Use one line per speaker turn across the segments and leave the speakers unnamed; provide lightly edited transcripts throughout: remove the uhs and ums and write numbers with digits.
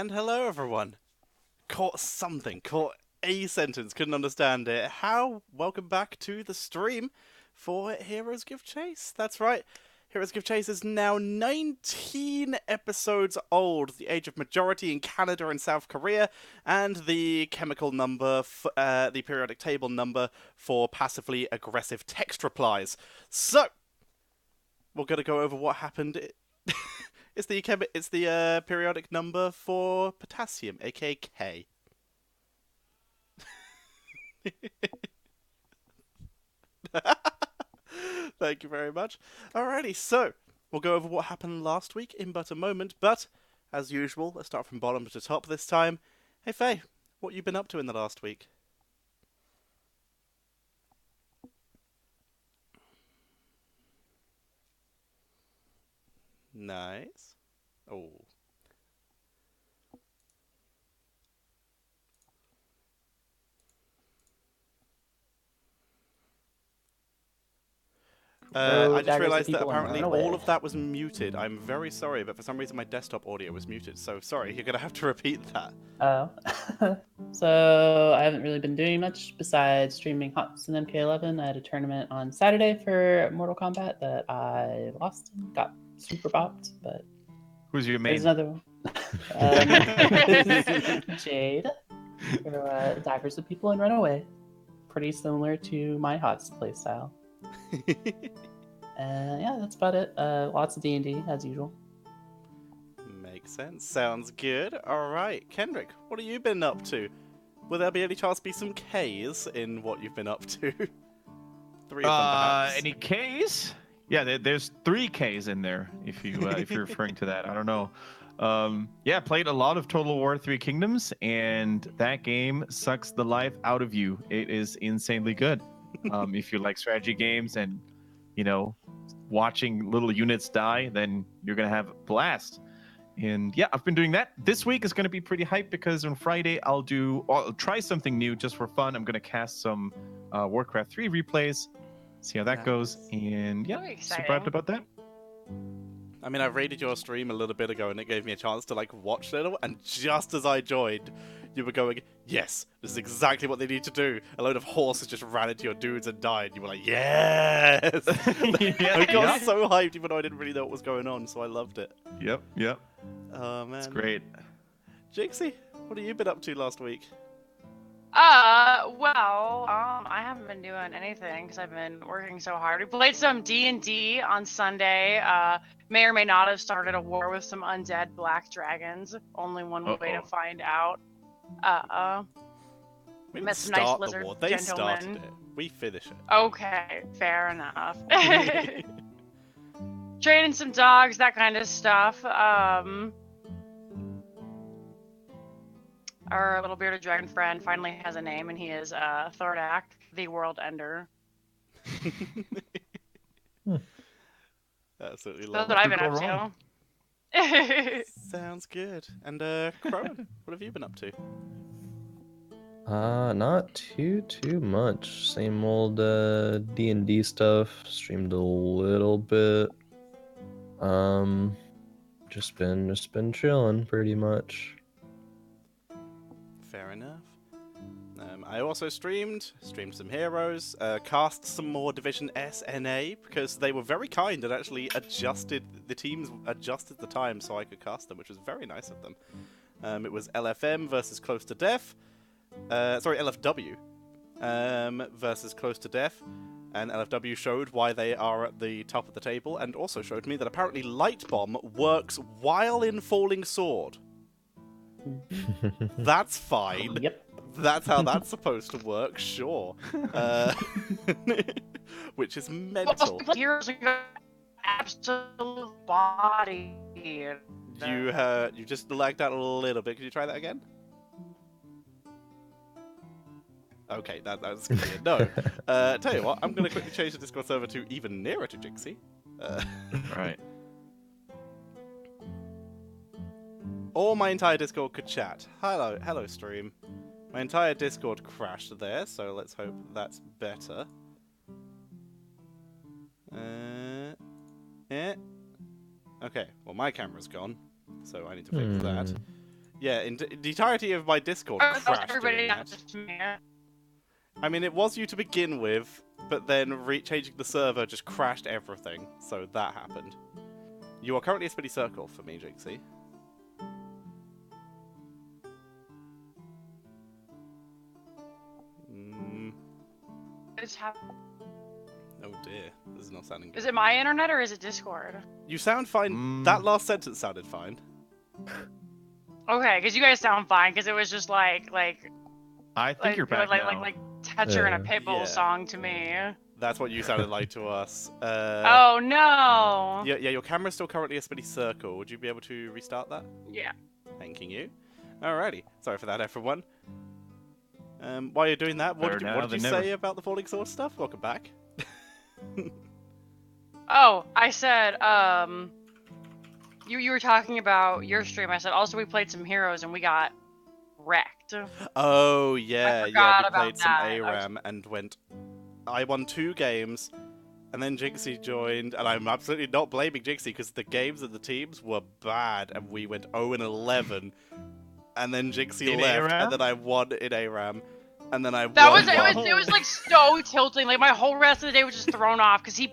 And hello, everyone. Caught a sentence, couldn't understand it. How? Welcome back to the stream for Heroes Give Chase. That's right. Heroes Give Chase is now 19 episodes old, the age of majority in Canada and South Korea, and the chemical number, the periodic table number for passively aggressive text replies. So, we're going to go over what happened. It's the periodic number for potassium, aka K. Thank you very much. Alrighty, so we'll go over what happened last week in but a moment, but as usual, let's start from bottom to top this time. Hey Faye, what you been up to in the last week? Nice. Oh. I
Throw
just
daggers at
realised that
people and
apparently
run away.
all of that was muted. I'm very sorry, but for some reason my desktop audio was muted. So sorry, you're gonna have to repeat that.
Oh. So I haven't really been doing much besides streaming HOTS and MK11. I had a tournament on Saturday for Mortal Kombat that I lost and got super bopped, but
Who's your
there's
main?
another one. Jade. Throw daggers at people and run away. Pretty similar to my HOTS playstyle. Yeah, that's about it. Lots of D&D as usual.
Makes sense. Sounds good. Alright, Kendrick, what have you been up to? Will there be any chance to be some K's in what you've been up to? 3 of them, perhaps.
Any Ks? Yeah, there's 3 Ks in there. If you're referring to that, I don't know. Yeah, played a lot of Total War 3 Kingdoms, and that game sucks the life out of you. It is insanely good. If you like strategy games and watching little units die, then you're gonna have a blast. And yeah, I've been doing that. This week is going to be pretty hype because on Friday I'll try something new just for fun. I'm going to cast some Warcraft 3 replays, see how that goes. And yeah,
Very
super
exciting.
hyped about that.
I mean, I raided your stream a little bit ago and it gave me a chance to, watch a little, and just as I joined, you were going, yes, this is exactly what they need to do. A load of horses just ran into your dudes and died. You were like, yes! I got so hyped even though I didn't really know what was going on, so I loved it.
Yep.
Oh, man.
It's great.
Jixie, what have you been up to last week?
I haven't been doing anything because I've been working so hard. We played some D&D on Sunday. May or may not have started a war with some undead black dragons. Only one way to find out.
We didn't
met some nice
start the
lizard
war. They started
gentlemen.
it. We finish it.
Okay, fair enough. Training some dogs, that kind of stuff. Our little bearded dragon friend finally has a name, and he is Thordak, the World Ender.
Absolutely
That's
love
what
it.
I've been
Could
up
go
to.
Sounds good. And Crone, what have you been up to?
Not too much. Same old D&D stuff. Streamed a little bit. Just been chilling pretty much.
Fair enough. I also streamed some heroes, cast some more Division S NA because they were very kind and actually the teams adjusted the time so I could cast them, which was very nice of them. It was LFM versus Close to Death. LFW versus Close to Death. And LFW showed why they are at the top of the table and also showed me that apparently Light Bomb works while in Falling Sword. That's fine.
Yep.
That's how that's supposed to work, sure. Which is mental.
Heroes are absolute body.
You just lagged out a little bit. Could you try that again? Okay, that's gonna be a no. Tell you what, I'm gonna quickly change the Discord server to even nearer to Jixie.
Right.
Or my entire Discord could chat. Hello, stream. My entire Discord crashed there, so let's hope that's better. Yeah. Okay, well my camera's gone, so I need to fix that. Yeah, the entirety of my Discord
That was
crashed
everybody,
doing
not
that.
just me.
I mean, it was you to begin with, but then changing the server just crashed everything, so that happened. You are currently a spinny circle for me, Jinxie.
It's hap-
Oh dear, this is not sounding good.
Is it my internet or is it Discord?
You sound fine. That last sentence sounded fine.
Okay, because you guys sound fine. Because it was just like
I think you're back now.
like Tetcher in a
Yeah.
Pitbull
Yeah.
song to me.
That's what you sounded like to us.
Oh no.
Yeah, your camera's still currently a spinny circle. Would you be able to restart that?
Yeah.
Thanking you. Alrighty. Sorry for that, everyone. While you're doing that, what
Better
did
now
you
than
say
never.
about the Falling Sword stuff? Welcome back.
Oh, I said you were talking about your stream. I said also we played some heroes and we got wrecked.
Oh yeah,
forgot
we
about
played some
that. I was-
ARAM and went. I won 2 games, and then Jinxie joined, and I'm absolutely not blaming Jinxie because the games and the teams were bad, and we went 0-11, and then Jinxie
In
left,
ARAM?
and then I won in ARAM, and then I
That
won.
was it was like so tilting. Like my whole rest of the day was just thrown off because he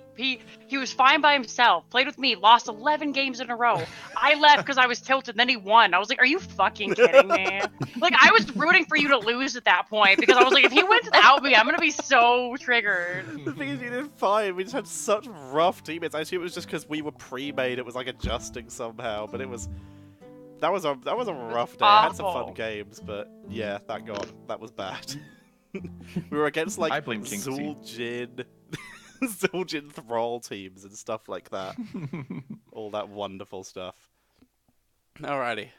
was fine by himself. Played with me, lost 11 games in a row. I left because I was tilted. Then he won. I was like, "Are you fucking kidding me?" Like I was rooting for you to lose at that point because I was like, if he wins without me, I'm gonna be so triggered.
The thing is, you did fine. We just had such rough teammates. I assume it was just because we were pre-made. It was like adjusting somehow, but it was. That was a rough day. I had some fun
awful.
games, but yeah, that was bad. We were against like
I blame Jinxie.
Zul'jin Thrall teams and stuff like that. All that wonderful stuff. Alrighty.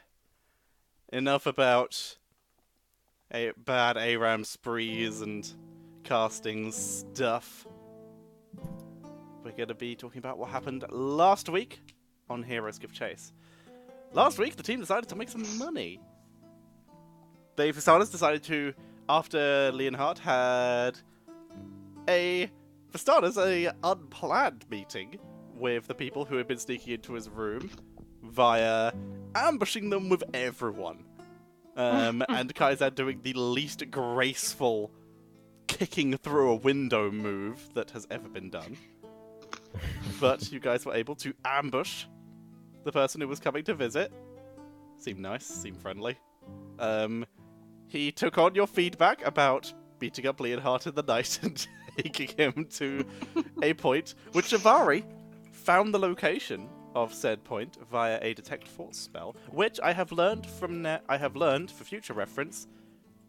Enough about bad ARAM sprees and casting stuff. We're going to be talking about what happened last week on Heroes Give Chase. Last week, the team decided to make some money. They, for starters, decided to, after Leonhardt had for starters, a unplanned meeting with the people who had been sneaking into his room via ambushing them with everyone. And Kai'San doing the least graceful kicking through a window move that has ever been done. But you guys were able to ambush the person who was coming to visit. Seemed nice, seemed friendly. He took on your feedback about beating up Leonhardt in the night and taking him to a point, which Javari found the location of said point via a detect force spell, which I have learned for future reference,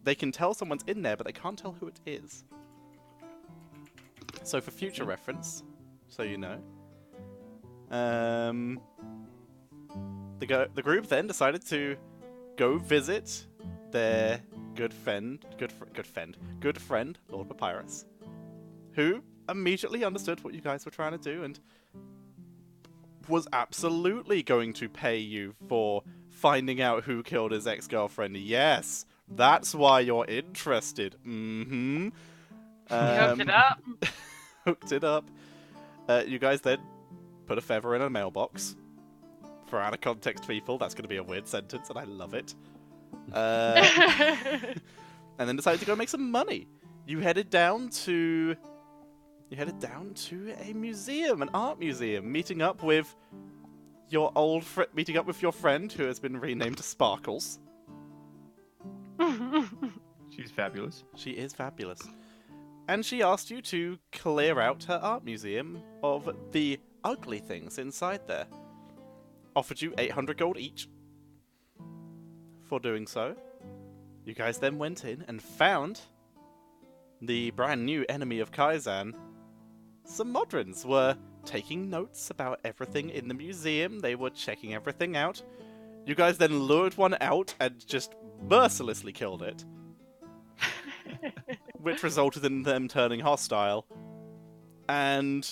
they can tell someone's in there, but they can't tell who it is. So for future reference, so you know. The group then decided to go visit their good friend, Lord Papyrus, who immediately understood what you guys were trying to do and was absolutely going to pay you for finding out who killed his ex-girlfriend. Yes, that's why you're interested. Mm-hmm.
Hooked it up.
Hooked it up. You guys then put a feather in a mailbox. For out of context people, that's going to be a weird sentence, and I love it. And then decided to go make some money. You headed down to a museum, an art museum, meeting up with your friend who has been renamed to Sparkles.
She's fabulous.
She is fabulous. And she asked you to clear out her art museum of the ugly things inside there. Offered you 800 gold each for doing so. You guys then went in and found the brand new enemy of Kai'San. Some Modrons were taking notes about everything in the museum. They were checking everything out. You guys then lured one out and just mercilessly killed it. Which resulted in them turning hostile. And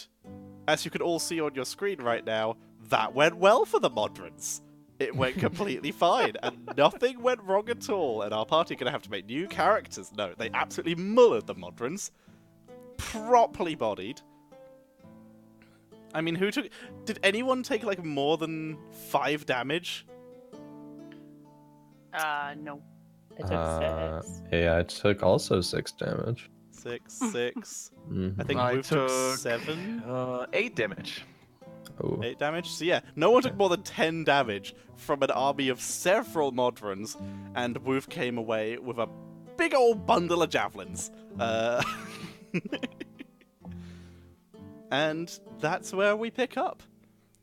as you can all see on your screen right now, that went well for the Modrons. It went completely fine, and nothing went wrong at all, and our party are going to have to make new characters. No, they absolutely mullered the Modrons. Properly bodied. I mean, did anyone take, like, more than 5 damage?
No.
I took 6.
Yeah, I took also 6 damage.
6, 6.
Mhm.
I think
I
Wolf took 7.
8 damage.
Oh.
8 damage. So yeah, no one took more than 10 damage from an army of several Modrons, and Woof came away with a big old bundle of javelins. And that's where we pick up.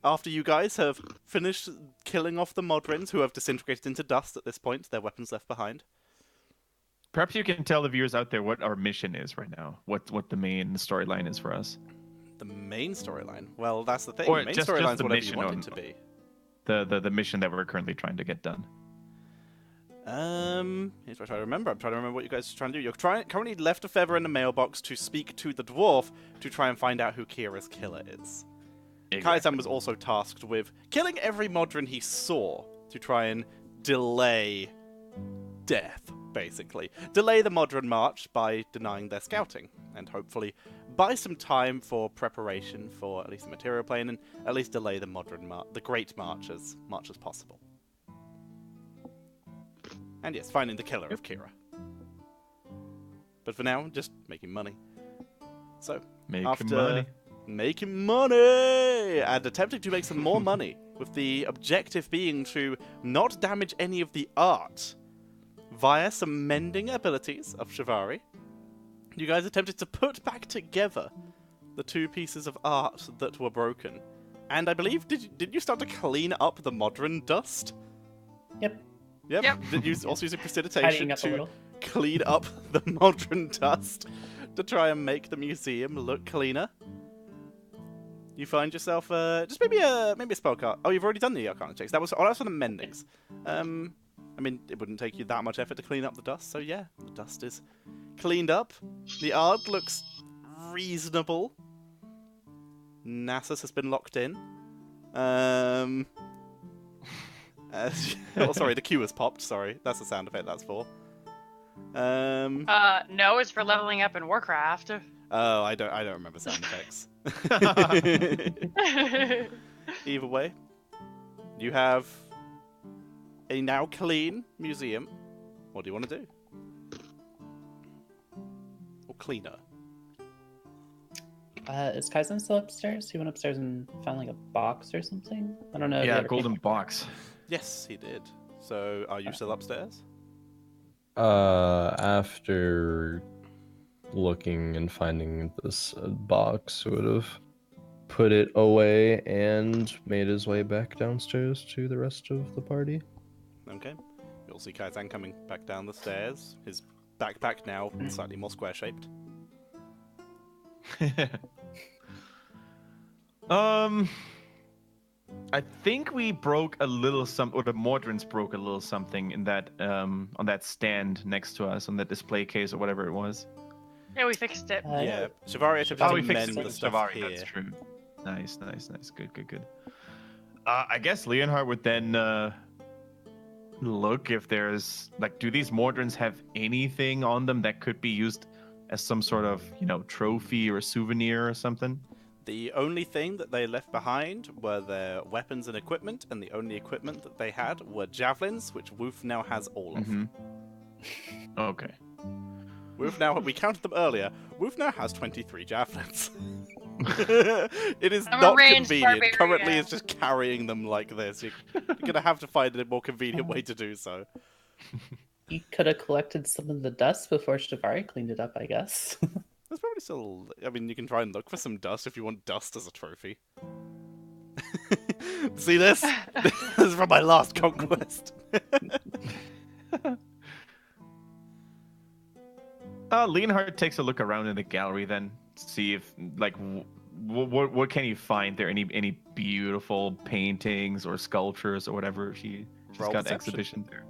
After you guys have finished killing off the Modrons, who have disintegrated into dust at this point, their weapons left behind.
Perhaps you can tell the viewers out there what our mission is right now. What the main storyline is for us.
The main storyline? Well, that's the thing.
Or
The main
just
storyline's
the
whatever you
mission
want
on-
it to be.
The mission that we're currently trying to get done.
Here's what I try to remember. I'm trying to remember what you guys are trying to do. You're currently left a feather in the mailbox to speak to the dwarf to try and find out who Kira's killer is. Kaizen was also tasked with killing every Modron he saw to try and delay death, basically. Delay the Modron march by denying their scouting, and hopefully buy some time for preparation for at least the material plane, and at least delay the the Great March as much as possible. And yes, finding the killer of Kira. But for now, just making money. So,
Making money.
making money and attempting to make some more money, with the objective being to not damage any of the art via some mending abilities of Shivari. You guys attempted to put back together the 2 pieces of art that were broken, and I believe did you start to clean up the Modron dust?
Yep.
Yep. Did you also use
Tidying
prestidigitation
up a
to
little.
clean up the Modron dust to try and make the museum look cleaner? You find yourself just maybe a spell card. Oh, you've already done the Arcana checks. That's for the mendings. I mean, it wouldn't take you that much effort to clean up the dust. So yeah, the dust is cleaned up. The art looks reasonable. Nasus has been locked in. Oh, sorry, the queue has popped. Sorry, that's the sound effect that's for.
No, it's for leveling up in Warcraft.
Oh, I don't remember sound effects. Either way, you have a now clean museum. What do you want to do? Or cleaner?
Is Kaizen still upstairs? He went upstairs and found like a box or something. I don't know. if he
Yeah,
ever
golden
came-
box.
Yes, he did. So, are you still upstairs?
After looking and finding this box, would have put it away and made his way back downstairs to the rest of the party.
Okay. You'll see Kaizen coming back down the stairs. His backpack now slightly more square-shaped.
I think we broke a little or the Modrons broke a little something in that on that stand next to us, on that display case or whatever it was.
Yeah, we fixed it.
Yeah, Shivari attempted
Oh,
to
we
mend
fixed it
the
with
stuff
Shivari,
here.
that's true. Nice. Good. I guess Leonhard would then look if there's do these Modrons have anything on them that could be used as some sort of, trophy or souvenir or something?
The only thing that they left behind were their weapons and equipment, and the only equipment that they had were javelins, which Woof now has all of.
Mm-hmm. Okay.
Woof now, we counted them earlier, Woof now has 23 javelins. It is
I'm a
not
ranged
convenient.
barbarian.
Currently, it's just carrying them like this. You're going to have to find a more convenient way to do so.
He could have collected some of the dust before Shivari cleaned it up, I guess.
There's probably still... I mean, you can try and look for some dust if you want dust as a trophy. See this? This is from my last conquest.
Leonhard takes a look around in the gallery then, see if, what can you find there? Any beautiful paintings or sculptures or whatever she's
Roll
got
perception.
exhibition there.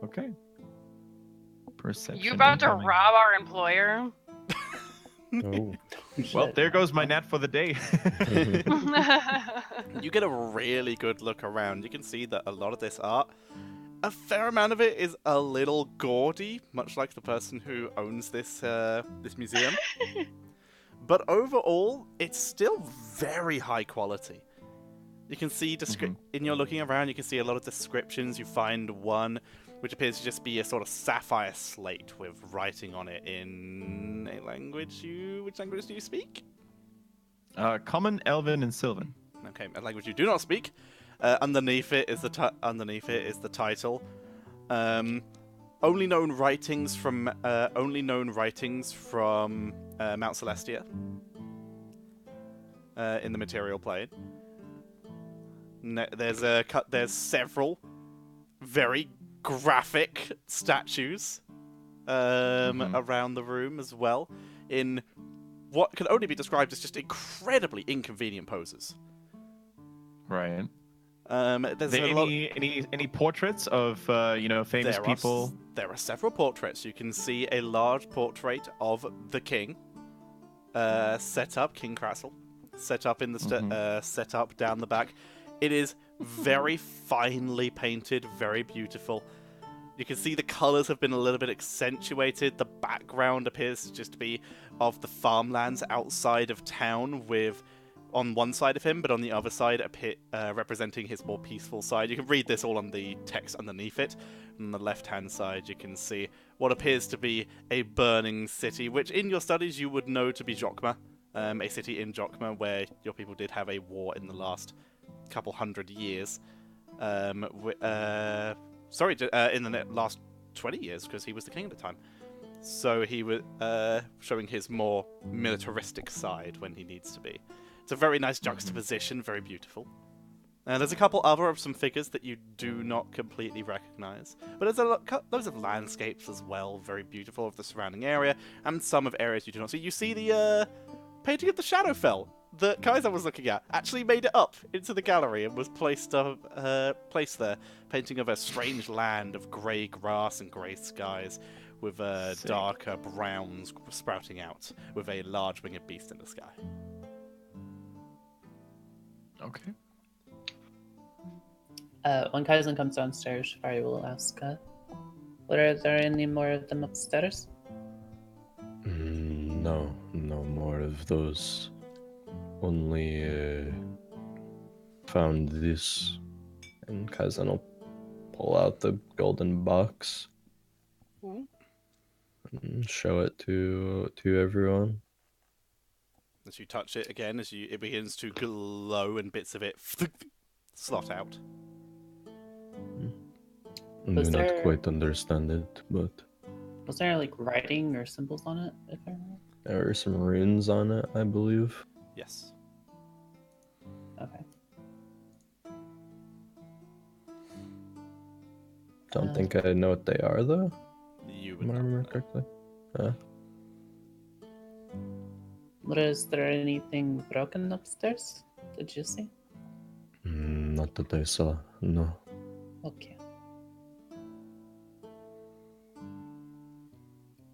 Okay. Perception.
You about to
incoming.
rob our employer?
Oh.
Well, there goes my nat for the day.
You get a really good look around. You can see that a lot of this art, a fair amount of it is a little gaudy, much like the person who owns this this museum. But overall, it's still very high quality. You can see in your looking around, you can see a lot of descriptions. You find one which appears to just be a sort of sapphire slate with writing on it in a language which language do you speak?
Common, Elven, and Sylvan.
Okay, a language you do not speak. Underneath it is the title. Only known writings from Mount Celestia in the material plane. There's several very graphic statues around the room as well, in what can only be described as just incredibly inconvenient poses.
Right.
There's
any portraits of famous people?
There are several portraits. You can see a large portrait of the king, set up, King Crassel, set up in the set up down the back. It is very finely painted, very beautiful. You can see the colours have been a little bit accentuated. The background appears to just be of the farmlands outside of town, with on one side of him, but on the other side representing his more peaceful side. You can read this all on the text underneath it. On the left-hand side, you can see what appears to be a burning city, which in your studies you would know to be Jokma, a city in Jokma where your people did have a war in the last couple hundred years. In the last 20 years, because he was the king at the time. So he was showing his more militaristic side when he needs to be. It's a very nice juxtaposition, very beautiful. There's a couple other of some figures that you do not completely recognize. But there's loads of landscapes as well, very beautiful, of the surrounding area, and some of areas you do not see. You see the painting of the Shadowfell that Kaiser was looking at actually made it up into the gallery and was placed there. Painting of a strange land of grey grass and grey skies, with darker browns sprouting out, with a large winged beast in the sky.
Okay.
When Kaizen comes downstairs, Shafari will ask, are there any more of them upstairs?
No more of those. Only found this, and Kaizen will pull out the golden box and show it to everyone.
As you touch it again, it begins to glow, and bits of it slot out.
I do not quite understand it, but
was there like writing or symbols on it? If I remember?
there are some runes on it, I believe.
Yes.
Okay.
Don't think I know what they are, though.
You would
Am I
not
remember
know.
correctly?
Is there anything broken upstairs? Did you see?
Not that I saw, no.
Okay.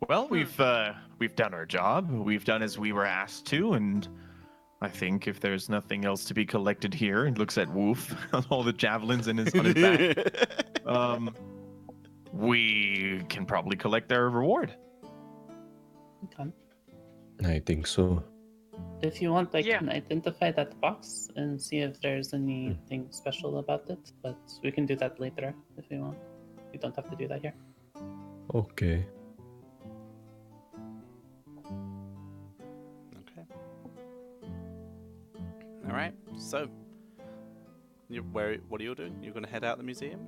Well, we've done our job. We've done as we were asked to, and I think if there's nothing else to be collected here, and looks at Woof, all the javelins on his back, we can probably collect our reward.
Okay.
I think so.
If you want, I
Yeah.
can identify that box and see if there's anything special about it, but we can do that later if you want. You don't have to do that here.
Okay.
Okay. All right. So, what are you doing? You're going to head out the museum?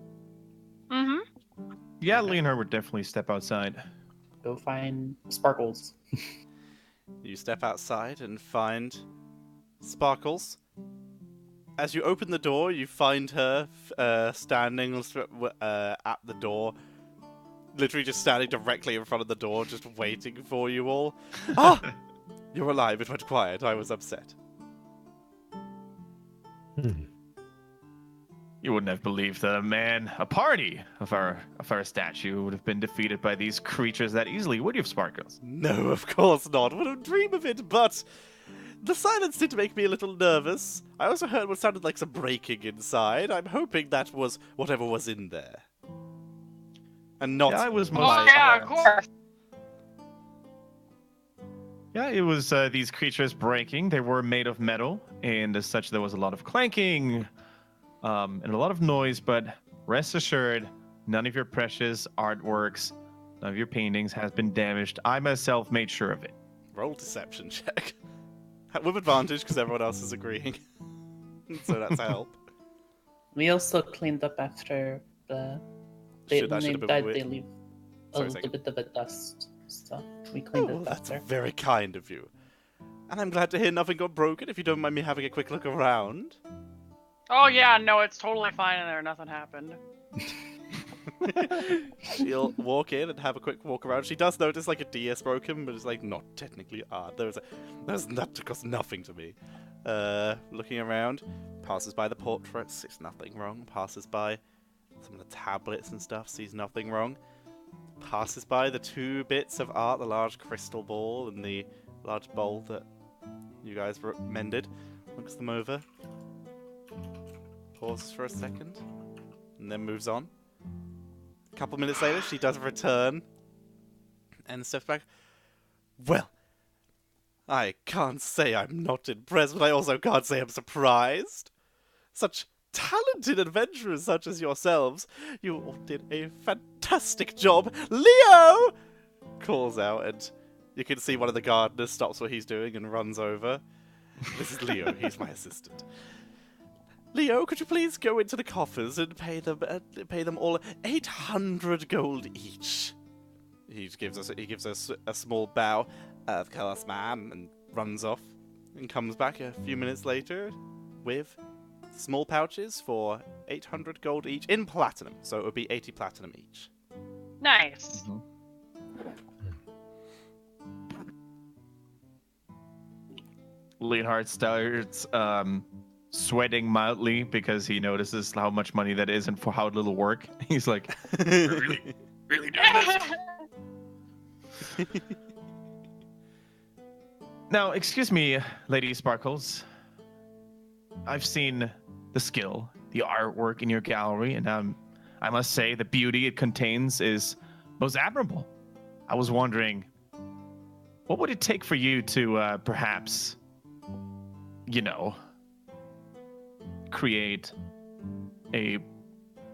Mm-hmm.
Yeah, Leonard would definitely step outside.
Go find Sparkles.
You step outside and find Sparkles. As you open the door, you find her standing at the door, literally just standing directly in front of the door, just waiting for you all. Ah! You're alive. It went quiet. I was upset.
You wouldn't have believed that a party of our statue would have been defeated by these creatures that easily, would you, Sparkles?
No, of course not. Wouldn't dream of it, but the silence did make me a little nervous. I also heard what sounded like some breaking inside. I'm hoping that was whatever was in there. And not
Yeah, it was
my
Oh, yeah, of
parents.
course.
Yeah, it was these creatures breaking. They were made of metal, and as such, there was a lot of clanking, and a lot of noise, but rest assured, none of your precious artworks, none of your paintings has been damaged. I myself made sure of it.
Roll deception check. With advantage because everyone else is agreeing. So that's a help.
We also cleaned up after the. They,
Should-
when
that
they
should have been
died,
weird.
they leave a
Sorry,
little
second.
bit of a dust. So we
Oh,
cleaned
well,
it
that's
after.
very kind of you. And I'm glad to hear nothing got broken, if you don't mind me having a quick look around.
Oh yeah, no, it's totally fine in there. Nothing happened.
She'll walk in and have a quick walk around. She does notice like a DS broken, but it's like not technically art. That costs nothing to me. Looking around, passes by the portraits, sees nothing wrong. Passes by some of the tablets and stuff, sees nothing wrong. Passes by the 2 bits of art, the large crystal ball and the large bowl that you guys mended. Looks them over. Pauses for a second, and then moves on. A couple minutes later, she does return and steps back. Well, I can't say I'm not impressed, but I also can't say I'm surprised. Such talented adventurers such as yourselves, you all did a fantastic job. Leo! Calls out, and you can see one of the gardeners stops what he's doing and runs over. This is Leo, he's my assistant. Leo, could you please go into the coffers and pay them all 800 gold each? He gives us a small bow. Of course, ma'am, and runs off and comes back a few minutes later with small pouches for 800 gold each in platinum. So it would be 80 platinum each.
Nice.
Leonhard starts sweating mildly because he notices how much money that is and for how little work. He's like, really doing this? Now, excuse me, Lady Sparkles. I've seen the skill, the artwork in your gallery, and I must say the beauty it contains is most admirable. I was wondering, what would it take for you to perhaps, create a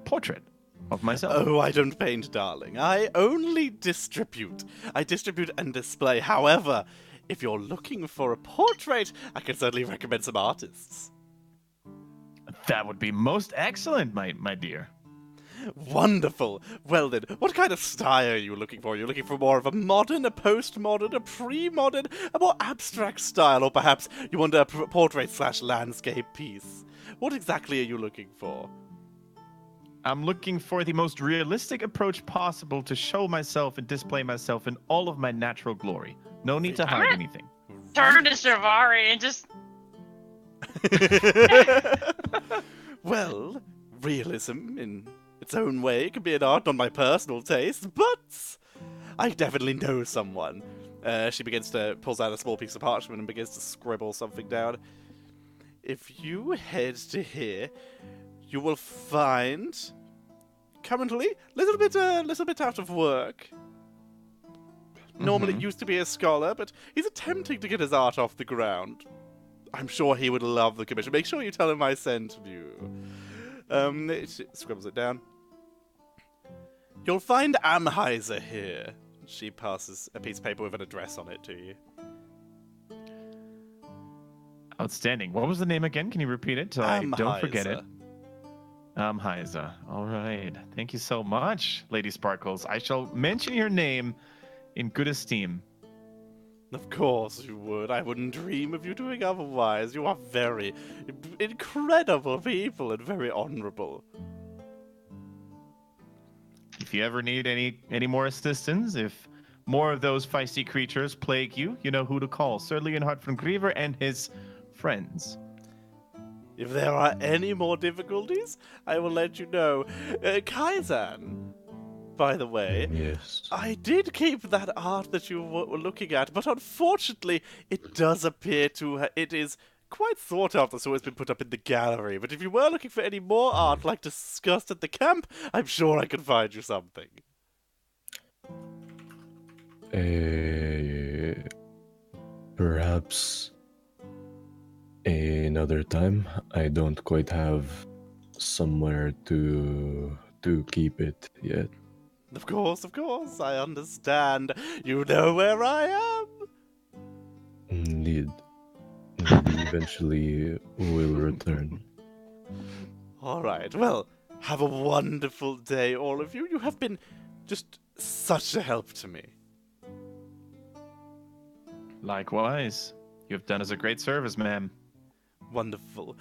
portrait of myself?
Oh, I don't paint, darling. I only distribute. I distribute and display. However, if you're looking for a portrait, I can certainly recommend some artists.
That would be most excellent, my dear.
Wonderful. Well then, what kind of style are you looking for? You're looking for more of a modern, a post-modern, a pre-modern, a more abstract style, or perhaps you want a portrait/landscape piece? What exactly are you looking for?
I'm looking for the most realistic approach possible to show myself and display myself in all of my natural glory. No need to hide anything.
Turn to Shivari and just.
Well, realism in its own way can be an art, not my personal taste, but I definitely know someone. She pulls out a small piece of parchment and begins to scribble something down. If you head to here, you will find currently little bit out of work. Normally used to be a scholar, but he's attempting to get his art off the ground. I'm sure he would love the commission. Make sure you tell him I sent you. She scribbles it down. You'll find Amheiser here. She passes a piece of paper with an address on it to you.
Outstanding. What was the name again? Can you repeat it so I don't forget it? Amheiser. All right. Thank you so much, Lady Sparkles. I shall mention your name in good esteem.
Of course you would. I wouldn't dream of you doing otherwise. You are very incredible people and very honorable.
If you ever need any more assistance, if more of those feisty creatures plague you, you know who to call. Sir Leonhard von Griever and his friends.
If there are any more difficulties, I will let you know. Kaizan, by the way,
Yes.
I did keep that art that you were looking at, but unfortunately, it does appear it is quite sought after, so it's been put up in the gallery. But if you were looking for any more art like discussed at the camp, I'm sure I can find you something.
Perhaps another time. I don't quite have somewhere to keep it yet.
Of course, I understand. You know where I am.
Indeed. Maybe eventually we'll return.
All right, well, have a wonderful day, all of you. You have been just such a help to me.
Likewise. You have done us a great service, ma'am.
Wonderful.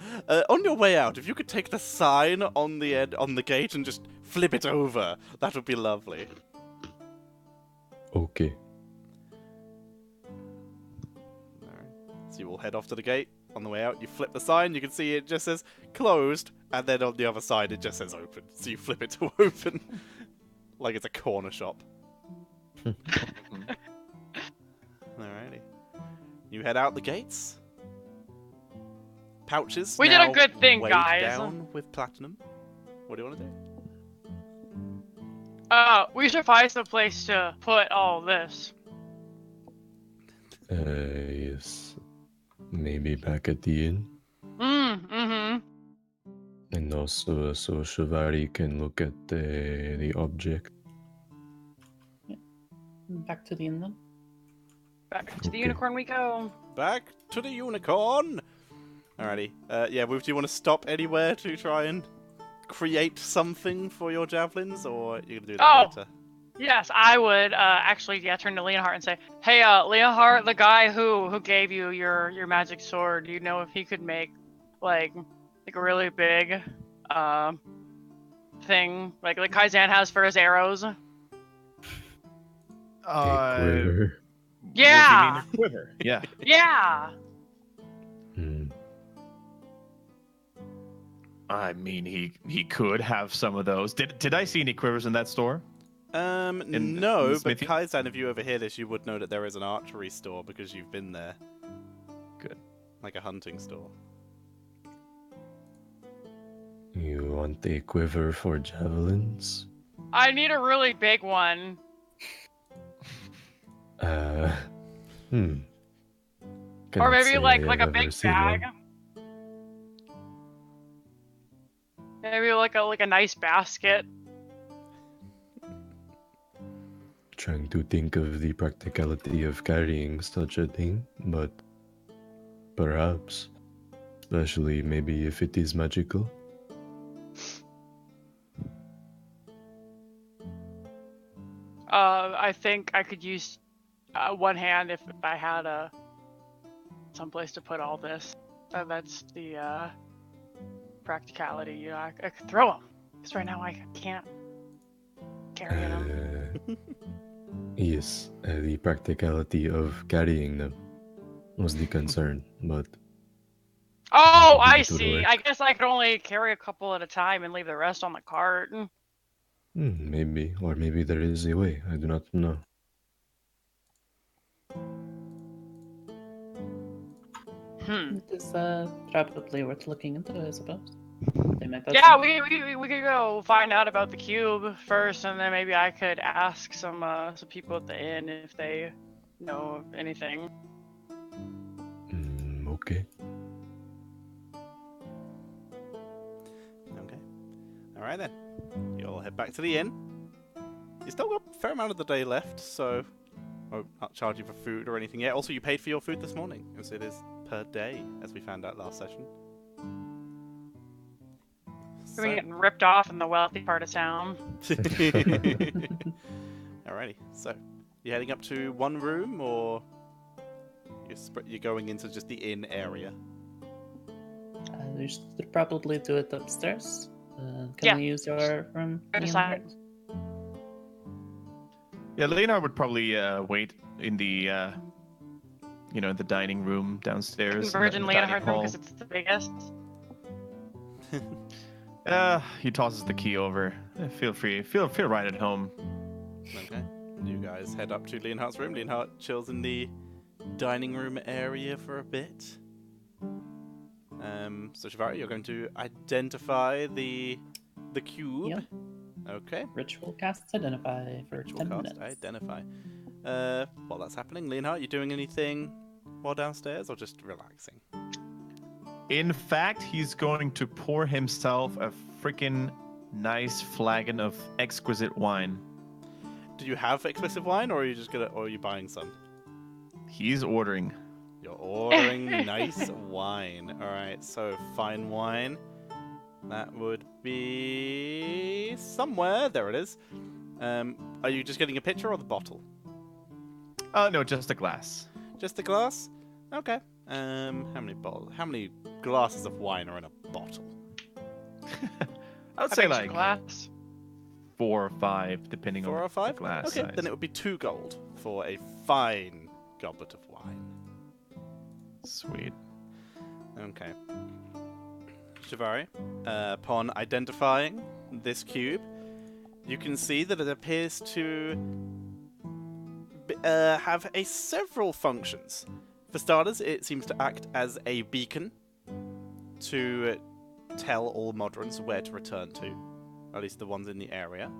On your way out, if you could take the sign on the gate and just flip it over, that would be lovely.
Okay.
Alright. So you will head off to the gate. On the way out, you flip the sign, you can see it just says closed, and then on the other side it just says open. So you flip it to open. Like it's a corner shop. Alrighty. You head out the gates. Pouches.
We did a
now
good thing,
weighed
guys.
down with platinum. What do you want to do?
We should find some place to put all this.
Yes. Maybe back at the inn.
Mm-hmm.
And also, so Shivari can look at the object.
Back to the inn then.
Back to the
Okay.
unicorn we go.
Back to the unicorn. Alrighty. Yeah, Wolf, do you want to stop anywhere to try and create something for your javelins, or you gonna do that
Oh.
later?
Yes, I would actually turn to Leonhart and say, "Hey, Leonhart, the guy who gave you your magic sword, do you know if he could make like a really big thing like Kaizen has for his arrows?"
A
What do
quiver.
Yeah.
you mean a quiver? Yeah.
Yeah.
Hmm.
I mean, he could have some of those. Did I see any quivers in that store? In
No,
the
but
smithy?
Kaizen, if you overhear this, you would know that there is an archery store because you've been there.
Good.
Like a hunting store.
You want a quiver for javelins?
I need a really big one.
Hmm.
Or
Cannot
maybe
say
like
I've
a
ever
big
seen
bag.
one.
Maybe like a nice basket.
Trying to think of the practicality of carrying such a thing, but perhaps, especially maybe if it is magical.
I think I could use one hand if I had someplace to put all this. That's the practicality. You know, I could throw them because right now I can't carry them.
Yes, the practicality of carrying them was the concern, but
Oh,
maybe
I
it would
see.
work.
I guess I could only carry a couple at a time and leave the rest on the cart.
Maybe, or maybe there is a way. I do not know.
Hmm.
It is probably worth looking into, I suppose. They might both
Yeah,
be-
we could go find out about the cube first, and then maybe I could ask some people at the inn if they know of anything.
Okay.
Okay. Alright then. You'll head back to the inn. You still got a fair amount of the day left, so I won't not charge you for food or anything yet. Also, you paid for your food this morning, as it is per day, as we found out last session.
We're getting ripped off in the wealthy part of town.
Alrighty, so you heading up to one room, or you're going into just the inn area?
You should probably do it upstairs. Can
Yeah.
we use your room?
Good
Ian?
aside.
Yeah, Leonard would probably wait in the the dining room downstairs.
Virgin
the dining
Leonhard room
hall.
because it's the biggest.
He tosses the key over. Feel free. Feel right at home.
Okay. You guys head up to Leonhardt's room. Leonhardt chills in the dining room area for a bit. So Shivari, you're going to identify the cube.
Yep.
Okay.
Ritual casts identify for
Ritual
10
cast,
minutes.
identify. While that's happening, Leonhardt, you doing anything while downstairs, or just relaxing?
In fact, he's going to pour himself a freaking nice flagon of exquisite wine.
Do you have expensive wine, or are you or are you buying some?
He's ordering.
You're ordering nice wine. All right, so fine wine. That would be somewhere. There it is. Are you just getting a pitcher or the bottle?
No, just a glass.
Just a glass? Okay. How many glasses of wine are in a bottle?
I would
A
say
picture
like
glass.
4 or 5, depending
4
on
or 5?
the glass
Okay,
size.
then it would be 2 gold for a fine goblet of wine.
Sweet.
Okay. Shivari, upon identifying this cube, you can see that it appears to have several functions. For starters, it seems to act as a beacon to tell all Modrons where to return to, at least the ones in the area.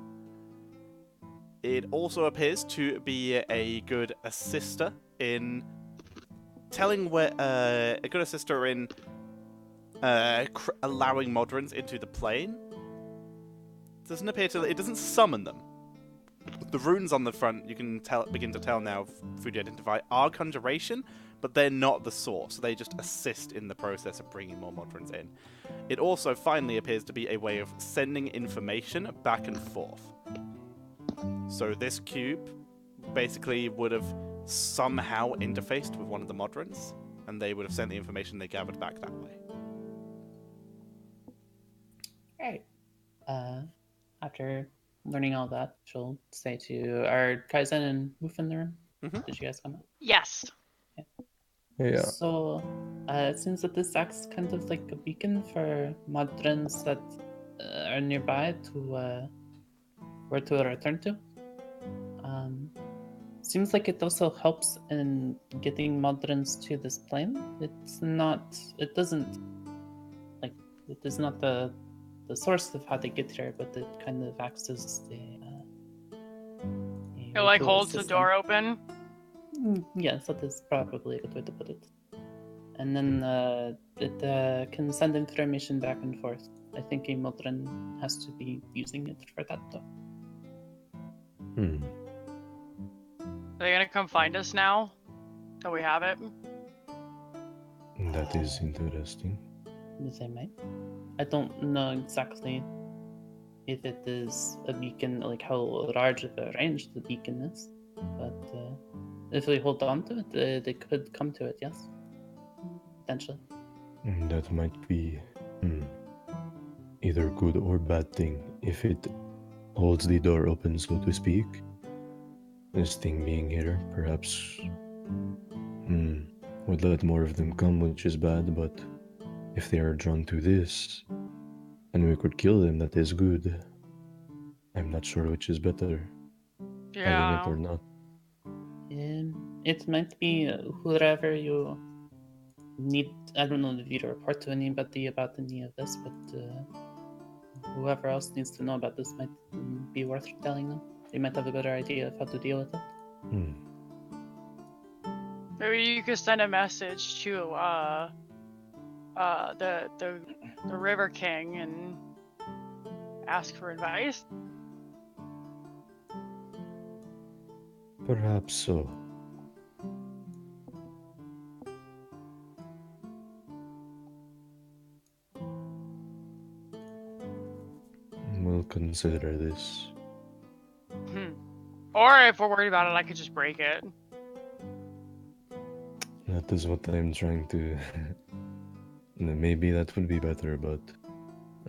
It also appears to be a good assister in telling where a good assister in allowing Modrons into the plane. It doesn't summon them. The runes on the front, you can begin to tell now through the identify, are conjuration, but they're not the source. They just assist in the process of bringing more Modrons in. It also finally appears to be a way of sending information back and forth. So this cube basically would have somehow interfaced with one of the Modrons, and they would have sent the information they gathered back that way.
Right. After learning all that, she'll say to our Kaizen and Woof in the room.
Mhm.
Did you guys come up?
Yes.
Yeah.
So, it seems that this acts kind of like a beacon for Modrons that are nearby to where to return to. Seems like it also helps in getting Modrons to this plane. It is not the source of how they get here, but it kind of acts as
It like holds the door open.
Yes, that is probably a good way to put it. And then it can send information back and forth. I think a Modron has to be using it for that, though.
Are they gonna come find us now? So we have it?
That is interesting.
They might. I don't know exactly if it is a beacon, like how large of a range the beacon is, but if we hold on to it, they could come to it, yes. Potentially.
That might be either good or bad thing if it holds the door open, so to speak. This thing being here, perhaps would let more of them come, which is bad, but if they are drawn to this, and we could kill them, that is good. I'm not sure which is better, having it or not.
It might be whoever you need. I don't know if you report to anybody about any of this, but whoever else needs to know about this might be worth telling them. They might have a better idea of how to deal with it.
Maybe you could send a message to the River King and ask for advice.
Perhaps so. We'll consider this.
Or if we're worried about it, I could just break it.
That is what I'm trying to... Maybe that would be better, but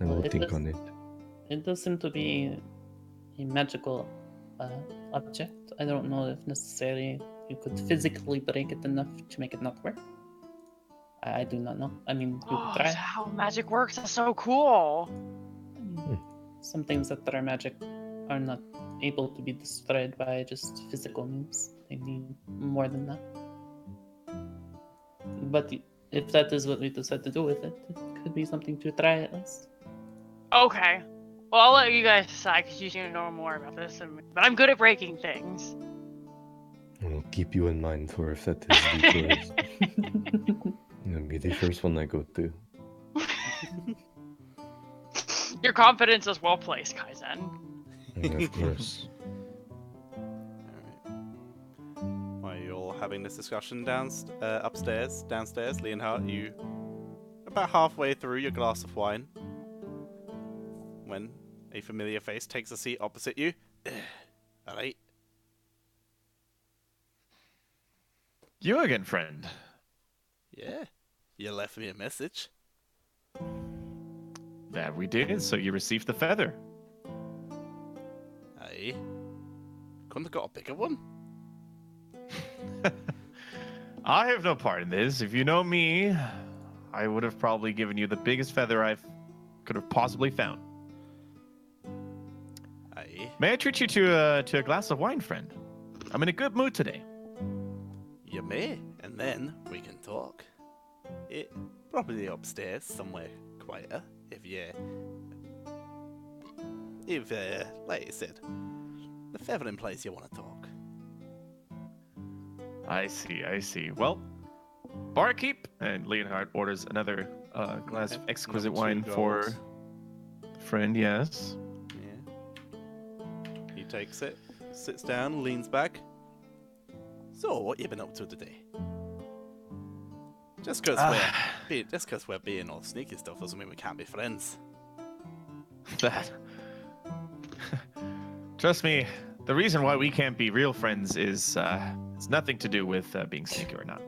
I will think on it.
It does seem to be a magical object. I don't know if necessarily you could physically break it enough to make it not work. I do not know. I mean, you could try.
That's how magic works. That's so cool.
Some things that are magic are not able to be destroyed by just physical means. They need more than that. But if that is what we decide to do with it, it could be something to try at least.
Okay. Well, I'll let you guys decide because you seem to know more about this than me. But I'm good at breaking things.
I'll keep you in mind for if that is the choice. It'll be the first one I go to.
Your confidence is well placed, Kaizen.
Yeah, of course.
While you're all having this discussion downstairs, Leonhardt, you about halfway through your glass of wine when a familiar face takes a seat opposite you. Alright.
You again, friend.
Yeah. You left me a message.
That we did, so you received the feather.
Aye. Couldn't have got a bigger one.
I have no part in this. If you know me, I would have probably given you the biggest feather I could have possibly found.
Aye.
May I treat you to a glass of wine, friend? I'm in a good mood today.
You may, and then we can talk. It probably upstairs somewhere quieter. If like I said, the feathering place you want to talk.
I see. Well, barkeep, and Leonhardt orders another glass of exquisite
Another
wine for
$2.
the friend. Yes.
Yeah. He takes it, sits down, leans back. So, what you been up to today? Just because we're being all sneaky stuff doesn't mean we can't be friends.
That. Trust me, the reason why we can't be real friends is it's nothing to do with being sneaky or not.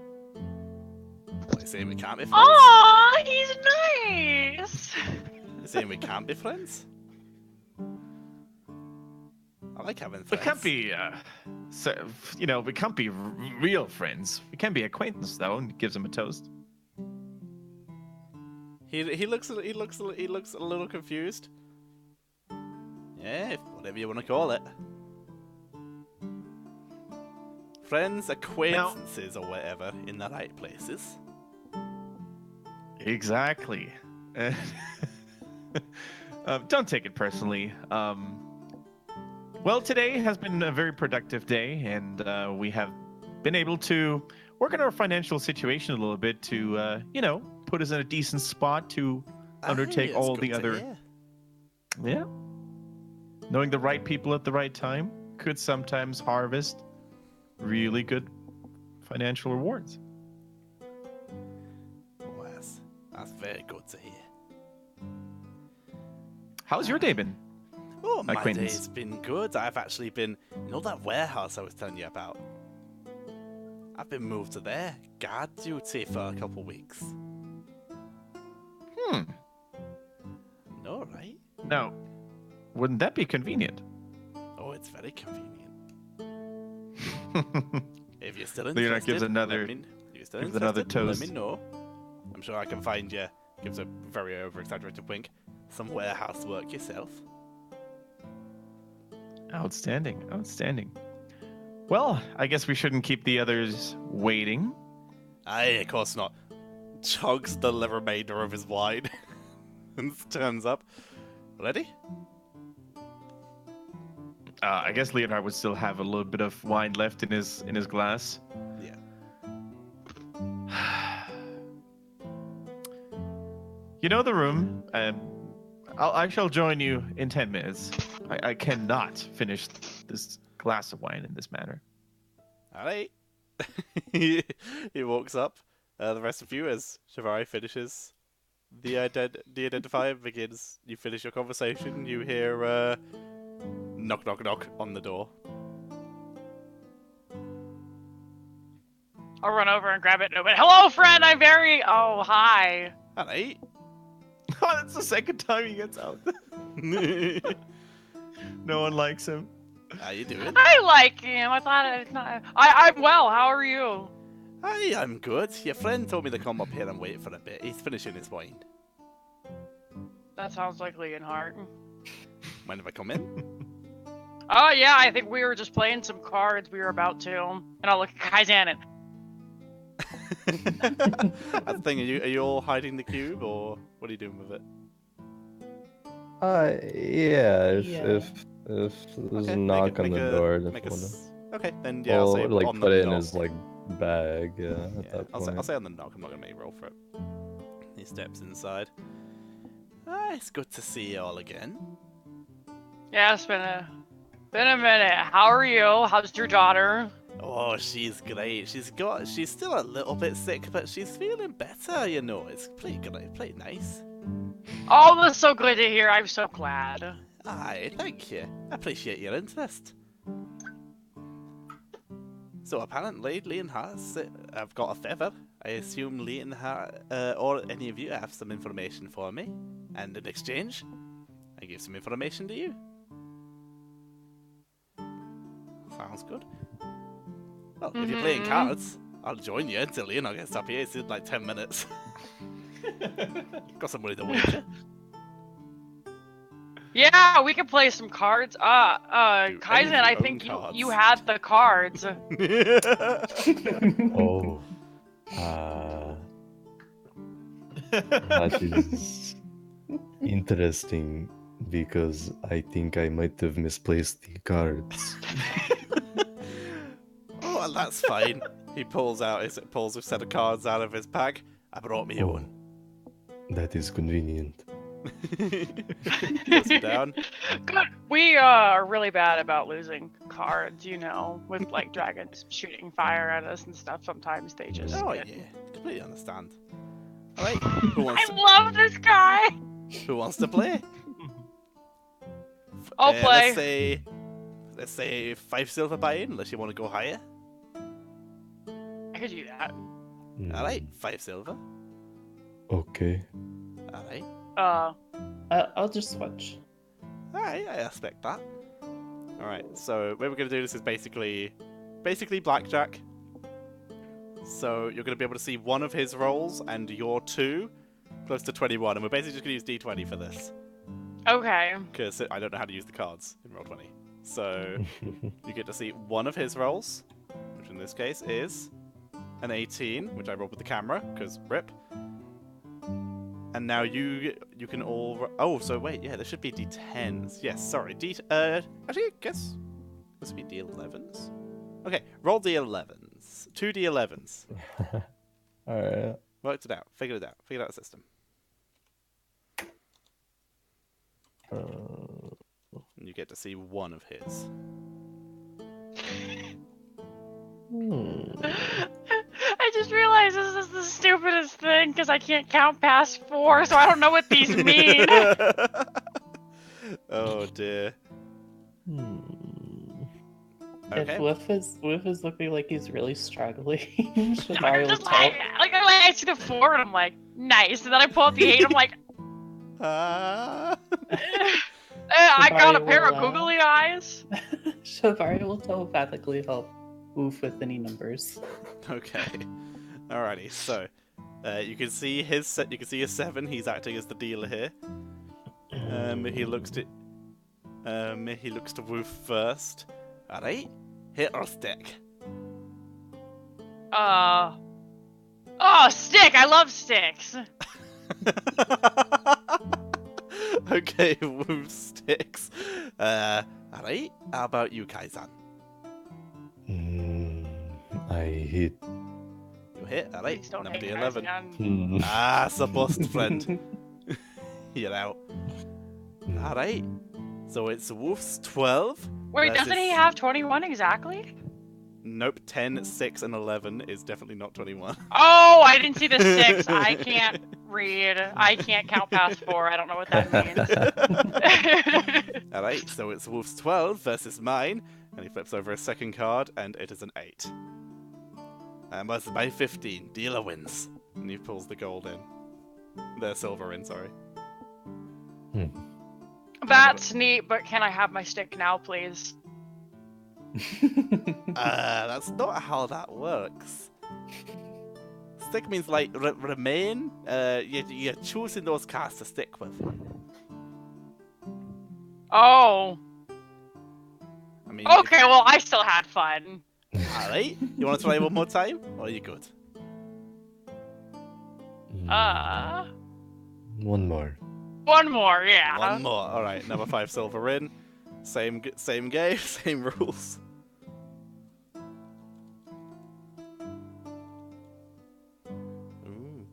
What, you saying we can't be friends?
Aw, he's nice.
You saying we can't be friends? I like having friends.
We can't be, we can't be real friends. We can be acquaintance though, and gives him a toast.
He looks a little confused. Yeah, whatever you want to call it. Friends, acquaintances, or whatever, in the right places.
Exactly. Don't take it personally. Well, today has been a very productive day, and we have been able to work on our financial situation a little bit to, put us in a decent spot to undertake all the other. Yeah. Knowing the right people at the right time could sometimes harvest really good financial rewards.
Oh, that's very good to hear.
How's your day been?
Oh, my
Acquaintance.
day's been good. I've actually been, that warehouse I was telling you about? I've been moved to there, guard duty for a couple weeks. No, right?
Now, wouldn't that be convenient?
Oh, it's very convenient. If you're still
Leonard
interested,
gives another-
gives
another toast.
Let me know. I'm sure I can find you. Gives a very over-exaggerated wink. Some warehouse work yourself.
Outstanding. Well, I guess we shouldn't keep the others waiting.
Aye, of course not. Chugs the remainder of his wine and turns up. Ready?
I guess Leonard would still have a little bit of wine left in his glass.
Yeah.
You know the room. I shall join you in 10 minutes. I cannot finish this glass of wine in this manner.
Alright. He walks up. The rest of you, as Shivari finishes the identifier, begins. You finish your conversation. You hear knock, knock, knock on the door.
I'll run over and grab it and open. Hello, friend. Oh, hi.
Alright.
Oh, that's the second time he gets out. No one likes him.
How you doing?
I like him. I thought it's not. I'm well. How are you?
Hi, I'm good. Your friend told me to come up here and wait for a bit. He's finishing his wine.
That sounds like Leonhardt.
Mind if I come in?
Oh yeah, I think we were just playing some cards. We were about to, and I'll look at Kaizen.
That's the thing. Are you all hiding the cube, or what are you doing with it?
Yeah.
Yeah.
If there's
Okay,
a knock on the door,
make a
if
s- Okay, then yeah, I'll say
like
on
put
the
it in
knock.
his like bag. Yeah. At
Yeah,
that
I'll
point.
say on the knock. I'm not gonna make you roll for it. He steps inside. It's good to see you all again.
Yeah, it's been a minute. How are you? How's your daughter?
Oh, she's great. She's still a little bit sick, but she's feeling better, you know. It's pretty good, pretty nice.
Oh, that's so good to hear. I'm so glad.
Aye, thank you. I appreciate your interest. So apparently, I've got a feather. I assume Leonhardt, or any of you have some information for me. And in exchange, I give some information to you. Sounds good. Well, if you're playing cards, I'll join you until Leonhardt gets up here. It's in like 10 minutes. Got some money to wager.
Yeah, we can play some cards.
Do any of
Kaizen,
you
I
own
think
cards?
you had the cards.
Oh. That is interesting because I think I might have misplaced the cards.
Oh, well, that's fine. He pulls a set of cards out of his pack. I brought me
Oh,
own.
that is convenient.
Puts it down.
Good. We are really bad about losing cards, you know, with like dragons shooting fire at us and stuff. Sometimes they just.
Oh
get-
yeah, completely understand. All right, who wants
I love this guy.
to play?
I'll play.
Let's say 5 silver buy-in, unless you want to go higher.
I could do that.
All right, 5 silver.
Okay.
All right,
I'll just switch.
all right, I expect that. All right, so what we're gonna do this is basically blackjack. So you're gonna be able to see one of his rolls and your 2, close to 21, and we're basically just gonna use D20 for this
Okay.
because I don't know how to use the cards in Roll20. So you get to see one of his rolls, which in this case is an 18, which I rolled with the camera because rip. And now you can all. Oh, so wait, yeah, there should be D10s. Yes, sorry, actually, I guess this would be D11s. Okay, roll D11s. 2 D11s.
Alright.
Worked it out. Figured out the system. And you get to see one of his.
I just realized this is the stupidest thing because I can't count past 4, so I don't know what these mean.
Oh dear. Okay.
If Wolf is looking like he's really struggling, Shibari
I'm
will
just
tell.
I see the 4 and I'm like, nice. And then I pull up the 8, I'm like, I got a pair of
Shibari will,
googly eyes.
Shibari will telepathically help Wolf with any numbers.
Okay. Alrighty. So, you can see his 7. He's acting as the dealer here. He looks to Wolf first. Alright. Hit or stick.
Oh, stick. I love sticks.
Okay, Wolf sticks. Alright. How about you, Kaizen?
I hit.
You hit. Alright.
Please don't
Number
hate
11.
Kaizen.
Ah, it's a bust, friend. You're out. Alright. So it's Wolf's 12.
Wait,
versus-
doesn't he have 21 exactly?
Nope, 10, 6, and 11 is definitely not 21.
Oh, I didn't see the 6. I can't read. I can't count past 4. I don't know what that means.
Alright, so it's Wolf's 12 versus mine, and he flips over a second card, and it is an 8. And versus my 15, dealer wins. And he pulls the gold in. The silver in, sorry.
That's neat, but can I have my stick now, please?
That's not how that works. Stick means like remain. You're choosing those cards to stick with.
Oh.
I mean,
Okay, well, I still had fun.
Alright, you want to try one more time? Or are you good?
One more.
One more, yeah.
One more. Alright, number 5 silver in. Same game, same rules. Ooh.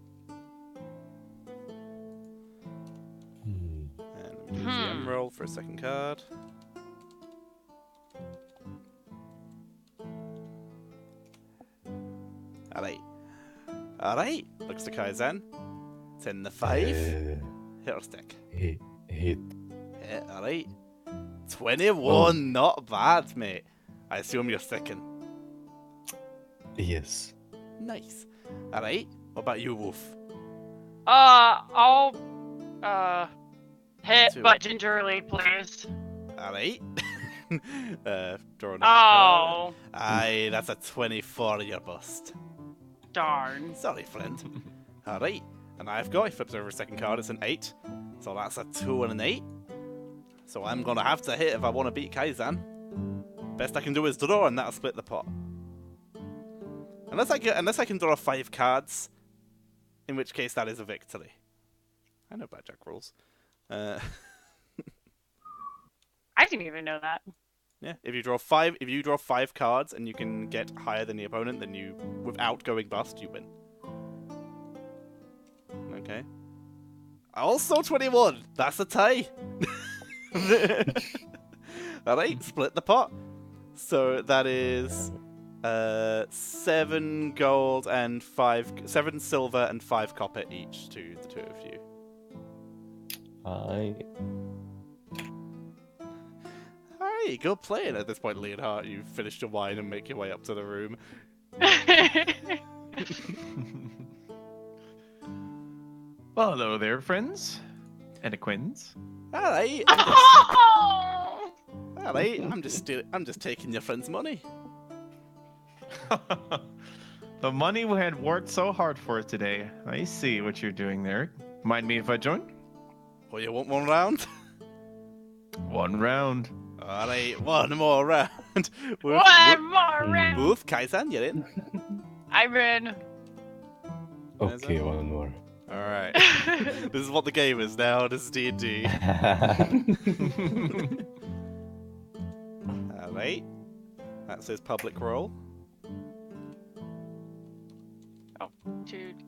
roll for a second card. Alright. Alright. Looks to Kaizen. 10 the 5. Hit or stick.
Hit.
Hit, alright. 21, not bad, mate. I assume you're sticking.
Yes.
Nice. Alright. What about you, Wolf?
I'll hit,
Two.
but gingerly, please.
Alright. Draw another card.
Oh,
Aye, that's a 24 your bust.
darn.
Sorry, friend. Alright. And I've got, he flips over a second card, it's an 8. So that's a 2 and an 8. So I'm gonna have to hit if I want to beat Kaizen. Best I can do is draw, and that'll split the pot. Unless I can draw 5 cards, in which case that is a victory. I know blackjack rules.
I didn't even know that.
Yeah, if you draw 5 cards and you can get higher than the opponent, then you, without going bust, you win. Okay. Also 21. That's a tie. Alright, split the pot. So that is 7 gold and 7 silver and 5 copper each to the two of you.
Alright.
Alright, good playing at this point, Leonhardt. You've finished your wine and make your way up to the room.
Well, hello there, friends and acquaintance.
Alright,
Oh!
alright. I'm just taking your friend's money.
The money we had worked so hard for today. I see what you're doing there. Mind me if I join?
Oh, you want one round?
One round.
Alright, one more round.
One more round.
Wolf, Kaizen, you're in.
I'm in.
Okay, one more.
Alright. This is what the game is now. This is D&D. Alright. That says public roll.
Dude.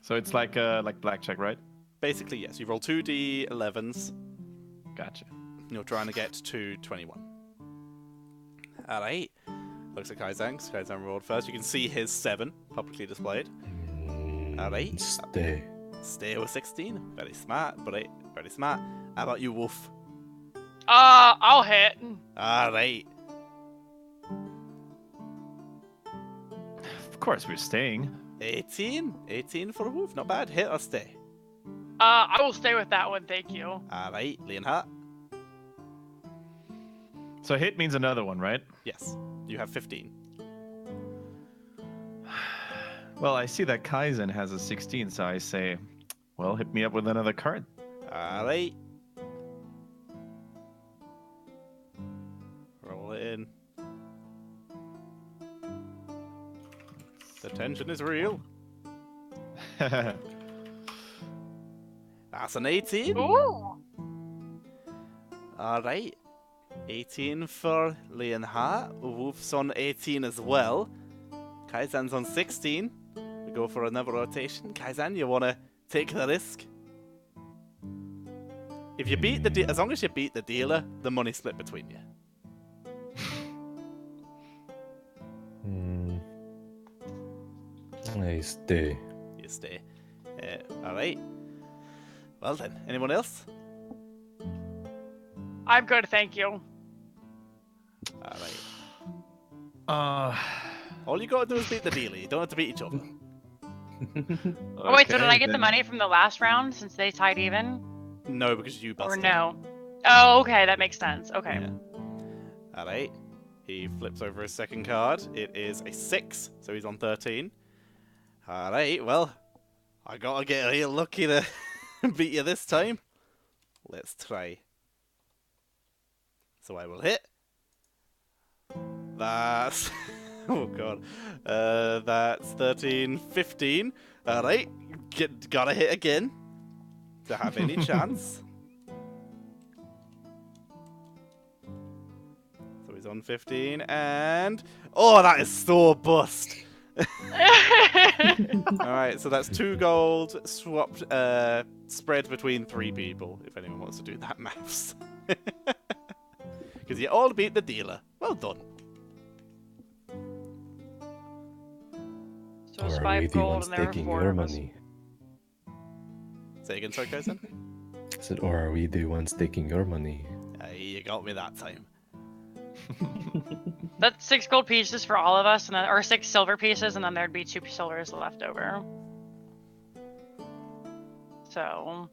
So it's like blackjack, right?
Basically, yes. You roll 2d11s.
Gotcha.
You're trying to get to 21. Alright. Looks like Kaizen. Kaizen rolled first. You can see his 7 publicly displayed. Alright.
Stay.
Stay with 16. Very smart, buddy. Very smart. How about you, Wolf?
I'll hit.
Alright.
Of course, we're staying.
18. 18 for Wolf. Not bad. Hit or stay.
I will stay with that one, thank you.
Alright. Leonhardt?
So hit means another one, right?
Yes. You have 15.
Well, I see that Kaizen has a 16, so I say, well, hit me up with another card.
Alright. Roll it in. The tension is real. That's an 18.
Ooh.
Alright. 18 for Leonhardt. Wolf's on 18 as well. Kaizen's on 16. We go for another rotation. Kaizen, you want to take the risk? If you beat the as long as you beat the dealer, the money split between you.
I stay.
You stay. Alright. Well then, anyone else?
I'm good, thank you.
Alright.
Uh,
All you gotta do is beat the dealer. You don't have to beat each other.
Oh wait, so did I get the
then-
money from the last round since they tied even?
No, because you
Or
busted.
no? Oh, okay, that makes sense. Okay.
Yeah. Alright. He flips over his second card. It is a 6, so he's on 13. Alright, well, I gotta get real lucky to beat you this time. Let's try. So I will hit. That's... oh god. That's 13, 15. Alright, gotta hit again to have any chance. So he's on 15, and... oh, that is so bust! Alright, so that's 2 gold swapped, spread between 3 people, if anyone wants to do that maths. Because you all beat the dealer. Well done.
So
Or
it's
are
5
we the
gold
ones
and there were
taking
4
your
of us.
money?
Say again, sorry, Kaizen?
I said, or are we the ones taking your money?
You got me that time.
That's 6 gold pieces for all of us, and then, or 6 silver pieces, and then there'd be 2 silvers left over. So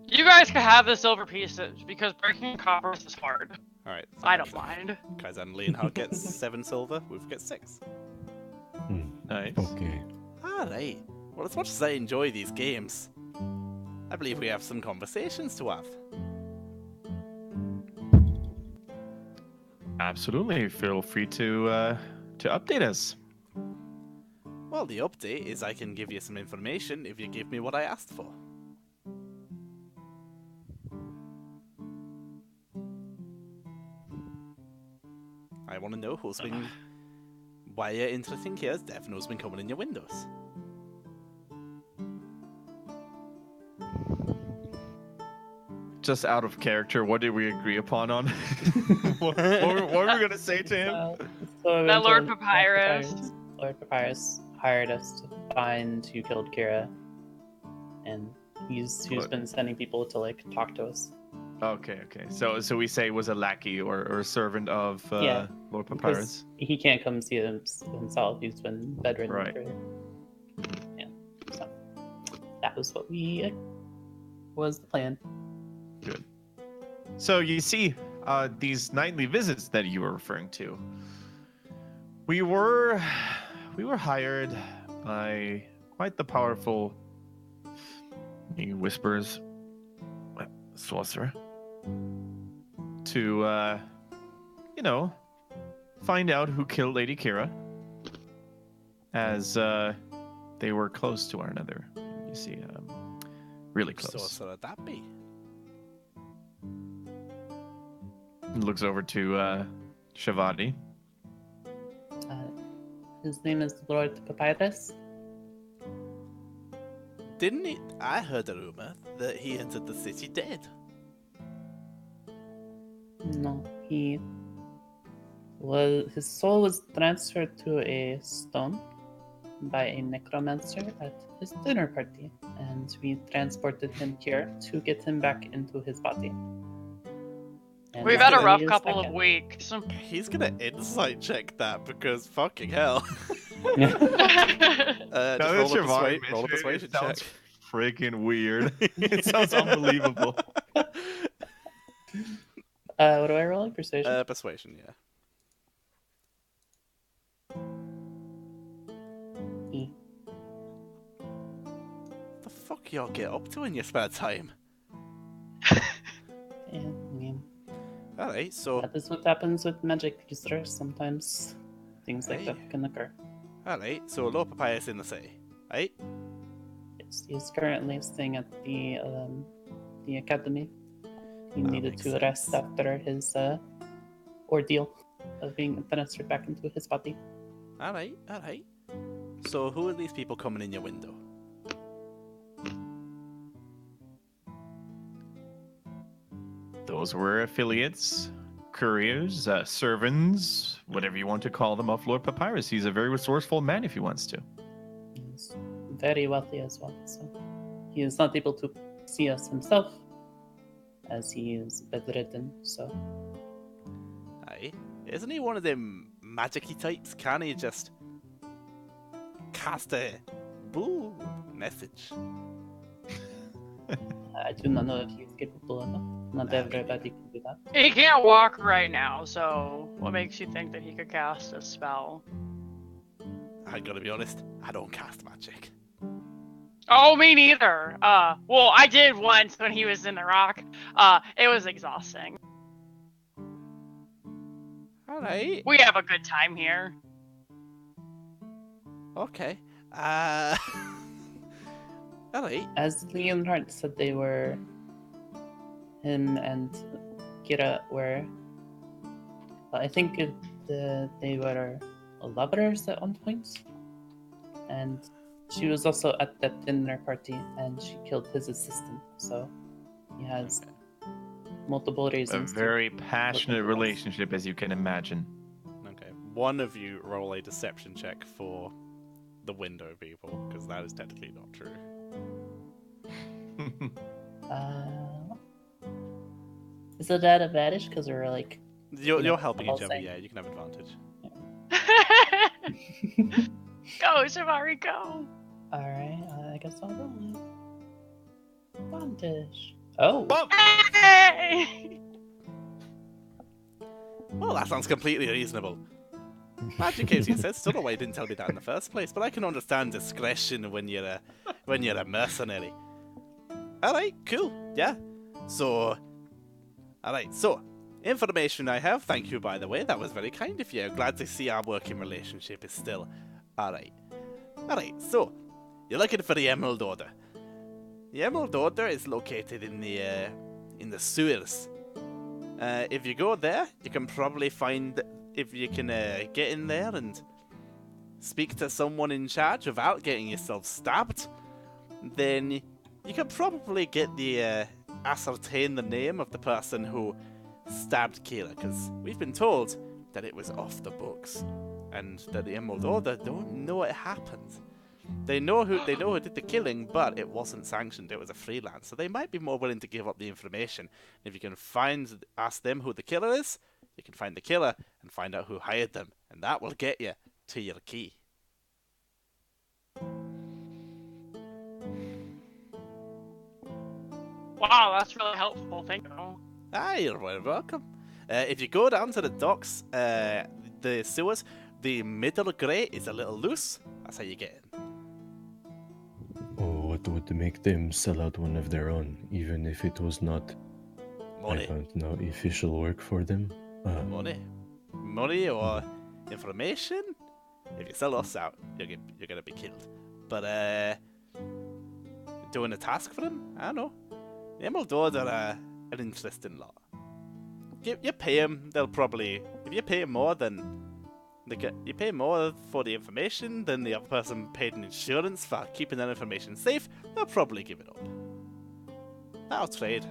you guys can have the silver pieces because breaking coppers is hard.
Alright.
I don't mind.
Kaizen Leonhard gets 7 silver, we get 6.
Nice.
Okay.
Alright. Well, as much as I enjoy these games, I believe we have some conversations to have.
Absolutely. Feel free to update us.
Well, the update is I can give you some information if you give me what I asked for. I want to know who's been... Why you're interesting here is Devin who's been coming in your windows.
Just out of character, what did we agree upon on? what were we gonna say to him?
So
That Lord
until
Papyrus.
Lord Papyrus hired us to find who killed Kira, and he's been sending people to like talk to us.
Okay. So we say it was a lackey or a servant of
Yeah,
Lord
Because
Papyrus.
he can't come see himself. He's been bedridden
Right.
for. Yeah. So that was what was the plan.
Good. So you see, these nightly visits that you were referring to. We were hired by quite the powerful, he whispers, sorcerer, to find out who killed Lady Kira, as they were close to one another. You see, really
Which
close.
sorcerer would that be?
Looks over to Shavadi.
His name is Lord Papyrus.
Didn't he? I heard a rumor that he entered the city dead.
No, his soul was transferred to a stone by a necromancer at his dinner party, and we transported him here to get him back into his body. And
We've
that's
had a
where
rough
he is
couple
back
of
at.
weeks.
He's gonna insight check that because fucking hell.
Now
Just
that
roll a,
Shavadi
roll a
mentioned it,
persuasion
it sounds
check.
freaking weird. It sounds unbelievable.
What do I roll? Persuasion?
Persuasion, yeah.
E.
What the fuck y'all get up to in your spare time?
Yeah, I mean,
Alright, so
that is what happens with magic users. Sometimes things like that can occur.
alright, so Lord Papyrus in the city. Right?
Yes, he's currently staying at the academy. He
That
needed
makes
to rest
sense.
after his ordeal of being transferred back into his body.
Alright. So who are these people coming in your window?
Those were affiliates, couriers, servants, whatever you want to call them, of Lord Papyrus. He's a very resourceful man if he wants to.
He's very wealthy as well, so he is not able to see us himself, as he is bedridden. So
Aye. Isn't he one of them magic-y types? Can he just cast a boo message?
I do not know if he's capable of that. Not
Nah, maybe
everybody can do that.
He can't walk right now, so what makes you think that he could cast a spell?
I gotta be honest, I don't cast magic.
Oh, me neither. Well, I did once when he was in the rock. It was exhausting.
Alright.
We have a good time here.
Okay. Alright.
As Leonhardt said, they were him and Kira were. I think they were lovers at one point. and she was also at that dinner party, and she killed his assistant. So he has multiple
A
reasons.
very passionate relationship, as you can imagine.
Okay. One of you roll a deception check for the window people, because that is technically not true.
Is it at advantage because we're like?
You're helping
all
each other,
saying-
yeah, you can have advantage.
Go, Shivari, go.
All right, I guess I'll roll it. Advantage. Oh,
Hey!
Well, that sounds completely reasonable. Magic as you said, still know why you didn't tell me that in the first place, but I can understand discretion when you're a mercenary. Alright, cool, yeah. So alright, so information I have, thank you by the way, that was very kind of you. Glad to see our working relationship is still alright. Alright, so you're looking for the Emerald Order. The Emerald Order is located in the sewers. If you go there, you can probably find, if you can get in there and speak to someone in charge without getting yourself stabbed, then you can probably get the ascertain the name of the person who stabbed Kayla, because we've been told that it was off the books, and that the Emerald Order don't know it happened. They know who did the killing, but it wasn't sanctioned. It was a freelance, so they might be more willing to give up the information. If you can ask them who the killer is, you can find the killer and find out who hired them, and that will get you to your key.
Wow, that's really helpful. Thank you.
You're very welcome. If you go down to the docks, the sewers, the middle grate is a little loose. That's how you get in.
Oh, what would make them sell out one of their own, even if it was not,
Money.
I don't know, official work for them?
Money or information? If you sell us out, you're gonna be killed. But doing a task for them? I don't know. The Emerald Order are an interesting lot. You pay them, they'll probably. If you pay more, then you pay more for the information than the other person paid in insurance for keeping that information safe. They'll probably give it up. That'll trade.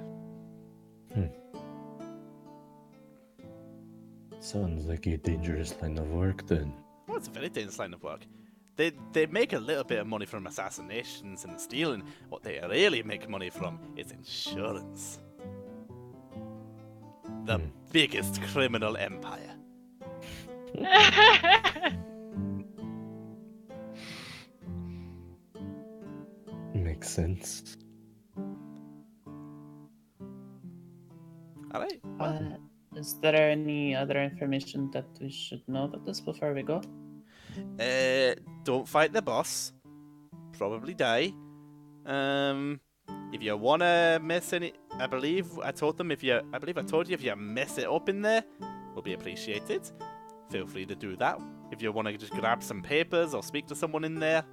Sounds like a dangerous line of work then.
Oh, it's a very dangerous line of work. They make a little bit of money from assassinations and stealing. What they really make money from is insurance. The biggest criminal empire.
Makes sense.
Alright.
is there any other information that we should know about this before we go?
Don't fight the boss. Probably die. If you wanna mess any, I believe I told you if you mess it up in there, will be appreciated. Feel free to do that. If you wanna just grab some papers or speak to someone in there,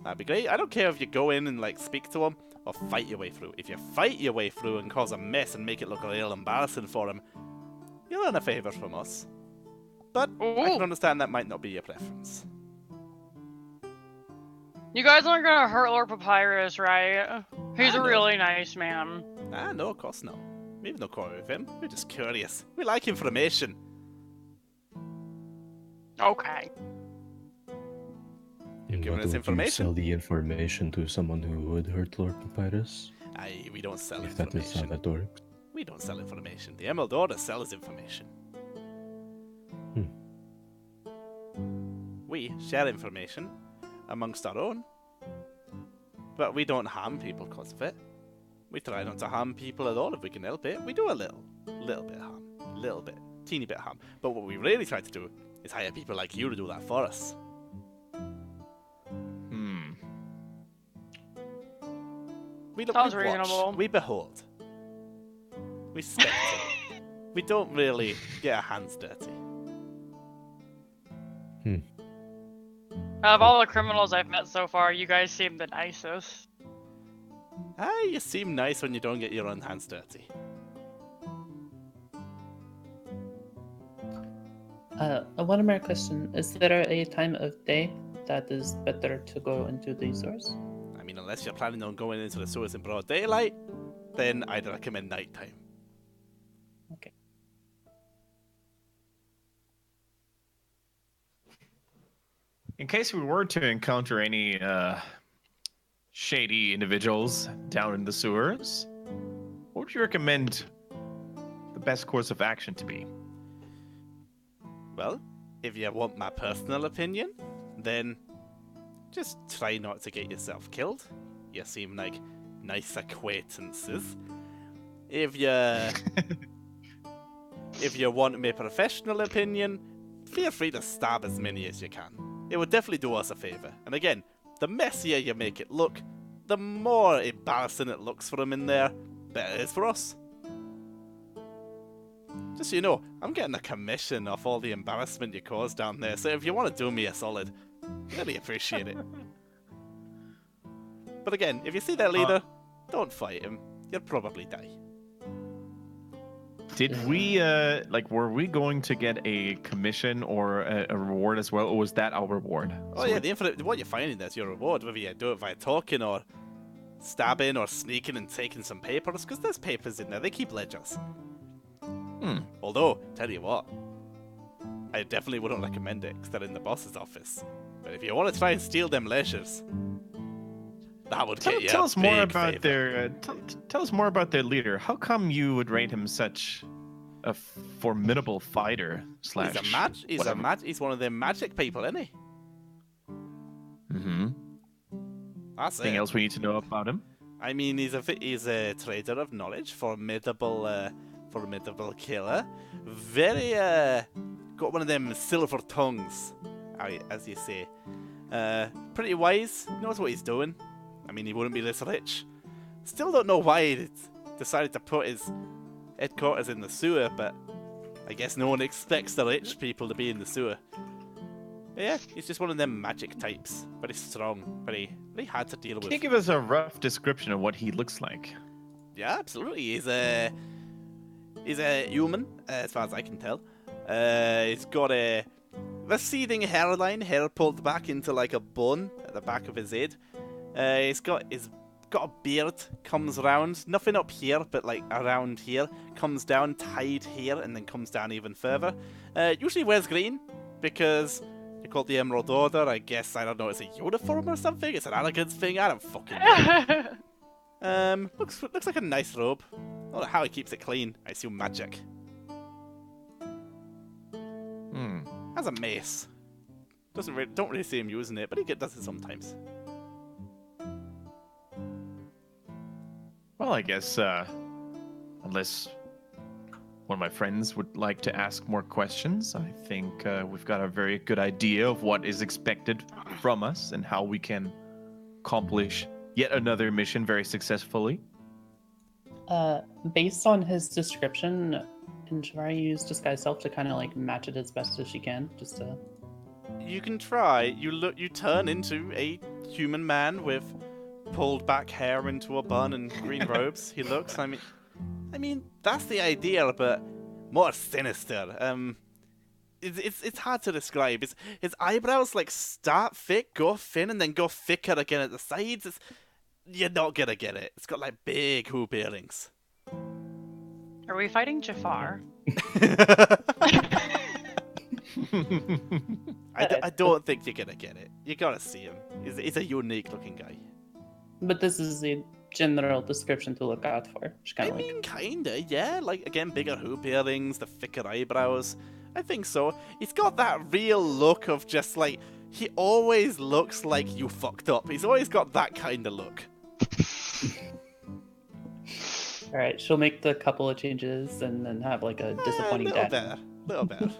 that'd be great. I don't care if you go in and like speak to them or fight your way through. If you fight your way through and cause a mess and make it look real embarrassing for them, you'll earn a favor from us. But I can understand that might not be your preference.
You guys aren't gonna hurt Lord Papyrus, right? He's
I
a
know.
really nice man.
No, of course not. We have no quarrel with him. We're just curious. We like information.
Okay.
You've given
But
us
would
information.
you sell the information to someone who would hurt Lord Papyrus?
We don't sell
If that is how
information.
that works.
We don't sell information. The Emerald Order sells information. We share information amongst our own, but we don't harm people because of it. We try not to harm people at all if we can help it. We do a little bit of harm, teeny bit of harm. But what we really try to do is hire people like you to do that for us. We look,
Sounds
we watch,
reasonable.
we behold, we spectate. We don't really get our hands dirty.
Out of all the criminals I've met so far, you guys seem the nicest.
You seem nice when you don't get your own hands dirty.
One more question. Is there a time of day that is better to go into the sewers?
I mean, unless you're planning on going into the sewers in broad daylight, then I'd recommend nighttime.
Okay.
In case we were to encounter any shady individuals down in the sewers, what would you recommend the best course of action to be?
Well, if you want my personal opinion, then just try not to get yourself killed. You seem like nice acquaintances. If you want my professional opinion, feel free to stab as many as you can. It would definitely do us a favour. And again, the messier you make it look, the more embarrassing it looks for them in there, better it is for us. Just so you know, I'm getting a commission off all the embarrassment you caused down there, so if you want to do me a solid, really appreciate it. But again, if you see their leader, don't fight him. You'll probably die.
Did we, were we going to get a commission or a reward as well, or was that our reward?
Oh yeah, the infinite. What you're finding is your reward, whether you do it via talking or stabbing or sneaking and taking some papers, because there's papers in there. They keep ledgers. Although, tell you what, I definitely wouldn't recommend it because they're in the boss's office. But if you want to try and steal them ledgers, that would get you.
Tell us more
big
about
favor.
their. Tell us more about their leader. How come you would rate him such a formidable fighter? Slash.
He's one of them magic people, isn't he?
Mm-hmm.
That's
Anything
it.
else we need to know about him?
I mean, he's a trader of knowledge, formidable killer. Very got one of them silver tongues, as you say. Pretty wise, knows what he's doing. I mean, he wouldn't be this rich. Still don't know why he decided to put his headquarters in the sewer, but I guess no one expects the rich people to be in the sewer. But yeah, he's just one of them magic types. Very strong, very hard to deal with.
Can you give us a rough description of what he looks like?
Yeah, absolutely. He's a human, as far as I can tell. He's got a receding hairline, hair pulled back into like a bun at the back of his head. He's got a beard, comes round, nothing up here, but like around here, comes down, tied here, and then comes down even further. Usually wears green, because you're called the Emerald Order. I guess, I don't know, it's a uniform or something? It's an arrogance thing? I don't fucking know. Looks like a nice robe. I don't know how he keeps it clean. I assume magic. Has a mace. Don't really see him using it, but he does it sometimes.
Well, I guess unless one of my friends would like to ask more questions, I think we've got a very good idea of what is expected from us and how we can accomplish yet another mission very successfully.
Based on his description, can Shivara use disguise self to kind of like match it as best as she can, just to...
You can try. You turn into a human man with pulled back hair into a bun and green robes. He looks. I mean, that's the idea, but more sinister. It's hard to describe. His eyebrows like start thick, go thin, and then go thicker again at the sides. You're not gonna get it. It's got like big hoop earrings.
Are we fighting Jafar?
I don't think you're gonna get it. You gotta see him. He's a unique looking guy.
But this is the general description to look out for.
I mean, kinda, yeah. Like, again, bigger hoop earrings, the thicker eyebrows. I think so. He's got that real look of just like, he always looks like you fucked up. He's always got that kind of look.
All right, she'll make the couple of changes and then have like a disappointing
little
death.
better. Little better.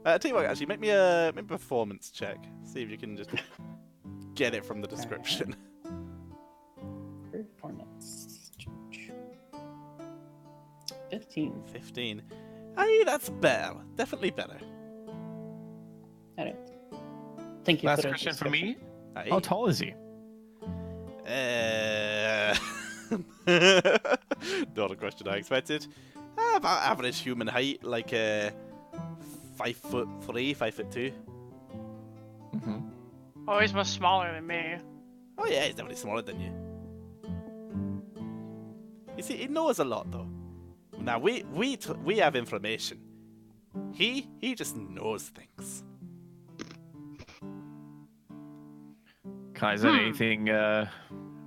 Tell you what, actually, make me a performance check. See if you can just get it from the description.
Performance. 15.
15. Aye, that's better. Definitely better.
All right. Thank you
Last
for the
question for me.
Aye.
How tall is he?
Not a question I expected. About average human height, like 5'3", 5'2".
Mm-hmm.
Oh, he's much smaller than me.
Oh yeah, he's definitely smaller than you. You see, he knows a lot though. Now we have information. He just knows things.
Kaizen,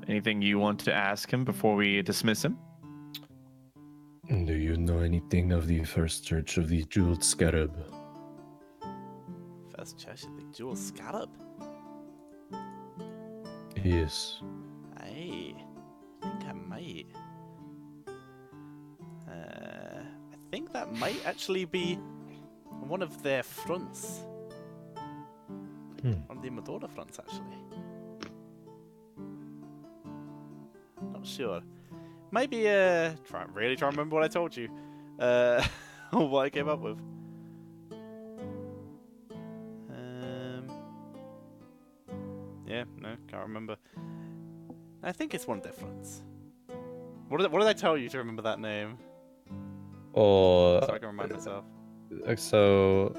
anything you want to ask him before we dismiss him?
Do you know anything of the first church of the Jeweled Scarab?
First church of the Jewel Scarab?
Yes.
Aye, I think I might. I think that might actually be one of their fronts. One of the Medora fronts, actually. Not sure. Maybe, try to remember what I told you. Or what I came up with. Yeah, no, can't remember. I think it's one of their fronts. What did I tell you to remember that name?
Oh,
So I can remind myself.
so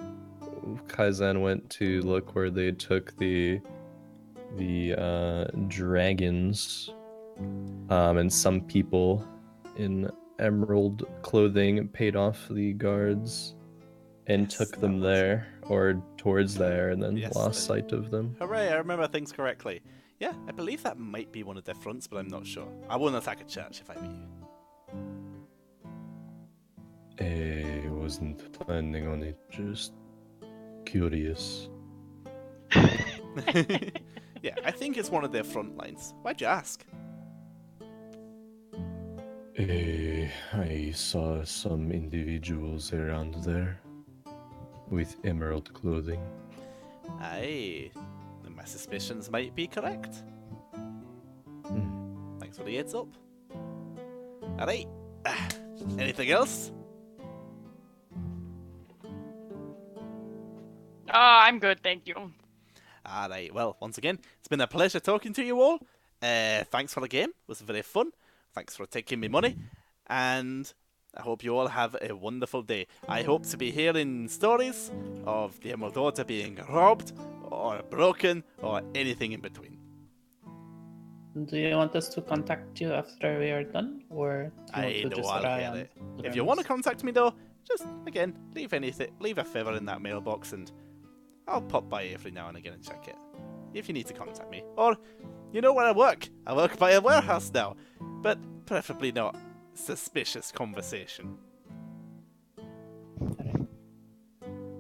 Kaizen went to look where they took the dragons, and some people in emerald clothing paid off the guards and
Yes,
took
that
them
was-
there or towards there, and then
Yes,
lost
they-
sight of them.
Hooray, I remember things correctly. Yeah, I believe that might be one of their fronts, but I'm not sure. I wouldn't attack a church if I were
I wasn't planning on it, just curious.
you. Yeah, I think it's one of their front lines. Why'd you ask?
I saw some individuals around there with emerald clothing.
Aye, then my suspicions might be correct. Thanks for the heads up. Alright, anything else?
I'm good, thank you.
Alright, well, once again, it's been a pleasure talking to you all. Thanks for the game, it was very fun. Thanks for taking me money, and I hope you all have a wonderful day. I hope to be hearing stories of the Emerald Order being robbed, or broken, or anything in between.
Do you want us to contact you after we are done, or do you
I
want to
know
just
I'll
rely
get
on
it.
the
If you want to
rumors?
contact me though, just again leave a favor in that mailbox, and I'll pop by every now and again and check it. If you need to contact me, or you know where I work. I work by a warehouse now, but preferably not suspicious conversation.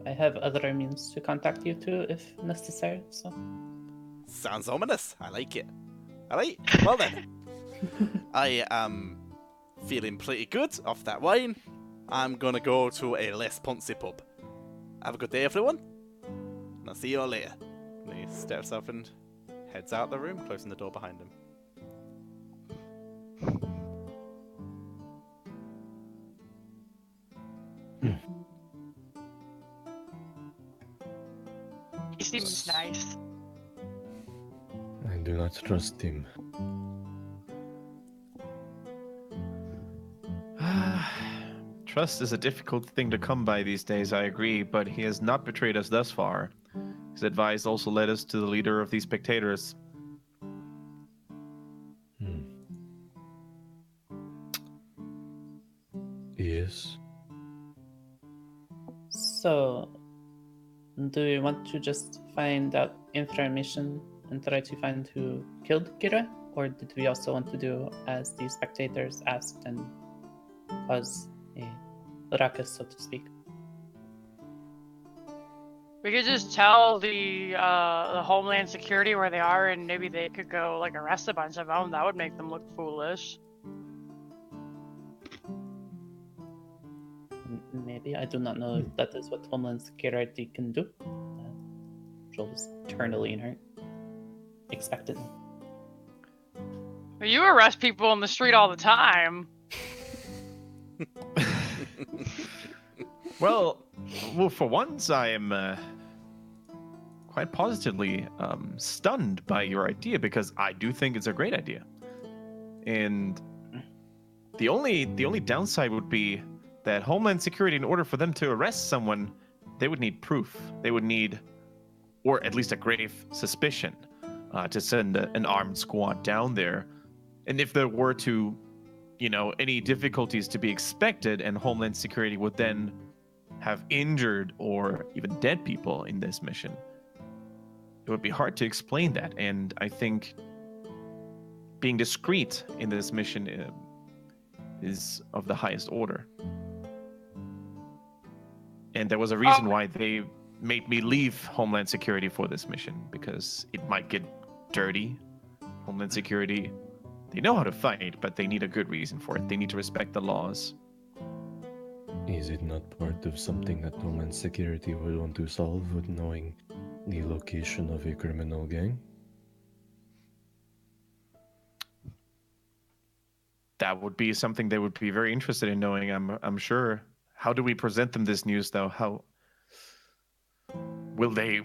I have other means to contact you too, if necessary. So
Sounds ominous. I like it. Alright, well then. I am feeling pretty good off that wine. I'm gonna go to a less poncy pub. Have a good day, everyone. And I'll see you all later. And he steps up and heads out the room, closing the door behind him.
He seems nice.
I do not trust him.
Trust is a difficult thing to come by these days, I agree, but he has not betrayed us thus far. His advice also led us to the leader of these spectators.
Yes.
So, do you want to just find out information and try to find who killed Kira? Or did we also want to do as the spectators asked and cause a ruckus, so to speak?
We could just tell the Homeland Security where they are, and maybe they could go like arrest a bunch of them. That would make them look foolish.
Maybe. I do not know if that is what Homeland Security can do. She'll just turn to Leonhart expectantly.
But you arrest people in the street all the time.
Well, for once, I am quite positively stunned by your idea because I do think it's a great idea. And the only downside would be that Homeland Security, in order for them to arrest someone, they would need proof. They would need or at least a grave suspicion, to send an armed squad down there. And if there were to, any difficulties to be expected, and Homeland Security would then have injured or even dead people in this mission, it would be hard to explain that. And I think being discreet in this mission is of the highest order. And there was a reason why they made me leave Homeland Security for this mission, because it might get dirty. Homeland Security, they know how to fight, but they need a good reason for it. They need to respect the laws.
Is it not part of something that Homeland Security would want to solve with knowing the location of a criminal gang?
That would be something they would be very interested in knowing, I'm sure. How do we present them this news, though? How will they...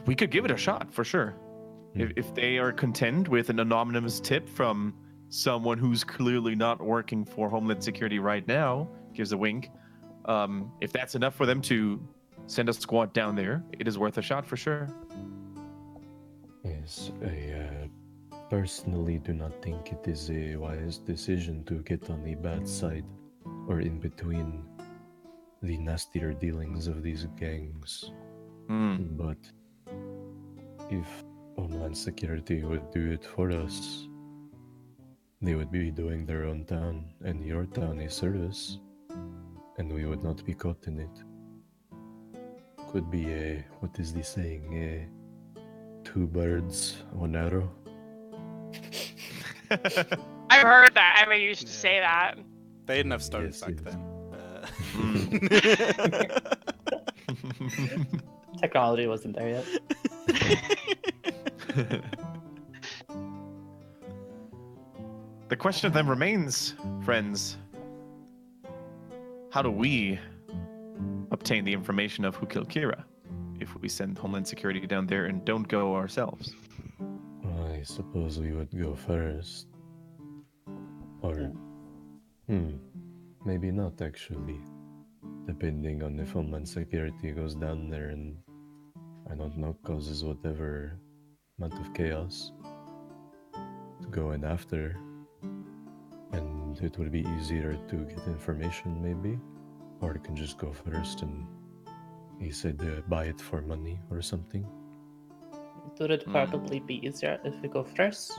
We could give it a shot, for sure. If they are content with an anonymous tip from someone who's clearly not working for Homeland Security right now, gives a wink, if that's enough for them to send a squad down there, it is worth a shot, for sure.
Yes, I personally do not think it is a wise decision to get on the bad side or in between the nastier dealings of these gangs. But if Homeland Security would do it for us, they would be doing their own town and your town a service, and we would not be caught in it. Could be a, what is the saying, a two birds, one arrow.
I've heard that. I mean, you used to say that.
They didn't have stones
Yes,
back
yes.
then.
Technology wasn't there yet.
The question then remains, friends. How do we obtain the information of who killed Kira if we send Homeland Security down there and don't go ourselves?
I suppose we would go first. Or, maybe not actually. Depending on if Homeland Security goes down there and, I don't know, causes whatever amount of chaos to go in after. And it would be easier to get information maybe. Or it can just go first and he said buy it for money or something.
It would probably be easier if we go first.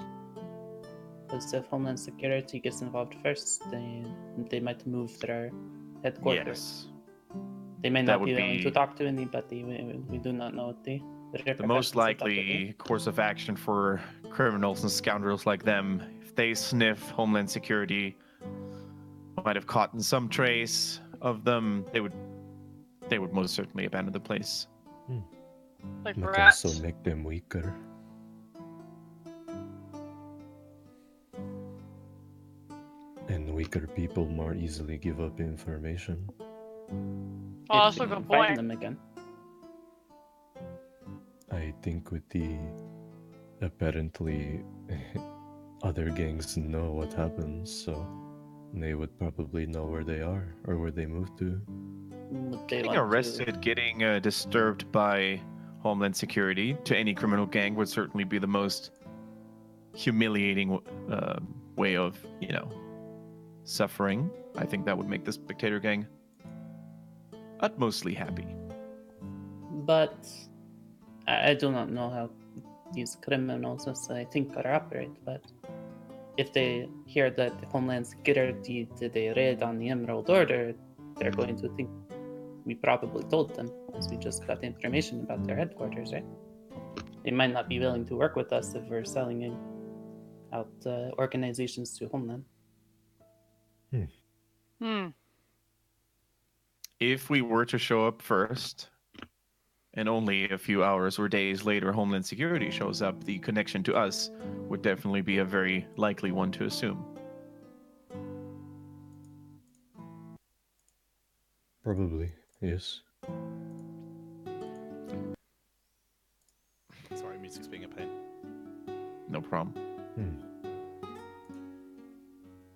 Because if Homeland Security gets involved first, then they might move their headquarters.
Yes.
They may
That
not
would
be willing
be-
to talk to anybody. We do not know what the
The most likely course of action for criminals and scoundrels like them, if they sniff Homeland Security, might have caught in some trace of them, they would most certainly abandon the place.
Like
Might
rats.
also make them weaker. And weaker people more easily give up information.
Oh, that's a good
find
point.
them again.
I think with the apparently other gangs know what happens, so they would probably know where they are or where they moved to.
Would they
Getting
want to-
arrested, getting disturbed by Homeland Security to any criminal gang would certainly be the most humiliating way of, suffering. I think that would make the Spectator Gang utmostly happy.
But I do not know how these criminals, as I think, are operate. But if they hear that the Homeland Security did a raid on the Emerald Order, they're going to think we probably told them, as we just got the information about their headquarters, right? They might not be willing to work with us if we're selling out organizations to Homeland.
If we were to show up first, and only a few hours or days later Homeland Security shows up, the connection to us would definitely be a very likely one to assume.
Probably, yes.
Sorry, music's being a pain.
No problem.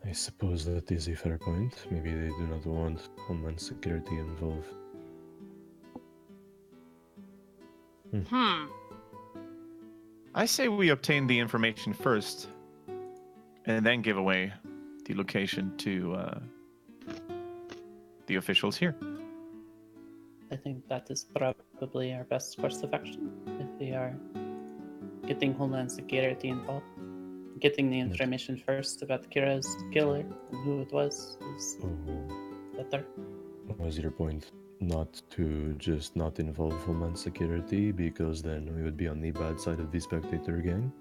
I suppose that is a fair point. Maybe they do not want Homeland Security involved.
I say we obtain the information first, and then give away the location to the officials here.
I think that is probably our best course of action if we are getting Homeland Security involved. Getting the information first about Kira's killer and who it was is better.
What was your point? Not to just not involve Homeland Security, because then we would be on the bad side of the Spectator gang?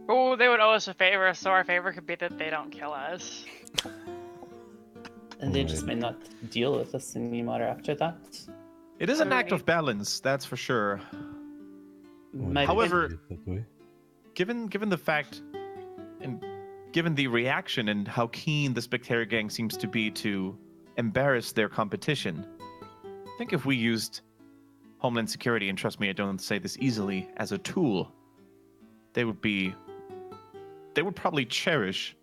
Oh, they would owe us a favor, so our favor could be that they don't kill us.
And they just may not deal with us anymore after that.
It is an act of balance, that's for sure. However, given the fact and given the reaction and how keen the Spectator gang seems to be to embarrass their competition, I think if we used Homeland Security, and trust me, I don't say this easily, as a tool, they would probably cherish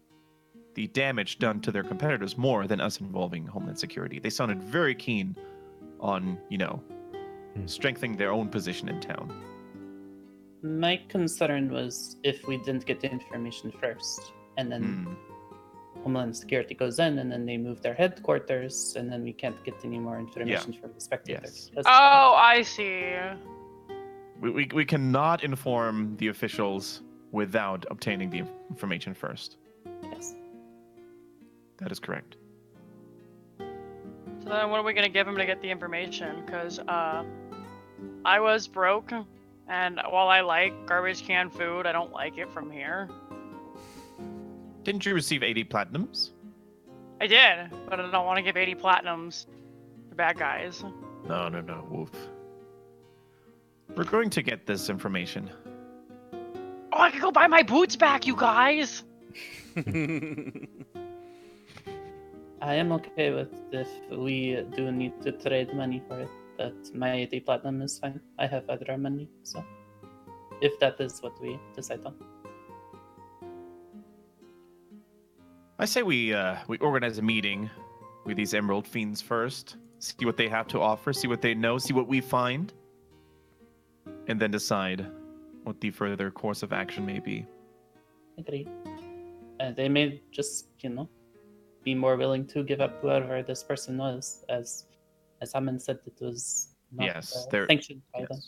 the damage done to their competitors more than us involving Homeland Security. They sounded very keen on, strengthening their own position in town.
My concern was if we didn't get the information first, and then Homeland Security goes in, and then they move their headquarters, and then we can't get any more information from the Spectator.
Yes.
Oh, I see.
We cannot inform the officials without obtaining the information first.
Yes.
That is correct.
So then what are we going to give them to get the information? Because I was broke, and while I like garbage can food, I don't like it from here.
Didn't you receive 80 platinums?
I did, but I don't want to give 80 platinums to bad guys.
No, Wolf. We're going to get this information.
Oh, I could go buy my boots back, you guys!
I am okay with if we do need to trade money for it, but my 80 platinum is fine. I have other money, so if that is what we decide on.
I say we organize a meeting with these Emerald Fiends first, see what they have to offer, see what they know, see what we find, and then decide what the further course of action may be.
Agreed. They may just, be more willing to give up whoever this person was, as Hammond said, it was not sanctioned by them.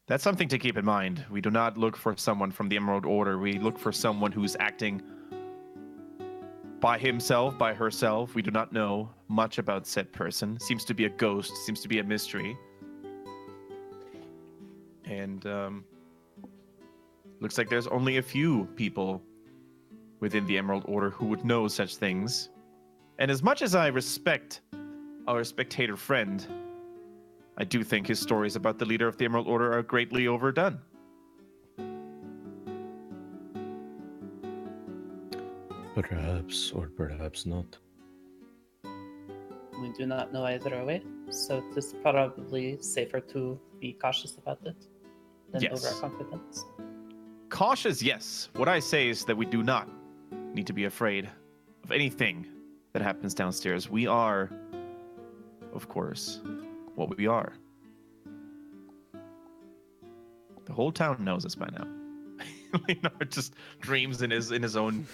That's something to keep in mind. We do not look for someone from the Emerald Order. We look for someone who's acting by himself, by herself. We do not know much about said person. Seems to be a ghost, seems to be a mystery. And looks like there's only a few people within the Emerald Order who would know such things. And as much as I respect our Spectator friend, I do think his stories about the leader of the Emerald Order are greatly overdone.
Perhaps, or perhaps not.
We do not know either way, so it is probably safer to be cautious about it than overconfident.
Cautious, yes. What I say is that we do not need to be afraid of anything that happens downstairs. We are, of course, what we are. The whole town knows us by now. Leonard just dreams in his own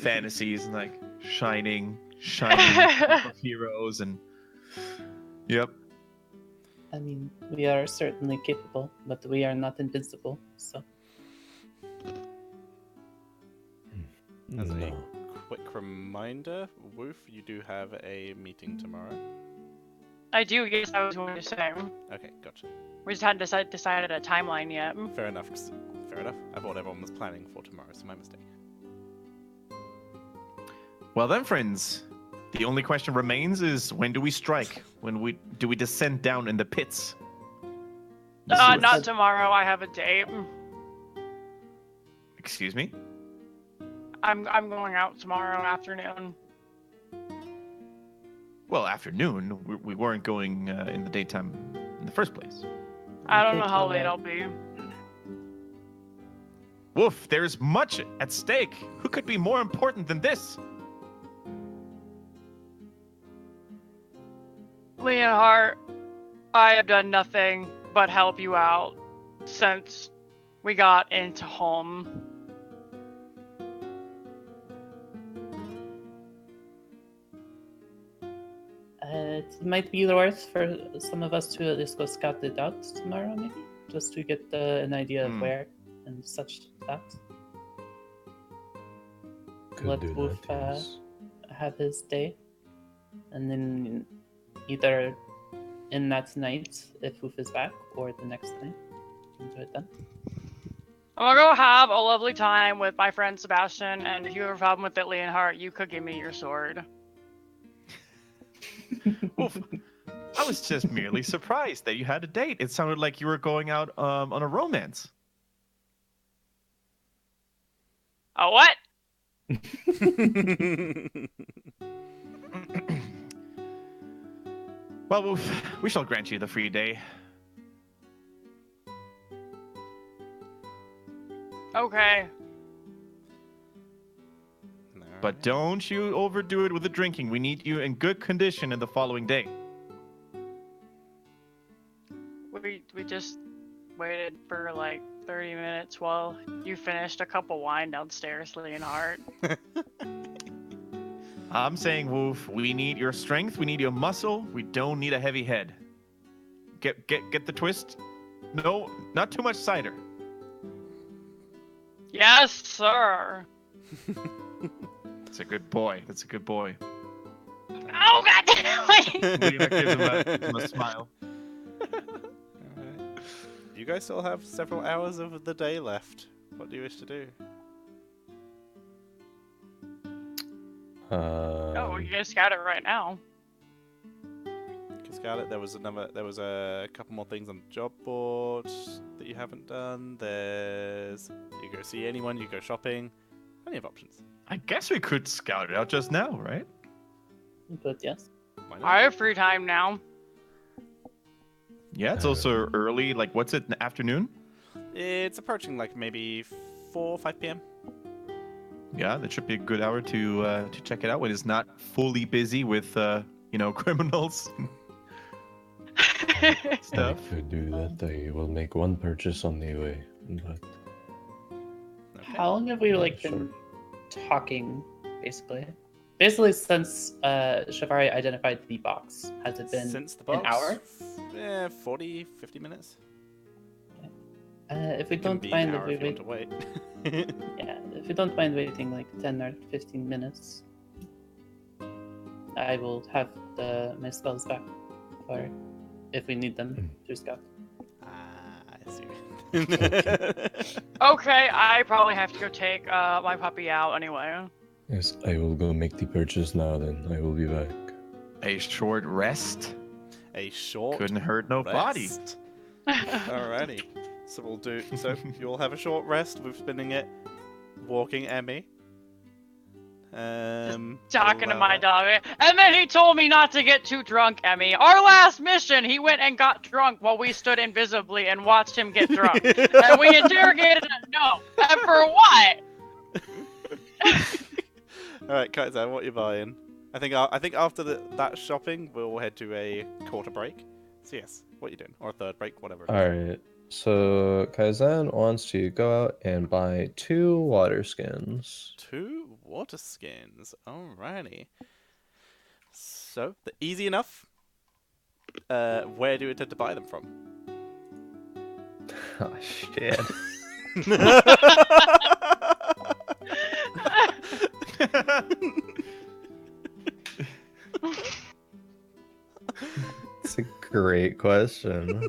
fantasies, and like shining of heroes, and yep.
I mean, we are certainly capable, but we are not invincible, so.
As a quick reminder, Woof, you do have a meeting tomorrow.
I do, yes, I was going to say.
Okay, gotcha.
We just hadn't decided a timeline yet.
Fair enough. I thought everyone was planning for tomorrow, so my mistake.
Well then, friends, the only question remains is, when do we strike? Do we descend down in the pits?
Not tomorrow, I have a date.
Excuse me?
I'm going out tomorrow afternoon.
Well, afternoon. We weren't going in the daytime in the first place.
I don't know how late I'll be.
Wolf, there's much at stake. Who could be more important than this?
Leonhart, I have done nothing but help you out. since we got into home.
It might be worth for some of us to at least go scout the dogs tomorrow, maybe, just to get an idea of where and such that.
Could
Let
do
Wolf
that, yes.
have his day, and then either in that night, if Wolf is back, or the next night, we can do it then.
I'm gonna go have a lovely time with my friend Sebastian, and if you have a problem with it, Leonhardt, you could give me your sword.
Oof. I was just merely surprised that you had a date. It sounded like you were going out on a romance.
A what?
Well, we shall grant you the free day.
Okay.
But don't you overdo it with the drinking. We need you in good condition in the following day.
We just waited for like 30 minutes while you finished a cup of wine downstairs, Leonhardt.
I'm saying, Wolf, we need your strength. We need your muscle. We don't need a heavy head. Get the twist? No, not too much cider.
Yes, sir.
That's a good boy. That's a good boy.
Oh, goddamn!
Lena gives him a smile.
Alright. You guys still have several hours of the day left. What do you wish to do?
Oh, you can scout it right now.
Scout it. There was a couple more things on the job board that you haven't done. There's you go see anyone, you go shopping. Plenty of options.
I guess we could scout it out just now, right?
But yes.
Why not?
I have free time now.
Yeah, it's also early. Like, what's it in the afternoon?
It's approaching like maybe 4 or 5 p.m.
Yeah, that should be a good hour to check it out when it's not fully busy with criminals stuff.
I could do that. I will make one purchase on the way. But
Okay.
How long have we been talking, basically? Basically, since Shivari identified the box, has it been
Since the box?
an hour?
Yeah, 40, 50 minutes.
If we
It can
don't
be
mind
an
if
hour
we
if you want
wait,
to wait.
yeah, if you don't mind waiting like 10 or 15 minutes, I will have my spells back for if we need them to scout.
I see.
Okay, I probably have to go take my puppy out anyway.
yes, I will go make the purchase now. Then I will be back.
A short rest
A short
couldn't hurt nobody.
rest. Alrighty. So we'll do. So you'll have a short rest with spinning it, walking Emmy.
Talking to my dog. And then he told me not to get too drunk, Emmy. Our last mission, he went and got drunk while we stood invisibly and watched him get drunk. And we interrogated him. No. And for what?
All right, Kaiser, what you buying? I think after that shopping, we'll head to a quarter break. So yes, what you doing? Or a third break, whatever.
All right. So Kaizen wants to go out and buy 2 water skins.
2 water skins. Alrighty. So, easy enough. Where do you intend to buy them from?
Oh shit. It's a great question.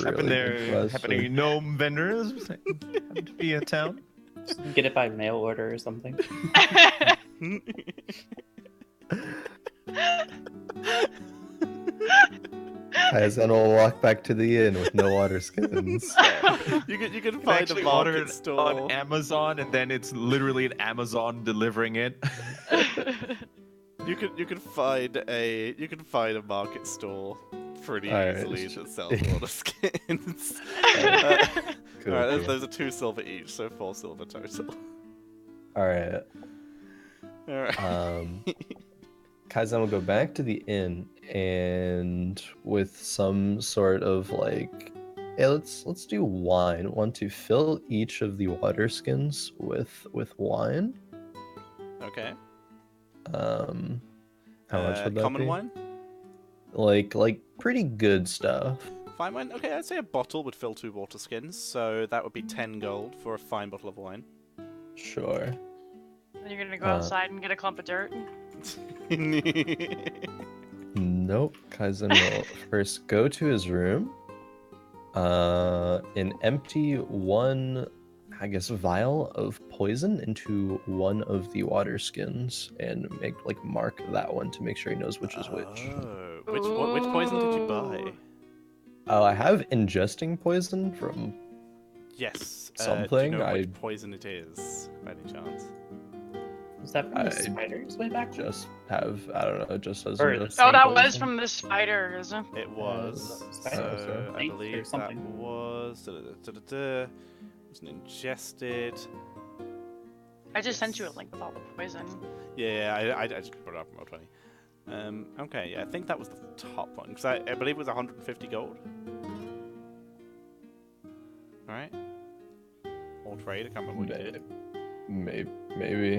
Happen to know vendors happen to be in town.
Just get it by mail order or something.
Kaizen will walk back to the inn with no water skins.
you can
You
find a
actually order
market
it
store.
on Amazon, and then it's literally an Amazon delivering it.
You can find a market store pretty
Alright.
easily that sells water skins.
Cool,
Alright,
cool.
those are 2 silver each, so 4 silver total.
Alright.
Alright.
Kaizen will go back to the inn and with some sort of Yeah, let's do wine. Want to fill each of the water skins with wine.
Okay.
How much would that
Common
be?
wine?
Like pretty good stuff.
Fine wine? Okay, I'd say a bottle would fill 2 water skins, so that would be 10 gold for a fine bottle of wine.
Sure.
Then you're gonna go outside and get a clump of dirt.
Nope. Kaizen will first go to his room, and empty one, I guess, vial of poison into one of the water skins, and mark that one to make sure he knows which is which.
Oh, which poison did you buy?
Oh, I have ingesting poison from
Yes.
something.
Do you know
I
which poison it is, by any chance?
Was that from the
I
spiders way back?
just have, I don't know, it just says
Or-
ingesting
Oh, that was
poison.
from the spiders.
It was.
Spiders
So
or
I
snakes or
believe that
something.
was. Wasn't ingested.
I just sent you a link with all the poison.
Yeah, I just put it up on Roll20. Okay, yeah, I think that was the top one because I believe it was 150 gold. All right. Or trade. I can't remember what you did.
Maybe.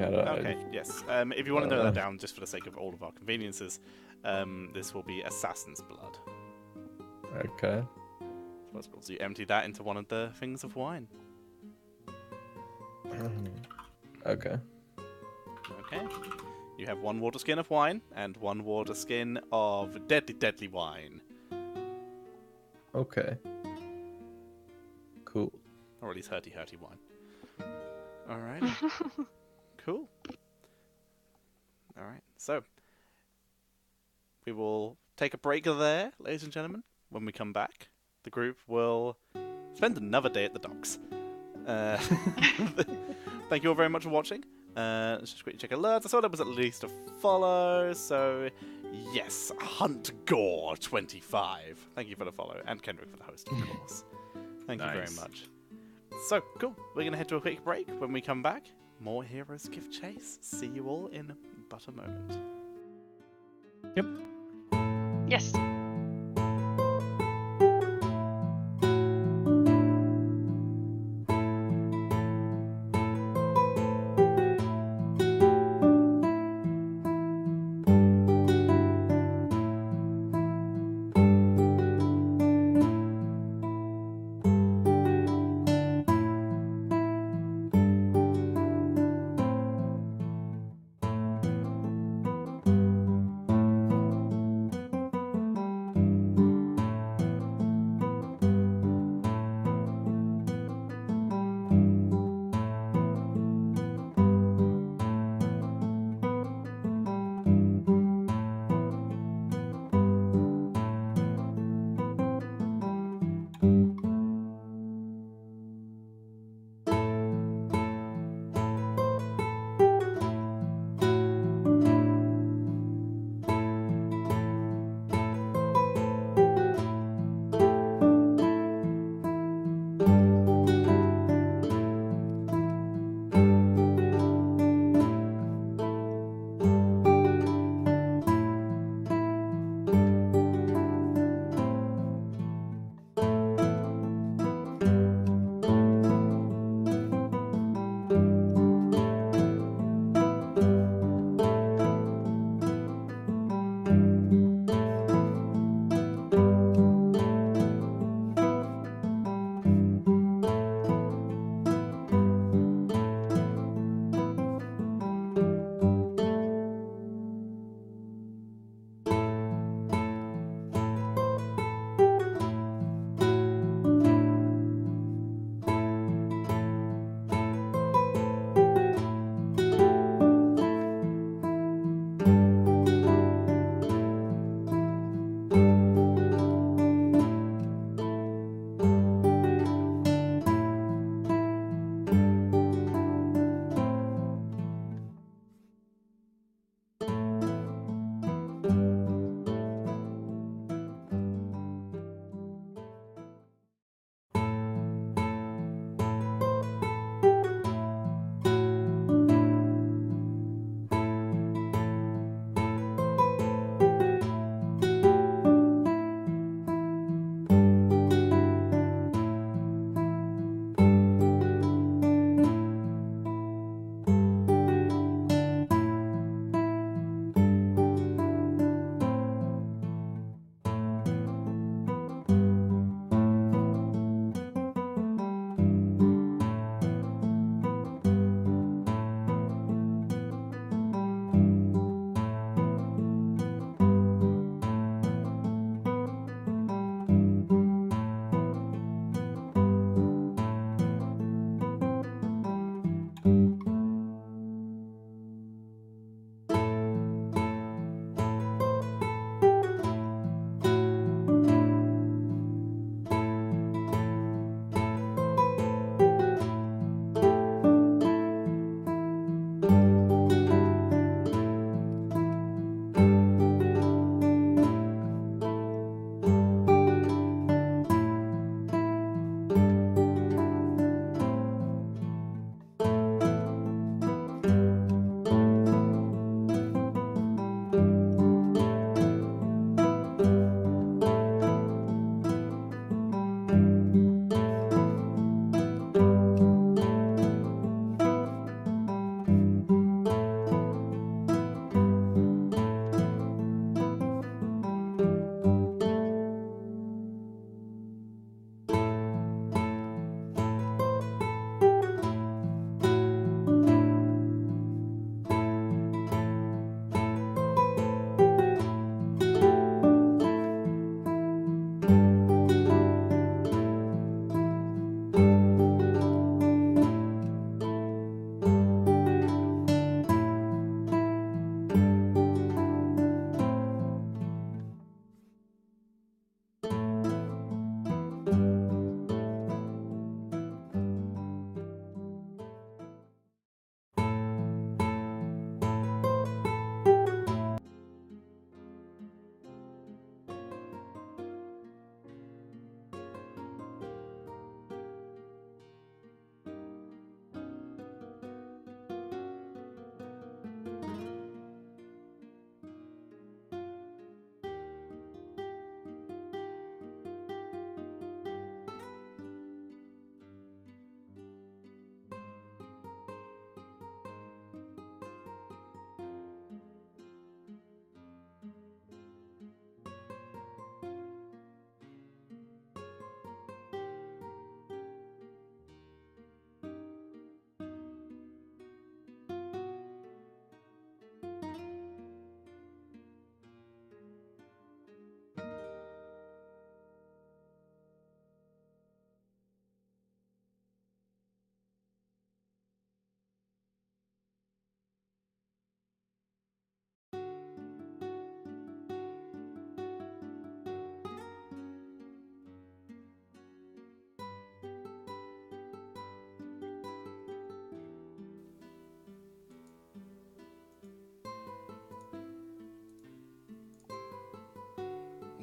I don't,
Okay, yes. If you want to note that down, just for the sake of all of our conveniences, this will be Assassin's Blood.
Okay.
So you empty that into one of the things of wine.
Okay.
Okay. You have 1 water skin of wine and 1 water skin of deadly wine.
Okay. Cool.
Or at least hurty wine. Alright. Cool. Alright, so we will take a break there, ladies and gentlemen. When we come back, the group will spend another day at the docks. Thank you all very much for watching. Let's just quickly check alerts. I saw there was at least a follow, so yes, Hunt Gore 25. Thank you for the follow, and Kendrick for the host, of course. Thank you very
Nice.
much. So, cool. We're going to head to a quick break. When we come back, more Heroes Give Chase. See you all in but a moment.
Yes.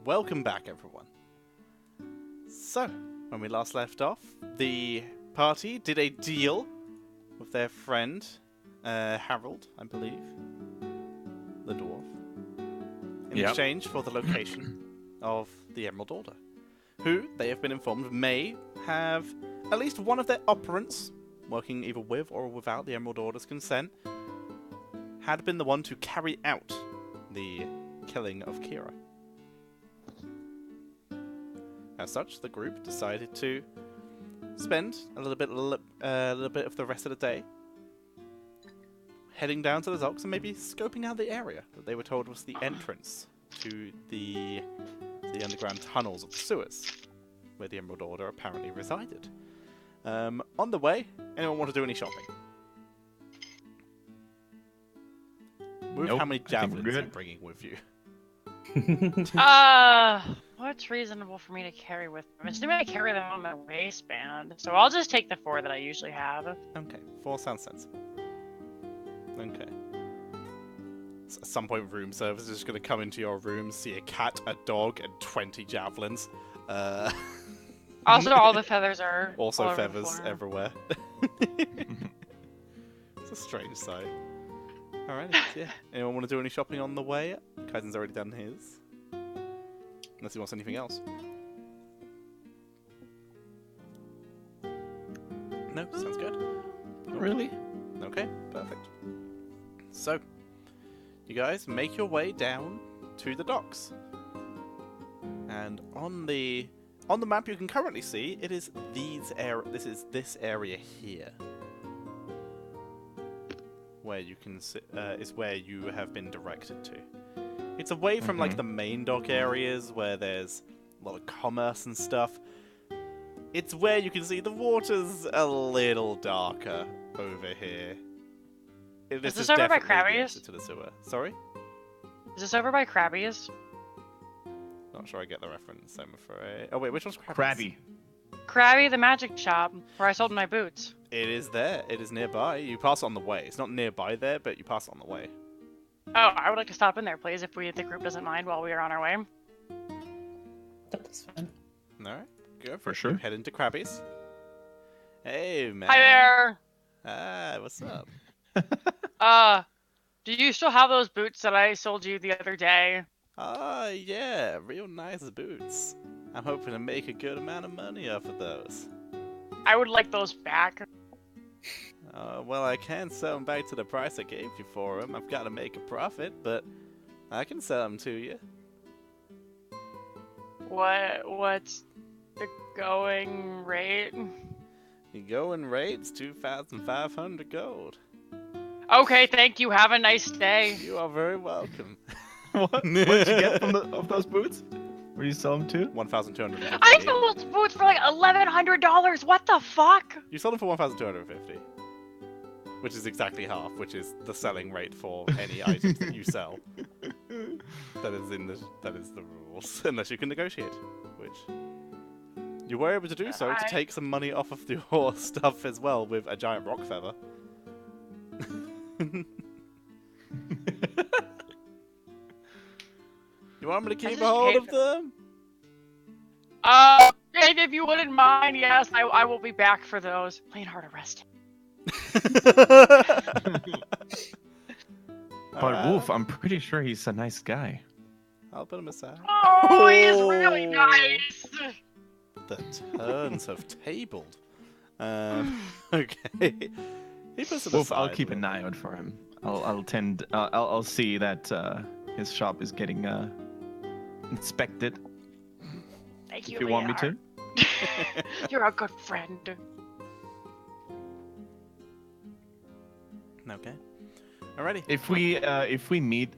welcome back, everyone. So, when we last left off, the party did a deal with their friend, Harold, I believe, the dwarf, in exchange for the location of the Emerald Order, who, they have been informed, may have at least one of their operants, working either with or without the Emerald Order's consent, had been the one to carry out the killing of Kira. As such, the group decided to spend a little bit of the rest of the day heading down to the docks and maybe scoping out the area that they were told was the entrance to the underground tunnels of the sewers, where the Emerald Order apparently resided. On the way, anyone want to do any shopping? Move,
Nope,
how many
I think we're
javelins
good.
are you bringing with you?
What's reasonable for me to carry with me? I'm assuming I carry them on my waistband, so I'll just take the 4 that I usually have.
Okay, 4 sounds sensible. Okay. At some point, room service is just going to come into your room, see a cat, a dog, and 20 javelins.
Also, all the feathers are
Also
all over the
feathers
floor.
everywhere. It's a strange sight. Alright, yeah. Anyone want to do any shopping on the way? Kaizen's already done his. Unless he wants anything else. No, sounds good.
Really?
Okay, perfect. So, you guys make your way down to the docks. And on the map you can currently see it is this area here. Where you can see, is where you have been directed to. It's away from like the main dock areas where there's a lot of commerce and stuff. It's where you can see the water's a little darker over here.
Is this over by
definitely the
Krabby's?
exit to the sewer. Sorry?
Is this over by Krabby's?
Not sure I get the reference, I'm afraid. Oh wait, which one's Krabby's?
Crabby.
Krabby, the magic shop, where I sold my boots.
It is there. It is nearby. You pass it on the way. It's not nearby there, but you pass it on the way.
Oh, I would like to stop in there, please, if the group doesn't mind while we are on our way.
That's fine.
Alright, go
For
it.
sure.
You head into Krabby's. Hey, man.
Hi there!
Ah, what's up?
Do you still have those boots that I sold you the other day?
Ah, yeah, real nice boots. I'm hoping to make a good amount of money off of those.
I would like those back.
Well, I can sell them back to the price I gave you for them. I've got to make a profit, but I can sell them to you.
What's the going rate?
The going rate's 2,500 gold.
Okay, thank you. Have a nice day.
You are very welcome.
What did you get from of those boots? Where you sell them to?
1,250.
I sold those boots for like $1,100. What the fuck?
You sold them for 1,250, which is exactly half, which is the selling rate for any items that you sell. That is the rules, unless you can negotiate, which you were able to do so to take some money off of your stuff as well with a giant rock feather. You want me to keep
just
a hold
paid
of them?
If you wouldn't mind, yes, I will be back for those. Leonhard arrested.
But Wolf, I'm pretty sure he's a nice guy.
I'll put him aside.
Oh, he's really nice.
The turns have tabled. Okay. He puts him
Wolf,
aside.
I'll keep an eye out for him. I'll see that his shop is getting inspected.
Thank
If you want me to.
You're a good friend.
Okay. Alrighty.
If we meet,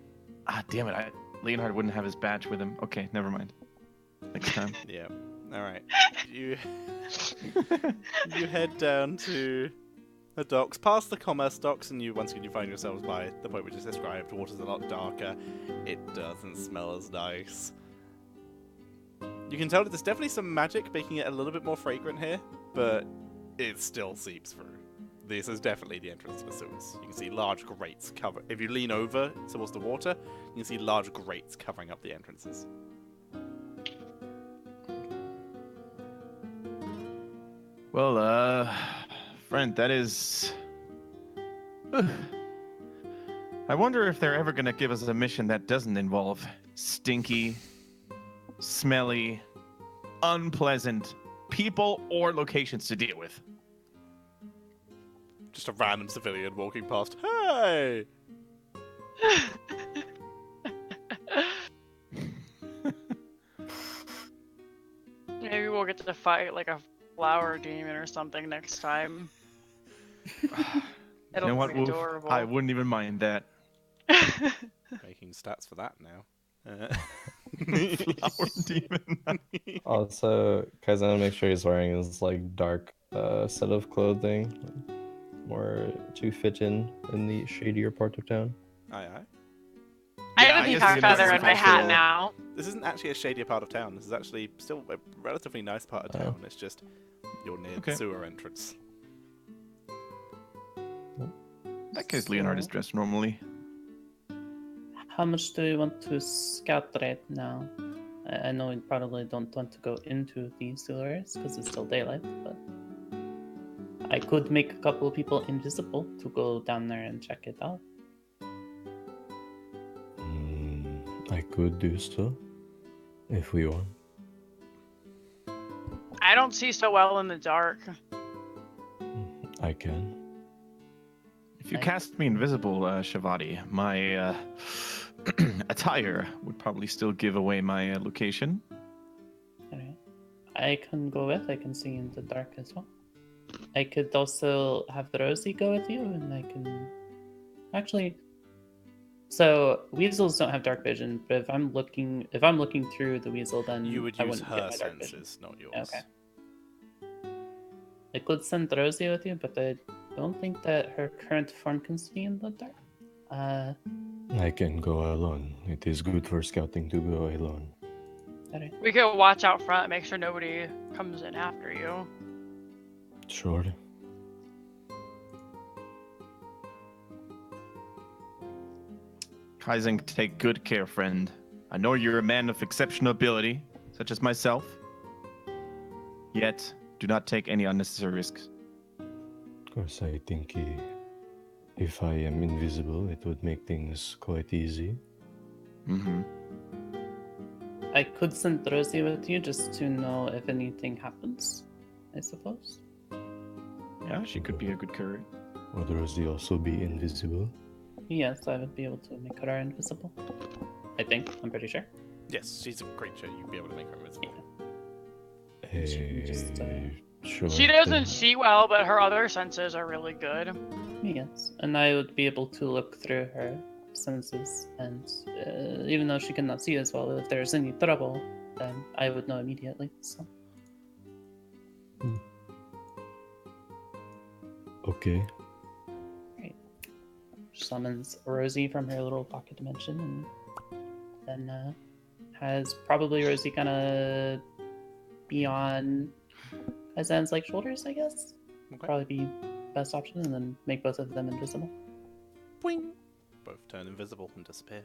damn it, Leonhard wouldn't have his badge with him. Okay, never mind. Next time.
Yeah. Alright. You head down to the docks, past the commerce docks, and once again you find yourselves by the point which is described. Water's a lot darker. It doesn't smell as nice. You can tell that there's definitely some magic making it a little bit more fragrant here, but it still seeps through. This is definitely the entrance to the sewers. You can see large grates cover. If you lean over towards the water, you can see large grates covering up the entrances.
Well, friend, that is. I wonder if they're ever gonna give us a mission that doesn't involve stinky, smelly, unpleasant people or locations to deal with.
Just a random civilian walking past. Hey!
Maybe we'll get to fight like a flower demon or something next time. It'll
You know what,
be
Wolf?
adorable.
I wouldn't even mind that.
Making stats for that now.
Flower demon.
Also, Kaizen, make sure he's wearing his like dark set of clothing, more to fit in the shadier part of town.
Aye, aye.
I
Yeah,
have
I
a
guess
peacock
you know,
feather in my hat
also-
now.
This isn't actually a shadier part of town. This is actually still a relatively nice part of
Oh.
town. It's just you're near
Okay.
the sewer entrance.
That case, Leonard is dressed normally.
How much do you want to scout right now? I know you probably don't want to go into the sewers because it's still daylight, but I could make a couple of people invisible to go down there and check it out.
I could do so, if we want.
I don't see so well in the dark.
I can.
If you
Right.
cast me invisible, Shavati, my attire would probably still give away my location.
Alright. I can go with, I can see in the dark as well. I could also have Rosie go with you, and I can actually. So weasels don't have dark vision, but if I'm looking through the weasel, then
You would
I
use
wouldn't get
her
my dark vision.
senses, not yours.
Okay. I could send Rosie with you, but I don't think that her current form can see in the dark.
I can go alone. It is good for scouting to go alone.
Alright.
We could watch out front, make sure nobody comes in after you.
Sure.
Kaizen, take good care, friend. I know you're a man of exceptional ability, such as myself. Yet, do not take any unnecessary risks.
Of course, I think if I am invisible, it would make things quite easy.
Mm-hmm.
I could send Rosie with you just to know if anything happens, I suppose.
Yeah, she could be a good courier.
Would Rosie also be invisible?
Yes, I would be able to make her invisible. I think. I'm pretty sure.
Yes, she's a creature. You'd be able to make her invisible.
Just,
Sure.
She doesn't see well, but her other senses are really good.
Yes, and I would be able to look through her senses, and even though she cannot see as well, if there's any trouble, then I would know immediately. So
Okay.
summons Rosie from her little pocket dimension, and then has probably Rosie kind of be on Kaizen's like shoulders, I guess.
Okay.
Probably be best option, and then make both of them invisible.
Boing. Both turn invisible and disappear.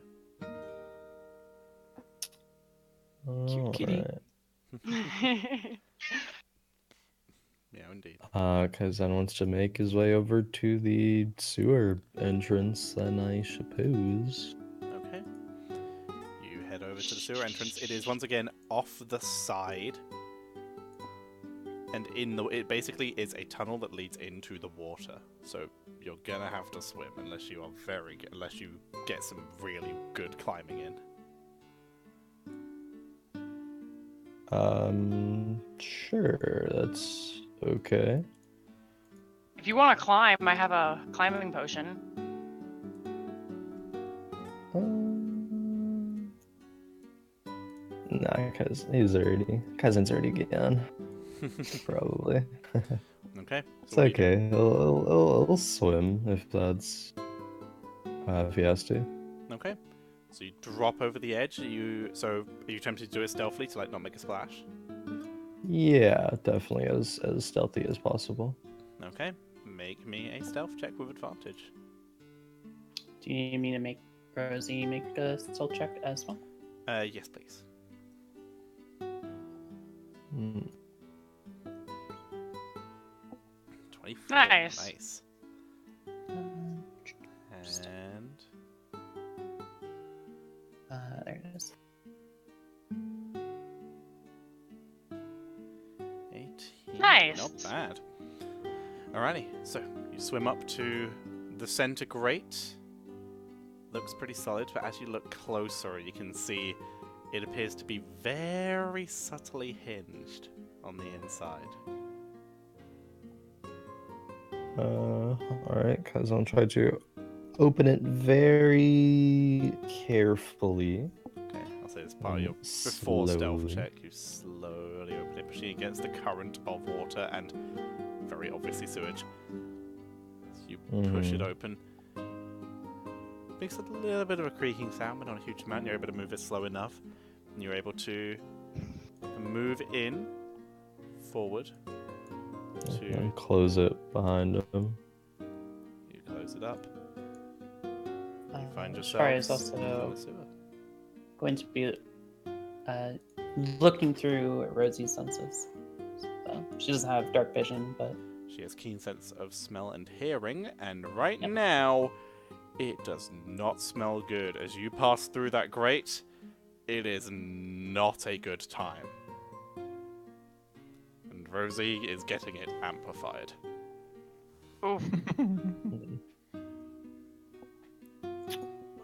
Cute kitty.
Alright.
Yeah, indeed.
Kaizen wants to make his way over to the sewer entrance, then I suppose.
Okay. You head over to the sewer entrance. It is once again off the side. And it basically is a tunnel that leads into the water. So you're gonna have to swim unless you are unless you get some really good climbing in.
Sure, that's okay.
If you want to climb, I have a climbing potion.
Nah, cause Kaizen's already gone. Probably.
Okay.
It's
So what do you do?
okay. I'll swim if that's if he has to.
Okay. So you drop over the edge. Are you tempted to do it stealthily to like not make a splash?
Yeah, definitely as stealthy as possible.
Okay. Make me a stealth check with advantage.
Do you need me to make Rosie make a stealth check as well?
Yes, please. 24.
Nice.
Nice.
Um,
And
there it is.
18.
Nice.
Not bad. Alrighty, so you swim up to the center grate. Looks pretty solid, but as you look closer, you can see it appears to be very subtly hinged on the inside.
Alright, guys, I'll try to open it very carefully.
Okay, I'll say this part of your before stealth check. You slowly open it, pushing against the current of water and very obviously sewage. As you push it open, makes a little bit of a creaking sound, but not a huge amount. You're able to move it slow enough, and you're able to move in forward.
And close it behind him.
You close it up. You find yourself
Shari is
in
also
the sewer.
going to be looking through Rosie's senses. So she doesn't have dark vision, but
She has keen sense of smell and hearing, and right now, it does not smell good. As you pass through that grate, it is not a good time. And Rosie is getting it amplified.
Oof.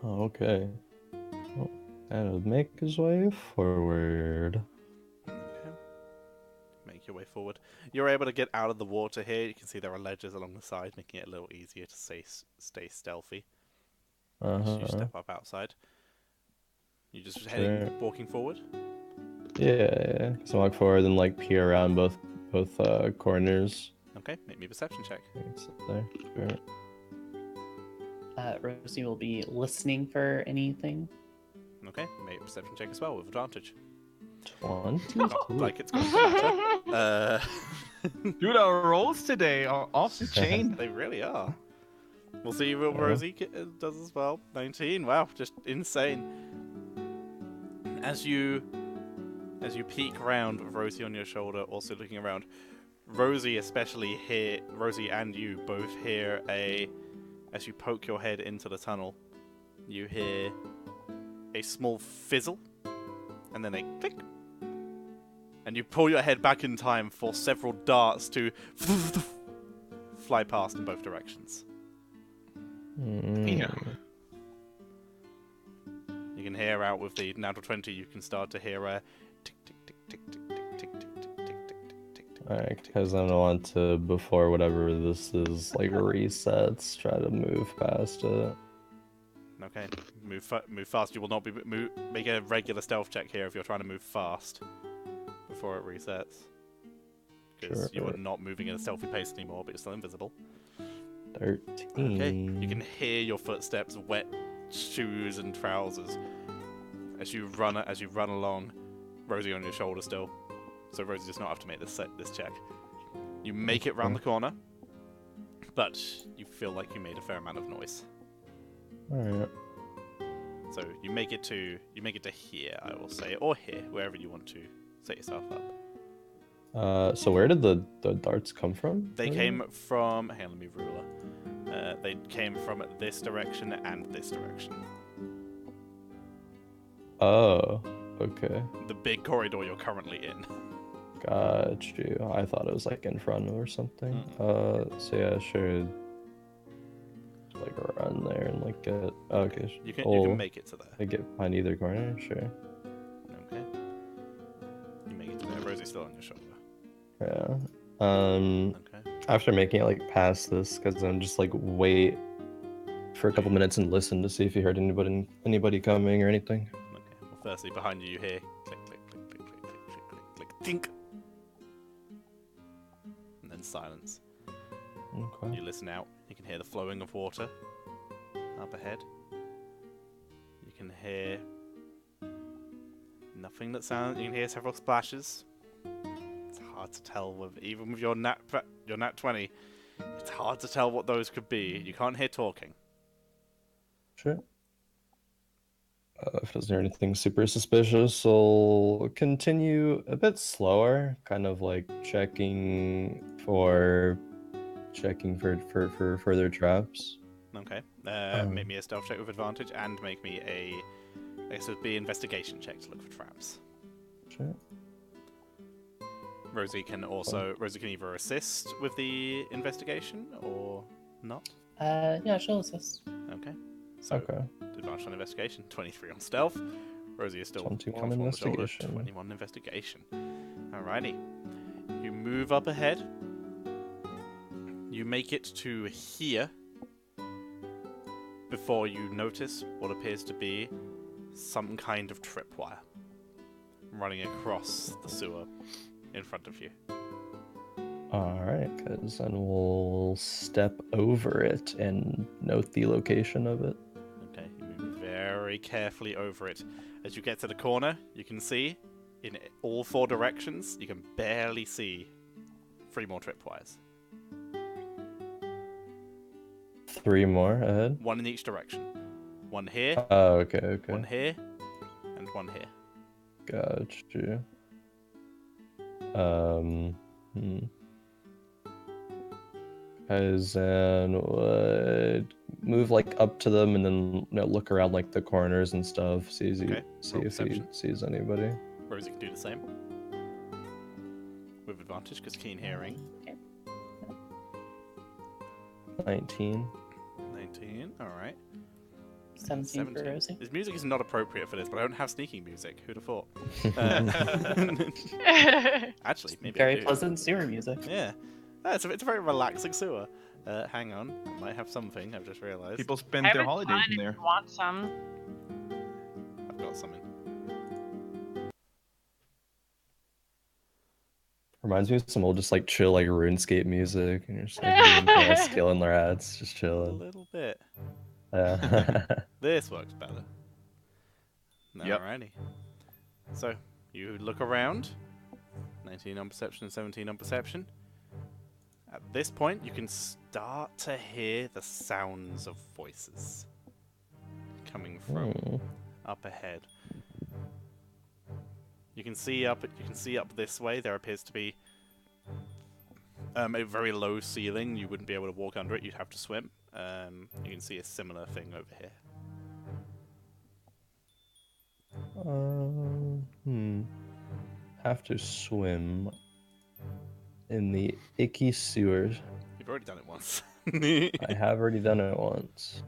Okay. Well, and make his way forward.
Okay. Make your way forward. You're able to get out of the water here. You can see there are ledges along the side, making it a little easier to stay stealthy as you step up outside. You just walking forward?
Yeah. So walk forward and like peer around both corners.
Okay, make me a perception check.
Sit there. Sure.
Rosie will be listening for anything.
Okay, make a perception check as well with advantage.
20.
Not like it's going to matter.
Dude, our rolls today are off the chain.
They really are. We'll see what Rosie does as well. 19. Wow, just insane. As you peek around with Rosie on your shoulder, also looking around, Rosie and you both hear as you poke your head into the tunnel, you hear a small fizzle, and then a click. And you pull your head back in time for several darts to fly past in both directions.
Yeah.
You can hear out with the natural 20, you can start to hear a tick, tick, tick, tick, tick, tick, tick, tick, tick, tick, tick, tick, tick.
Alright, because I don't want to, before whatever this is, like resets, try to move past it.
Okay, move fast. You will not be make a regular stealth check here if you're trying to move fast before it resets. Because you are not moving at a stealthy pace anymore, but you're still invisible.
13.
Okay, you can hear your footsteps, wet shoes and trousers as you run along. Rosie on your shoulder still, so Rosie does not have to make this check. You make it round the corner, but you feel like you made a fair amount of noise.
Alright.
So you make it to here, I will say, or here, wherever you want to set yourself up.
So where did the darts come from?
They came from. Hang on, let me ruler. They came from this direction and this direction.
Oh, okay.
The big corridor you're currently in.
Got you. I thought it was like in front or something. So yeah, sure. Like run there and like get. Okay.
You can make it to there.
I get behind either corner. Sure.
Okay. You make it to there. Rosie's still on your shoulder.
Yeah.
Okay.
After making it like past this, because I'm just like wait for a couple minutes and listen to see if you heard anybody coming or anything.
Okay. Well, firstly, behind you, you hear click, click, click, click, click, click, click, click, click, tink, and then silence.
Okay.
You listen out. You can hear the flowing of water up ahead. You can hear nothing that sounds. You can hear several splashes. It's hard to tell even with your nat 20. It's hard to tell what those could be. You can't hear talking.
Sure. If it doesn't hear anything super suspicious, I'll continue a bit slower, kind of like checking for checking for further traps.
Okay. Make me a stealth check with advantage, and make me a, I guess it would be investigation check to look for traps.
Sure.
Rosie can either assist with the investigation or not.
Yeah, she'll assist.
Okay. So
Okay.
advantage on investigation, 23 on stealth. Rosie is still
21
comfortable on the shoulder,
investigation.
21 investigation. Alrighty. You move up ahead. You make it to here before you notice what appears to be some kind of tripwire running across the sewer in front of you.
Alright, guys, and we'll step over it and note the location of it.
Okay, you move very carefully over it. As you get to the corner, you can see in all 4 directions, you can barely see 3 more tripwires.
3 more ahead.
1 in each direction. 1 here,
Oh, okay.
1 here, and 1 here.
Got you. Kaizen would move like up to them and then look around like the corners and stuff. See
Okay, roll
if he
perception.
sees anybody.
Rosie can do the same. With advantage, because keen hearing.
19.
19, alright.
17 for Rosie.
This music is not appropriate for this, but I don't have sneaking music. Who'd have thought? Actually, maybe I
Very
do.
pleasant sewer music.
Yeah. It's a very relaxing sewer. Hang on. I might have something, I've just realised.
People spend
I
their
have a
holidays
ton
in
if
there.
you want some.
I've got something.
Reminds me of some old just like chill like RuneScape music and you're just like doing skilling their ads, just
A
chilling.
little bit.
Yeah.
This works better.
Yep.
Alrighty. So, you look around. 19 on perception and 17 on perception. At this point, you can start to hear the sounds of voices coming from up ahead. You can see up this way. There appears to be a very low ceiling. You wouldn't be able to walk under it. You'd have to swim. You can see a similar thing over here.
Have to swim in the icky sewers.
You've already done it once.
I have already done it once.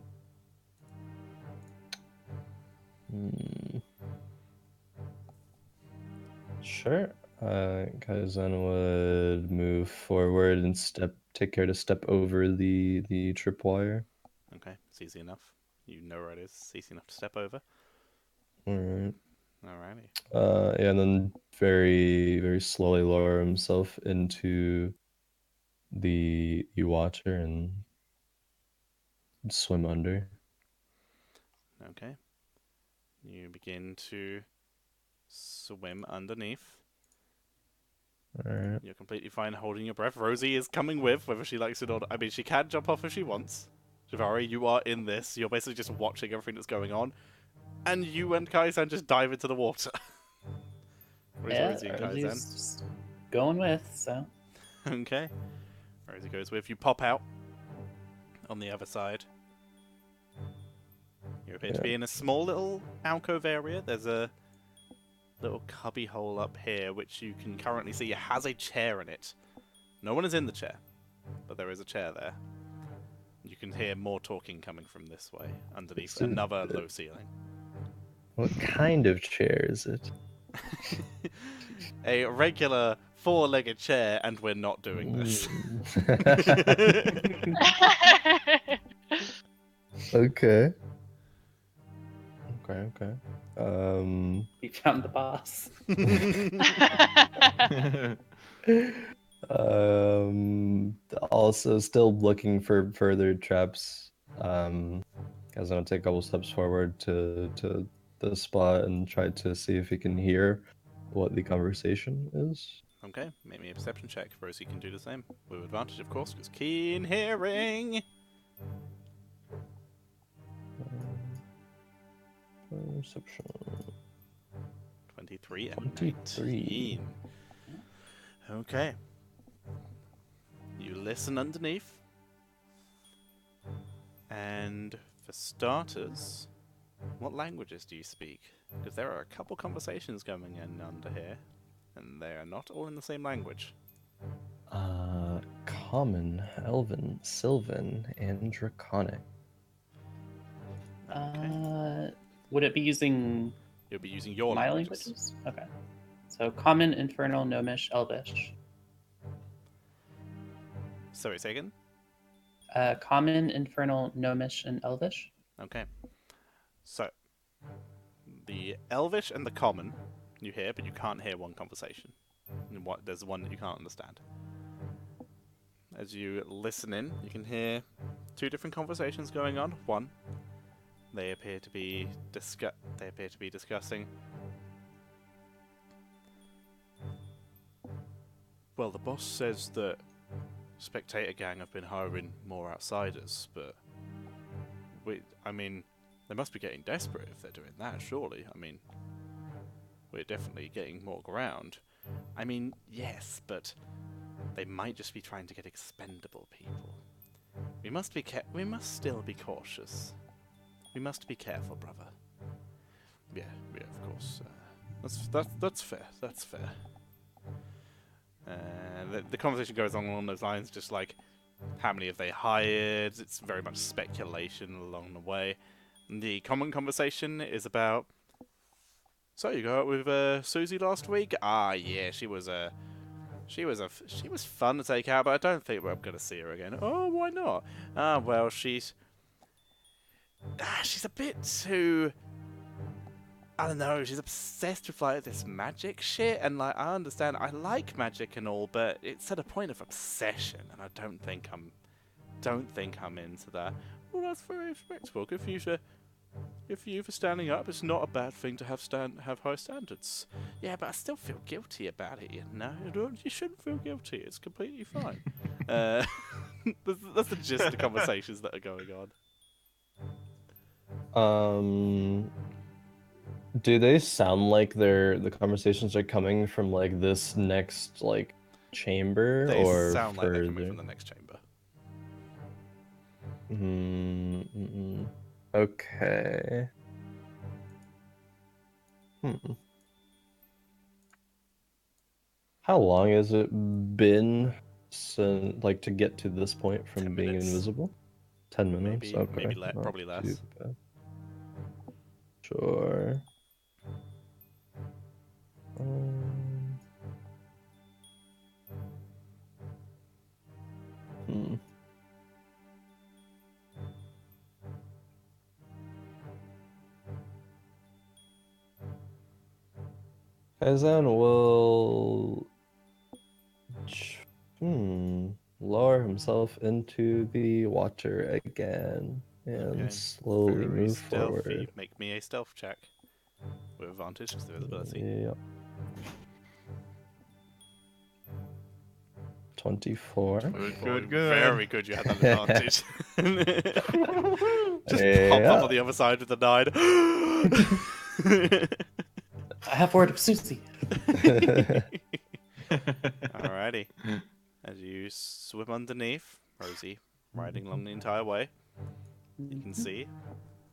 Sure. Kaizen would move forward and take care to step over the tripwire.
Okay, it's easy enough. You know where it is. It's easy enough to step over.
Alright.
Alrighty.
Yeah, and then very, very slowly lower himself into the water and swim under.
Okay. You begin to swim underneath.
Alright.
You're completely fine holding your breath. Rosie is coming with, whether she likes it or not. I mean, she can jump off if she wants. Javari, you are in this. You're basically just watching everything that's going on. And you and Kaizen just dive into the water. Where's
Yeah,
Rosie and
Rosie's
Kaizen?
just going with, so.
Okay. Rosie goes with. You pop out on the other side. You appear to be in a small little alcove area. There's a little cubby hole up here, which you can currently see has a chair in it. No one is in the chair, but there is a chair there. You can hear more talking coming from this way, underneath another low ceiling.
What kind of chair is it?
A regular 4-legged chair, and we're not doing this.
Okay.
We found the boss.
Also still looking for further traps. Guys, I'll take a couple steps forward to the spot and try to see if he can hear what the conversation is.
Okay, make me a perception check. Rosie can do the same. With advantage, of course, because keen hearing.
Perception.
23 and
23.
19. Okay. You listen underneath. And for starters, what languages do you speak? Because there are a couple conversations going in under here, and they are not all in the same language.
Common, Elven, Sylvan, and Draconic.
Okay.
Would it be using
You'll be using your
my
languages.
languages? Okay. So Common, Infernal, Gnomish, Elvish.
Sorry, say again?
Common, Infernal, Gnomish, and Elvish.
Okay. So, the Elvish and the Common you hear, but you can't hear one conversation. And there's one that you can't understand. As you listen in, you can hear two different conversations going on. One, they appear to be discussing. Well, the boss says that Spectator Gang have been hiring more outsiders, but I mean, they must be getting desperate if they're doing that, surely. I mean, we're definitely getting more ground. I mean, yes, but they might just be trying to get expendable people. We must still be cautious. We must be careful, brother. Yeah, of course. That's fair. That's fair. The conversation goes on along those lines, just like how many have they hired? It's very much speculation along the way. And the common conversation is about. So you go out with Susie last week? Ah, yeah, she was fun to take out, but I don't think we're gonna see her again. Oh, why not? Ah, well, she's a bit too. I don't know, she's obsessed with like this magic shit, and like I understand I like magic and all, but it's at a point of obsession, and I don't think I'm into that. Well, that's very respectable. Good for you for standing up. It's not a bad thing to have high standards. Yeah, but I still feel guilty about it, you know? You shouldn't feel guilty. It's completely fine. That's the gist of the conversations that are going on.
Do they sound like the conversations are coming from like this next like chamber
They
or
sound like they're coming
further?
from the next chamber.
Okay. How long has it been since, like, to get to this point from
10
being
minutes.
invisible? 10 minutes.
Maybe
Okay. Not
probably
too
less.
bad. Sure. Kaizen will lower himself into the water again and
Okay.
slowly
Very
move
stealthy.
forward.
Make me a stealth check with advantage because of visibility.
Yep. 24.
Good.
Very good. You had that advantage. Just pop
Yeah.
up on the other side with the 9.
I have word of Susie.
Alrighty. As you swim underneath, Rosie riding along the entire way, you can see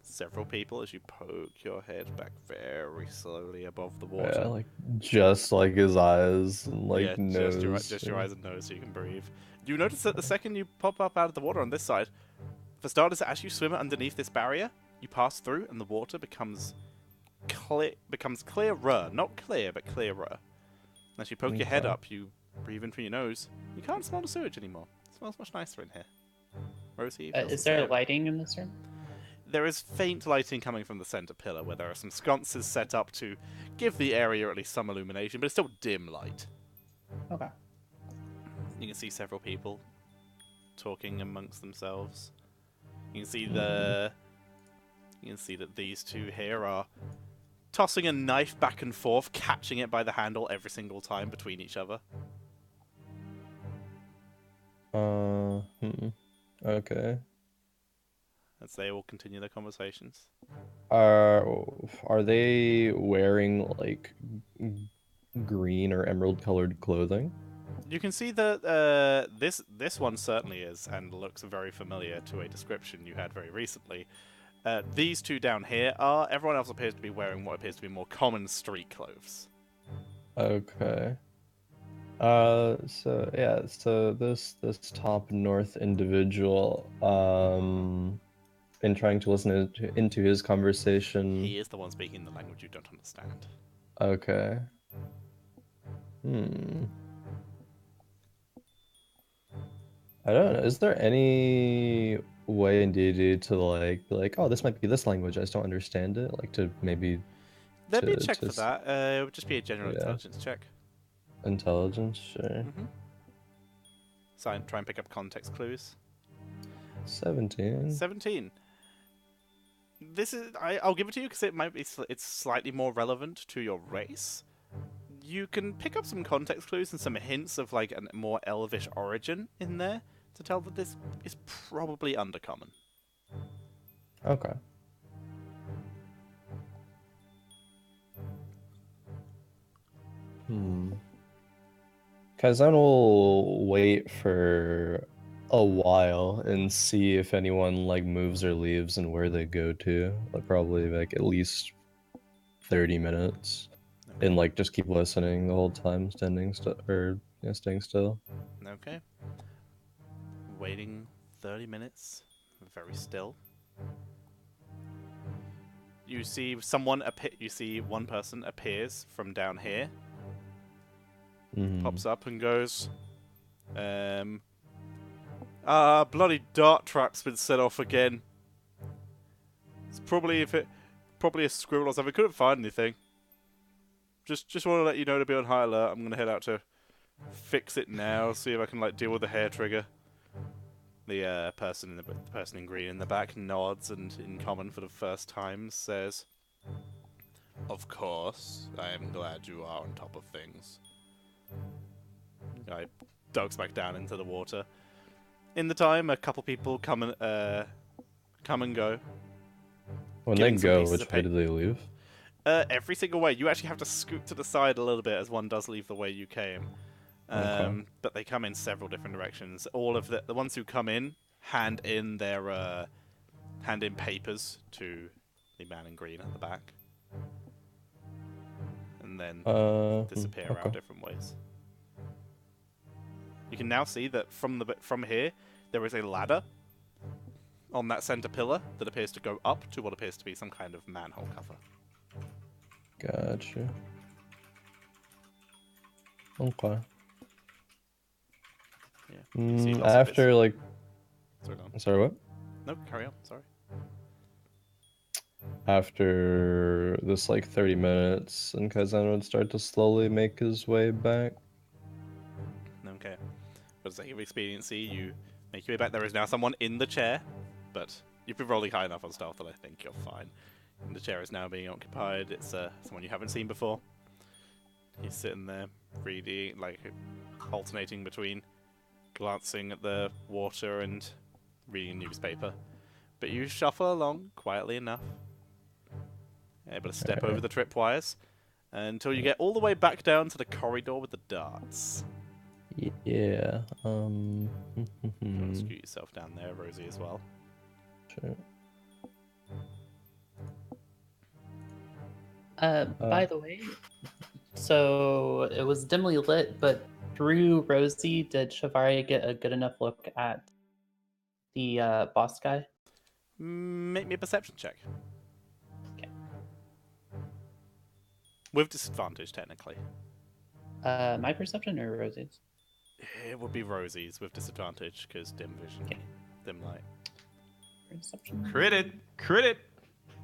several people as you poke your head back very slowly above the water.
Yeah, like just like his eyes and like
yeah,
nose.
just your eyes and nose so you can breathe. You notice that the second you pop up out of the water on this side, for starters, as you swim underneath this barrier, you pass through and the water becomes clearer. Not clear, but clearer. As you poke your head
Okay.
up, you breathe in through your nose. You can't smell the sewage anymore. It smells much nicer in here. Rosie, feels
Is
the
there
same.
lighting in this room?
There is faint lighting coming from the center pillar, where there are some sconces set up to give the area at least some illumination, but it's still dim light.
Okay.
You can see several people talking amongst themselves. You can see that these two here are tossing a knife back and forth, catching it by the handle every single time between each other.
Okay.
As they all continue their conversations.
Are they wearing like green or emerald colored clothing?
You can see that this one certainly is, and looks very familiar to a description you had very recently. These two down here are. Everyone else appears to be wearing what appears to be more common street clothes.
Okay. So this top north individual, in trying to listen into his conversation.
He is the one speaking the language you don't understand.
Okay. I don't know. Is there any way in D&D to like be like, oh, this might be this language, I just don't understand it? Like to maybe
There'd be a
to-
check
to
for
s-
that. It would just be a general
Yeah.
intelligence check.
intelligence? Sure.
Try and pick up context clues.
17.
17. This is. I'll give it to you because it might be. It's slightly more relevant to your race. You can pick up some context clues and some hints of like a more elvish origin in there to tell that this is probably undercommon.
Okay. Kaizen will wait for a while and see if anyone like moves or leaves and where they go to. Like probably like at least 30 minutes. And like just keep listening the whole time, staying still.
Okay. Waiting 30 minutes, very still. You see someone you see one person appears from down here, pops up and goes, bloody dart trap's been set off again. It's probably a squirrel or something. Couldn't find anything. Just want to let you know to be on high alert. I'm gonna head out to fix it now. See if I can like deal with the hair trigger. The person in green in the back nods and, in common for the first time, says, "Of course, I am glad you are on top of things." I ducks back down into the water. In the time, a couple people come and go.
When they
Giving some
go,
pieces
which
of
way
paper.
do they leave?
Every single way. You actually have to scoot to the side a little bit as one does leave the way you came.
Okay.
But they come in several different directions. All of the ones who come in hand in papers to the man in green at the back, and then disappear
okay.
out different ways. You can now see that from here there is a ladder on that center pillar that appears to go up to what appears to be some kind of manhole cover.
Gotcha. Okay.
Yeah. You see lots of
After
bits.
like,
Sorry, go on.
sorry, what?
No, carry on. Sorry.
After this like 30 minutes, and Kaizen would start to slowly make his way back.
Okay. For the sake of expediency, you make your way back. There is now someone in the chair, but you've been rolling high enough on stealth that I think you're fine. And the chair is now being occupied. It's someone you haven't seen before. He's sitting there, reading, like, alternating between glancing at the water and reading a newspaper. But you shuffle along quietly enough, able to step over the tripwires until you get all the way back down to the corridor with the darts.
Yeah.
You want to scoot yourself down there, Rosie, as well.
Sure.
By the way, so it was dimly lit, but through Rosie, did Shavari get a good enough look at the boss guy?
Make me a perception check.
Okay.
With disadvantage, technically.
My perception or Rosie's?
It would be Rosie's with disadvantage, because dim vision.
Okay.
Dim light.
Perception.
Crit it.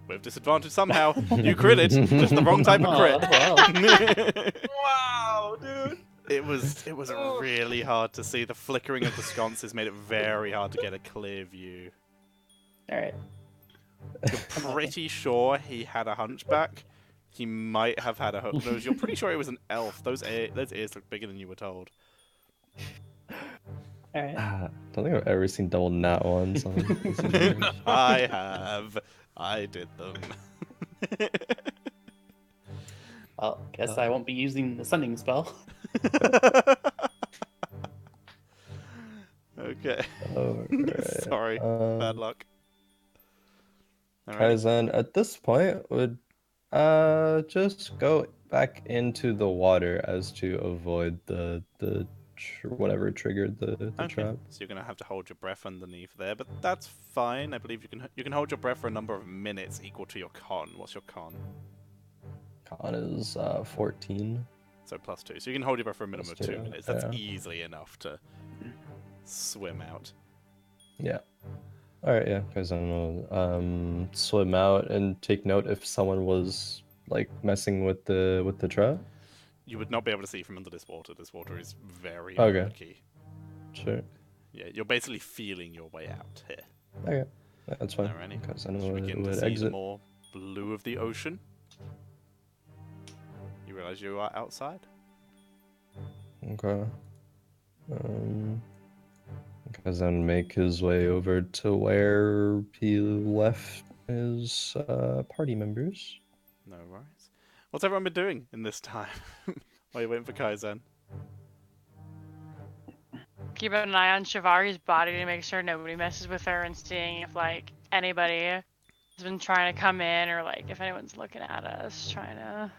With disadvantage somehow. You critted, just the wrong type of crit.
Well.
Wow, dude.
It was really hard to see. The flickering of the sconces made it very hard to get a clear view.
All right.
Pretty sure he had a hunchback. He might have had a hook nose. You're pretty sure it was an elf. Those ears look bigger than you were told.
All right.
I don't think I've ever seen double nat ones on this.
I have. I did them.
Well, guess I won't be using the sending spell.
Sorry, bad luck. Alright.
Kaizen at this point would just go back into the water as to avoid the whatever triggered the
Okay,
trap.
so you're gonna have to hold your breath underneath there, but that's fine. I believe you can hold your breath for a number of minutes equal to your con. What's your con?
Con is 14.
So +2. So you can hold your breath for a minimum of
Plus
2
2,
minutes. That's
yeah.
easily enough to swim out.
Yeah. All right, yeah. Kaizen will swim out and take note if someone was like messing with the trap.
You would not be able to see from under this water. This water is very
Okay.
murky.
Sure.
Yeah, you're basically feeling your way out here.
Okay, that's fine.
Alrighty.
Kaizen
You begin to
would
see the
exit.
more blue of the ocean. You realize you are outside.
Okay. Kaizen make his way over to where he left his party members.
No worries. What's everyone been doing in this time? While you're waiting for Kaizen?
Keeping an eye on Shivari's body to make sure nobody messes with her and seeing if, like, anybody has been trying to come in or, like, if anyone's looking at us, trying to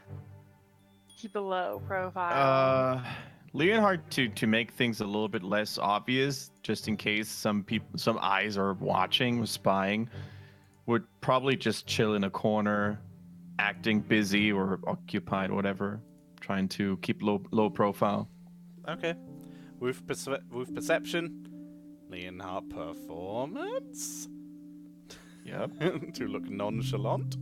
keep a low profile.
Leonhard, to make things a little bit less obvious, just in case some eyes are watching or spying, would probably just chill in a corner, acting busy or occupied, whatever, trying to keep low profile.
Okay. With perception, Leonhard performance.
Yep.
To look nonchalant.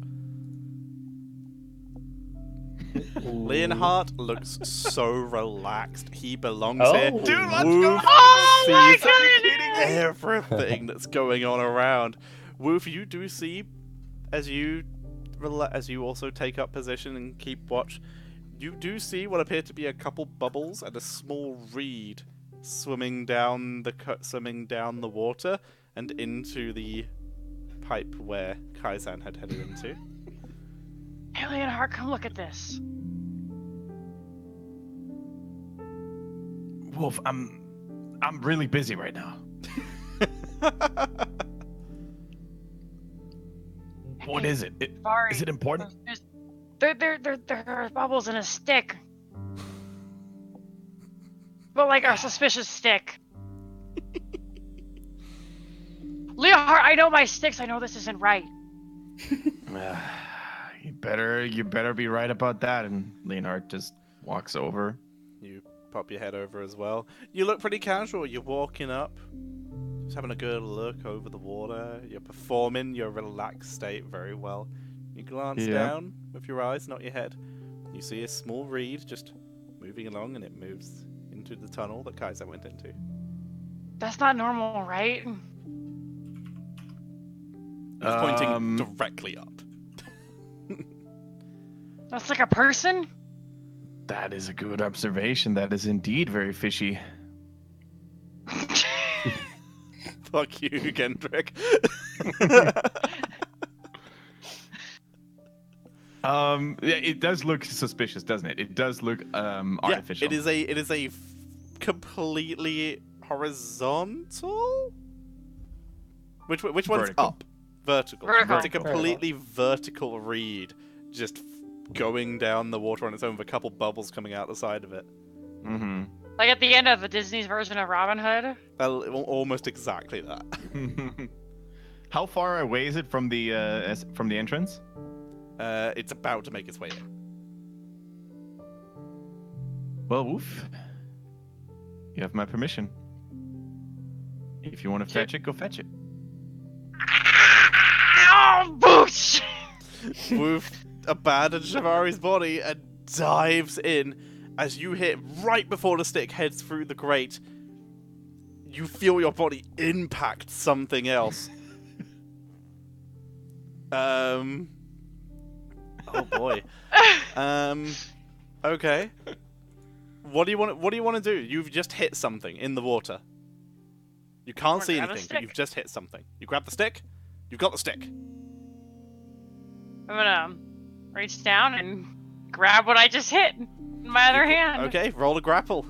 Leonhard looks so relaxed. He belongs here.
Oh.
Dude, let's
Woof
go!
Oh my
sees
goodness!
everything that's going on around. Woof, you do see, as you also take up position and keep watch, you do see what appear to be a couple bubbles and a small reed swimming down the water and into the pipe where Kaizen had headed into.
Hey, Leonhard, come look at this.
Wolf, I'm really busy right now. What is it?
Sorry.
Is it important?
There are bubbles in a stick. But like a suspicious stick. Leonhard, I know my sticks. I know this isn't right.
You better be right about that. And Leonhard just walks over.
You pop your head over as well. You look pretty casual. You're walking up, just having a good look over the water. You're performing your relaxed state very well. You glance
Yeah.
down with your eyes, not your head. You see a small reed just moving along, and it moves into the tunnel that Kaiser went into.
That's not normal, right?
He's pointing directly up.
That's like a person?
That is a good observation. That is indeed very fishy.
Fuck you, Kendrick.
Yeah, it does look suspicious, doesn't it? It does look artificial.
Yeah, it is a completely horizontal. Which one's
Vertical.
up? Vertical.
Vertical.
It's a completely vertical reed, just going down the water on its own with a couple bubbles coming out the side of it.
Mm-hmm.
Like at the end of the Disney's version of Robin Hood?
Almost exactly that.
How far away is it from the entrance?
It's about to make its way in.
Well, Woof, you have my permission. If you want to fetch it, go fetch it.
Ow, boots!
Woof abandons Shavari's body and dives in. As you hit right before the stick heads through the grate, you feel your body impact something else. Oh boy. Okay. What do you want to do? You've just hit something in the water. You can't see
grab a
anything, but
stick.
you've just hit something. You grab the stick. You've got the stick.
I'm gonna reach down and grab what I just hit in my other hand.
Okay, roll a grapple.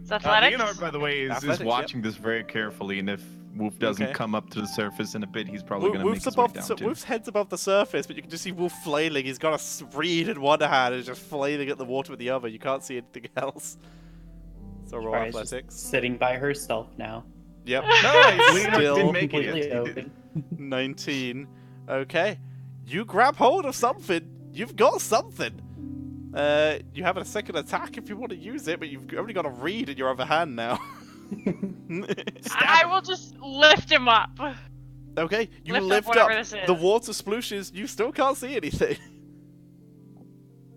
It's athletics.
Leonard, by the way, is
Athletics, yep.
watching this very carefully, and if Wolf doesn't
Okay.
come up to the surface in a bit, he's probably going to make
Wolf's
his way
above
down too.
Wolf's head's above the surface, but you can just see Wolf flailing. He's got a reed in one hand and is just flailing at the water with the other. You can't see anything else. So roll
Sorry, it's just
athletics.
sitting by herself now.
Yep.
Nice! Leonard
Still
didn't make it
Completely
yet. He
open.
did.
19. Okay. You grab hold of something. You've got something. You have a second attack if you want to use it, but you've only got a reed in your other hand now.
I will just lift him up.
Okay, you
Lift up
lift
whatever
up.
this is.
The water splooshes. You still can't see anything.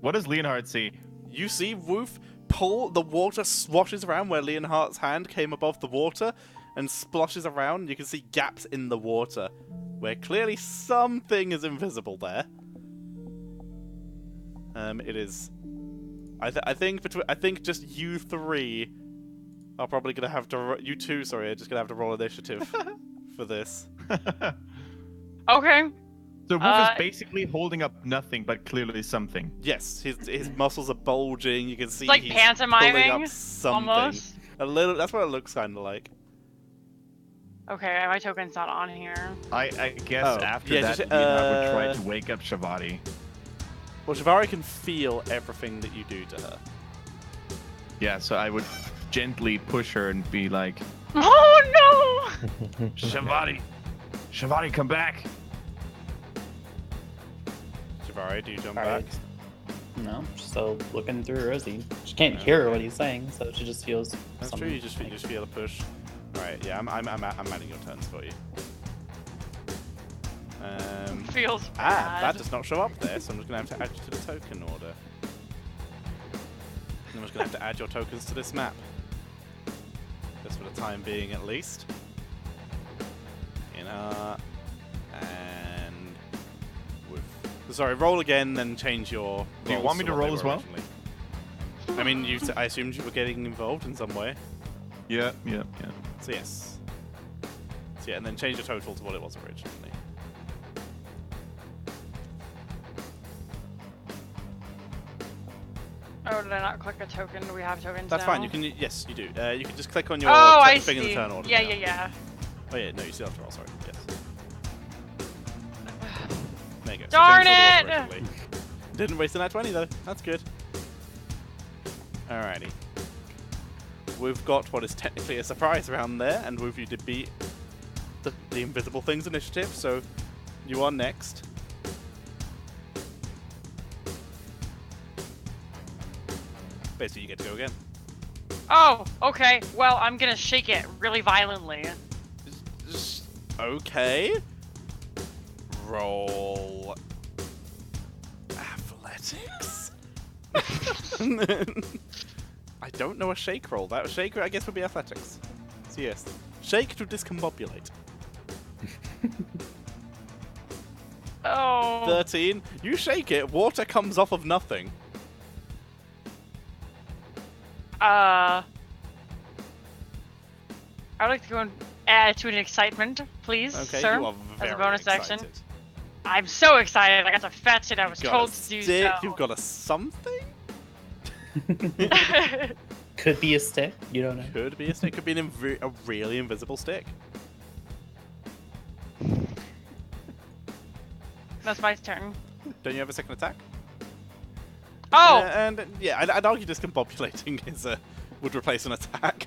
What does Leonhard see?
You see Woof pull, the water swashes around where Leonhardt's hand came above the water and splashes around. You can see gaps in the water where clearly something is invisible there. It is. I think just you three are probably gonna have to. You two, sorry, are just gonna have to roll initiative for this.
Okay.
So Wolf is basically holding up nothing, but clearly something.
Yes, his muscles are bulging. You can see
It's like
he's pulling
pantomiming,
up something.
almost.
A little. That's what it looks kind of like.
Okay, my token's not on here.
I guess
Oh,
after
yeah,
that,
just,
Leonhard would try to wake up Shavati.
Well, Shivari can feel everything that you do to her.
Yeah, so I would gently push her and be like,
Oh
Shavati! Shavati, come back!
Shivari, do you jump
Alright.
back?
No, she's still looking through Rosie. She can't hear what he's saying, so she just feels.
That's
something.
true. You just feel a push. Right. Yeah. I'm adding your turns for you.
no! Feels
That
bad.
does not show up there, so I'm just gonna have to add you to the token order. I'm just gonna have to add your tokens to this map. Just for the time being, at least. And with. Sorry, roll again, then change your.
Do you
rolls
want me to
what they
roll
were
as well?
originally. I mean, I assumed you were getting involved in some way.
Yeah.
So yes. So yeah, and then change your total to what it was originally.
Oh, did I not click a token? Do we have tokens
That's
now?
fine. You can. Yes, you do. You can just click on your
Oh, I
thing in the
see.
turn order.
Yeah,
now.
yeah.
Oh yeah, no, you still have to roll. Sorry. Yes. There you go. So
Darn
change what
it!
was originally. Didn't waste a nat 20 though. That's good. Alrighty. We've got what is technically a surprise round there, and Woof, you did beat the Invisible Things initiative, so you are next. Basically, you get to go again.
Oh, okay. Well, I'm gonna shake it really violently.
Okay. Roll athletics. I don't know a shake roll. That shake, I guess, would be athletics. So yes, shake to discombobulate.
Oh.
13. You shake it. Water comes off of nothing.
I'd like to go and add to an excitement, please,
Okay,
sir.
you are very
as a bonus
excited.
action. I'm so excited. I got to fetch it. I was
You've got
told
a
to do
stick,
so.
You've got a something?
Could be a stick. You don't know.
Could be a stick. Could be a really invisible stick.
That's my turn.
Don't you have a second attack?
Oh!
And yeah, I'd argue discombobulating would replace an attack.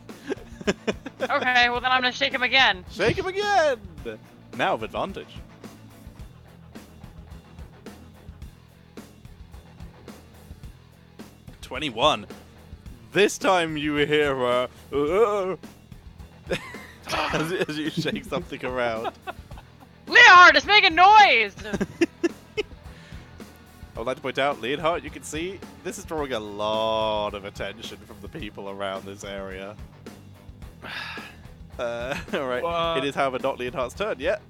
Okay, well then I'm gonna shake him again.
Shake him again! Now with advantage. "21. This time you hear as you shake something around.
Leonhard is making noise!
I would like to point out, Leonhard, you can see this is drawing a lot of attention from the people around this area. Alright,
What?
it is, however, not Leonhardt's turn yet.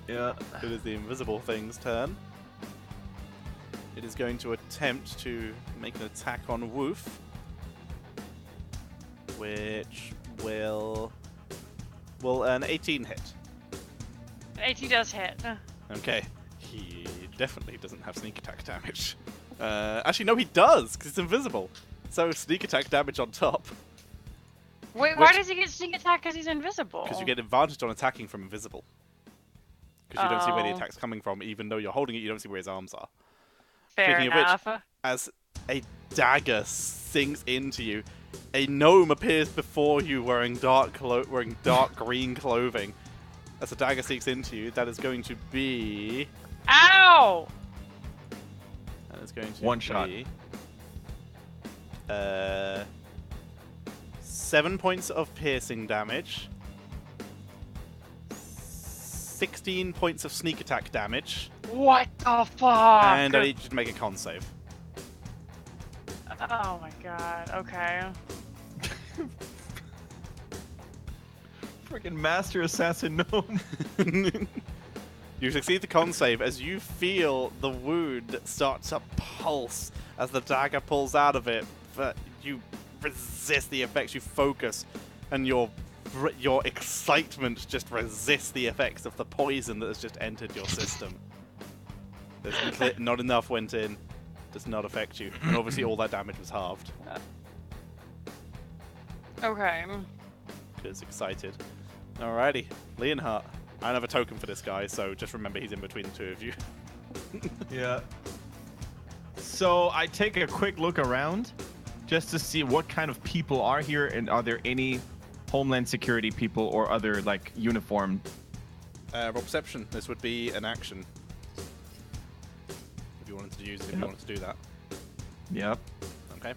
Yeah.
It is the Invisible Thing's turn. It is going to attempt to make an attack on Woof, which will an 18 hit.
18 does hit.
Okay, he definitely doesn't have sneak attack damage. Actually, no, he does, because it's invisible. So sneak attack damage on top.
Wait,
Which-
why does he get sneak attack? Because he's invisible.
Because you get advantage on attacking from invisible. Because you don't see where the
Oh.
attack's coming from, even though you're holding it, you don't see where his arms are.
Fair
Speaking of which,
enough.
As a dagger sinks into you, a gnome appears before you wearing dark green clothing. As the dagger sinks into you, that is going to be...
Ow!
That is going to
One shot.
be... 7 points of piercing damage. 16 points of sneak attack damage.
What the fuck?
And I need you to make a con save.
Oh my god. Okay.
Freaking master assassin gnome.
You succeed the con save as you feel the wound start to pulse as the dagger pulls out of it, but you resist the effects. You focus, and your excitement just resists the effects of the poison that has just entered your system. Not enough went in. Does not affect you, and obviously all that damage was halved.
Okay.
Because excited. Alrighty, Leonhardt. I don't have a token for this guy, so just remember he's in between the two of you.
Yeah. So I take a quick look around just to see what kind of people are here, and are there any Homeland Security people or other like uniformed?
Roll perception. This would be an action. If you wanted to use it, if you wanted to do that.
Yep.
Okay.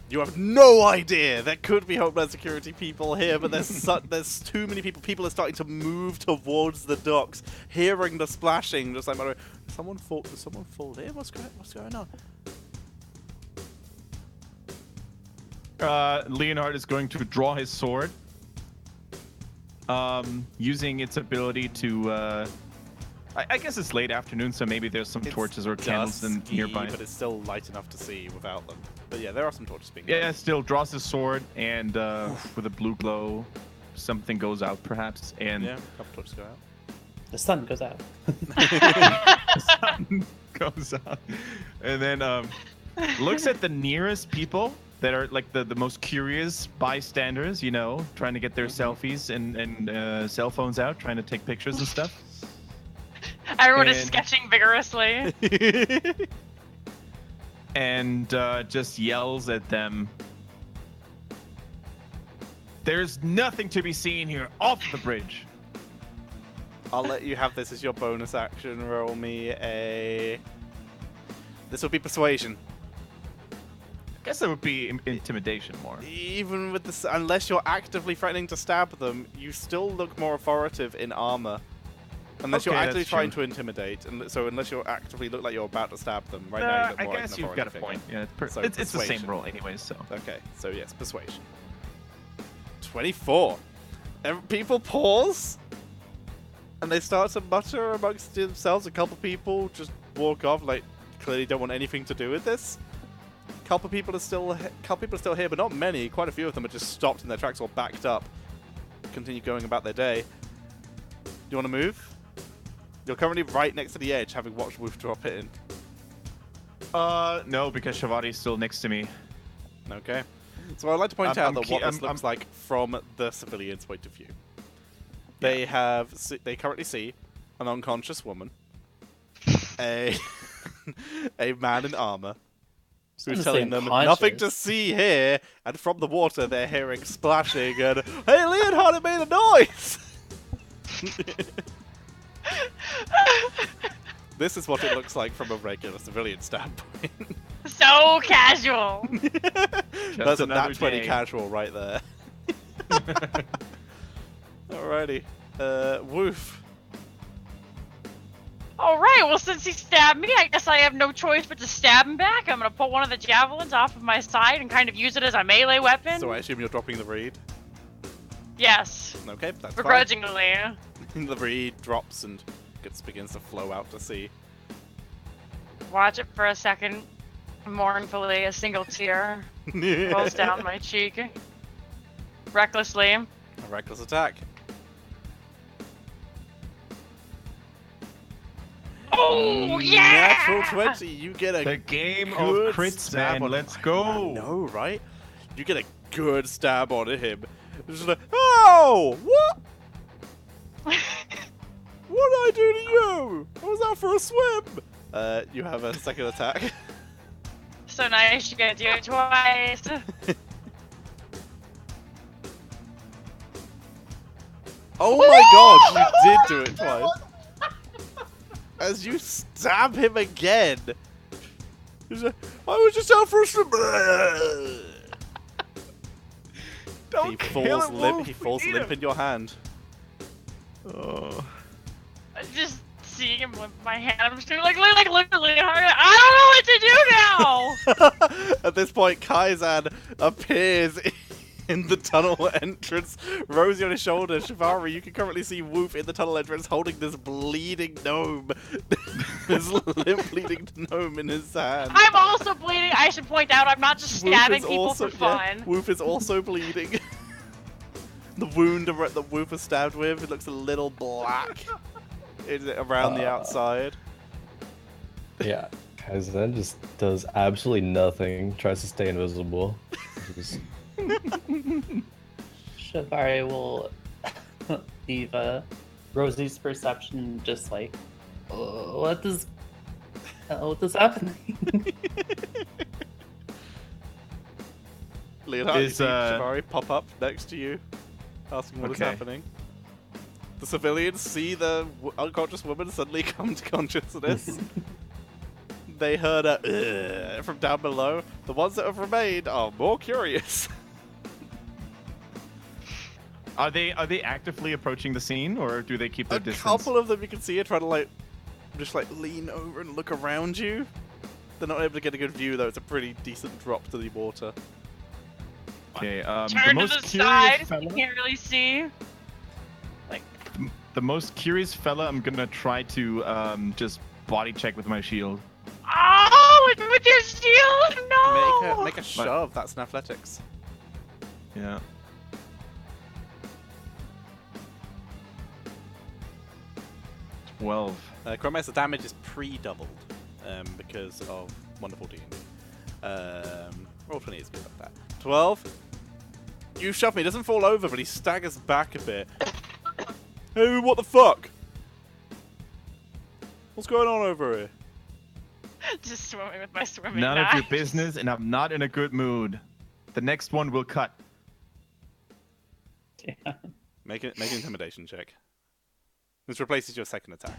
You have no idea. There could be Homeland Security people here, but there's too many people. People are starting to move towards the docks, hearing the splashing. Just like, did someone fall here? What's going on?
Leonhard is going to draw his sword, using its ability to. I guess it's late afternoon, so maybe there's some torches or candles
Dusky,
nearby.
but it's still light enough to see without them. But yeah, there are some torches being.
Yeah, still draws his sword, and with a blue glow, something goes out perhaps, and
Yeah, a couple torches go out.
The sun goes out.
sun goes out, and then looks at the nearest people that are like the most curious bystanders, you know, trying to get their selfies and cell phones out, trying to take pictures and stuff.
Everyone is
And-
sketching vigorously.
And just yells at them. There's nothing to be seen here. Off the bridge.
I'll let you have this as your bonus action. Roll me a. This will be persuasion.
I guess it would be intimidation more.
Even with this, unless you're actively threatening to stab them, you still look more authoritative in armor. Unless you're
Okay,
actively
that's
trying
true.
to intimidate, and so unless you actively look like you're about to stab them, right now you look
I
more like
guess
an
you've got a
authoritative
point.
figure.
Yeah,
So
it's the same
persuasion.
roll anyways. So
Okay, so yes, persuasion. 24. People pause, and they start to mutter amongst themselves. A couple people just walk off, like clearly don't want anything to do with this. Couple people are still here, but not many. Quite a few of them are just stopped in their tracks or backed up, continue going about their day. Do you want to move? You're currently right next to the edge, having watched Wolf drop it in.
no, because Shavati's still next to me.
Okay. So I'd like to point out
I'm
that
ke-
what this
I'm-
looks like from the civilian's point of view. They they currently see an unconscious woman, a a man in armor, who's
Doesn't
telling
seem
them
conscious.
nothing to see here, and from the water they're hearing splashing and, hey Leonhard, it made a noise! This is what it looks like from a regular civilian standpoint.
So casual.
That's a
another
nat 20
day.
casual right there. Alrighty. Woof.
All right. Well, since he stabbed me, I guess I have no choice but to stab him back. I'm gonna pull one of the javelins off of my side and kind of use it as a melee weapon.
So I assume you're dropping the reed.
Yes,
Okay, that's
begrudgingly.
fine. The reed drops and begins to flow out to sea.
Watch it for a second. Mournfully, a single tear rolls down my cheek. Recklessly.
A reckless attack.
Oh! Oh, yeah!
Natural 20. You get a
The game
good
of crits,
stab
man.
on
Let's
him.
go.
No, right? You get a good stab on him. It's just like, oh, what? What did I do to you? I was out for a swim. You have a second attack.
So nice, you get to do it twice.
Oh my god, you did do it twice. As you stab him again. He's like, I was just out for a swim.
Don't
He
kill
falls
him,
limp.
Wolf.
He
We
falls
need
limp
him.
in your hand.
Oh.
Just seeing him limp my hand, I'm just gonna like literally hard. I don't know what to do now.
At this point, Kaizan appears in the tunnel entrance. Rosie on his shoulder. Shivari, you can currently see Woof in the tunnel entrance holding this bleeding gnome. This limp bleeding gnome in his hand.
I'm also bleeding. I should point out I'm not just
Woof
stabbing
is
people
also,
for fun.
yeah, Woof is also bleeding. The wound that Woof was stabbed with, it looks a little black. Is it around the outside?
Yeah, Kaizen just does absolutely nothing. Tries to stay invisible. Just-
Shivari will leave Rosie's perception just like, oh, what is happening?
Leonhard, you
Is,
see Shivari pop up next to you, asking what is
Okay.
happening. The civilians see the unconscious woman suddenly come to consciousness. They heard a "Ugh" from down below. The ones that have remained are more curious.
Are they actively approaching the scene, or do they keep their
A
distance?
couple of them you can see are trying to just lean over and look around you. They're not able to get a good view though. It's a pretty decent drop to the water.
Okay.
Turn
the
to
most
the
curious
side. You
fella.
can't really see.
The most curious fella. I'm gonna try to just body check with my shield.
Oh, with your shield? No.
Make a shove. That's an athletics.
Yeah. Well.
Chroma's damage is pre-doubled because of Wonderful D&D. Roll 20 is good at that. 12. You shove me. He doesn't fall over, but he staggers back a bit. Hey, what the fuck? What's going on over here?
Just swimming with my swimming
None
knife.
of your business, and I'm not in a good mood. The next one will cut.
Yeah.
Make an intimidation check. This replaces your second attack.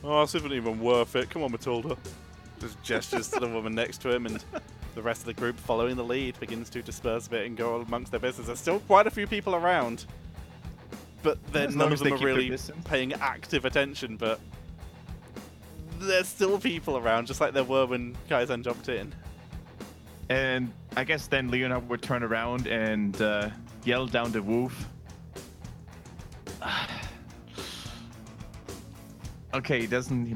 Oh, this isn't even worth it. Come on, Matilda. Just gestures to the woman next to him, and the rest of the group, following the lead, begins to disperse a bit and go amongst their business. There's still quite a few people around, but then
As
none
long
of
as
them
they
are
keep their
really
distance.
paying active attention, but there's still people around, just like there were when Kaizen jumped in.
And I guess then Leonard would turn around and yell down to Wolf. Okay, he doesn't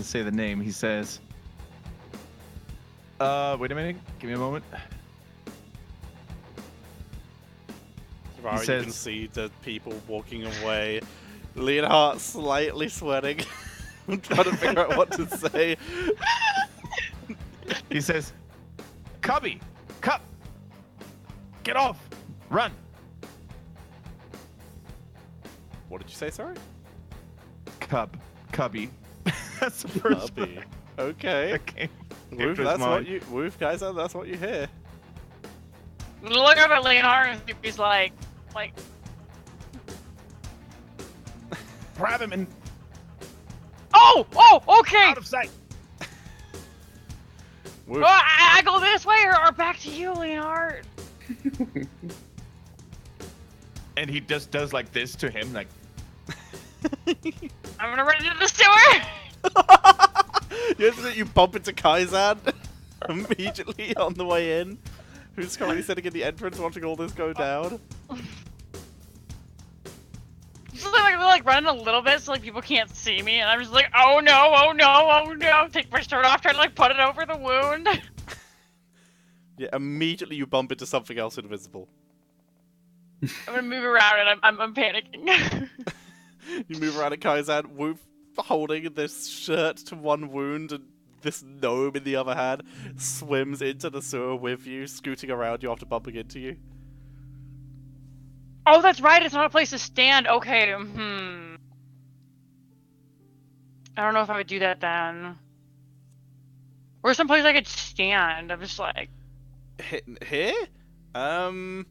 say the name. He says, wait a minute. Give me a moment.
Right, you can
says-
see the people walking away. Leonhardt slightly sweating. I'm trying to figure out what to say.
He says, Cubby, Cup, get off, run.
What did you say, sorry?
Cubby. That's the first
Cubby. Okay.
Okay.
Woof, that's what you Woof, guys, that's what you hear.
Look up at Leonhard and see if he's like,
Grab him and
oh, okay.
out of sight.
Woof,
Well, I go this way or back to you, Leonhard.
And he just does like this to him, like,
I'm gonna run into the sewer.
you bump into Kaizan immediately on the way in, who's currently sitting in the entrance watching all this go down.
Just like running a little bit so like people can't see me, and I'm just like, oh no, oh no, oh no. Take my shirt off, try to like put it over the wound.
Yeah, immediately you bump into something else invisible.
I'm gonna move around and I'm panicking.
You move around at Kaizan, Woof holding this shirt to one wound and this gnome in the other hand swims into the sewer with you, scooting around you after bumping into you.
Oh, that's right. It's not a place to stand. Okay. I don't know if I would do that then. Where's some place I could stand? I'm just like.
Here? The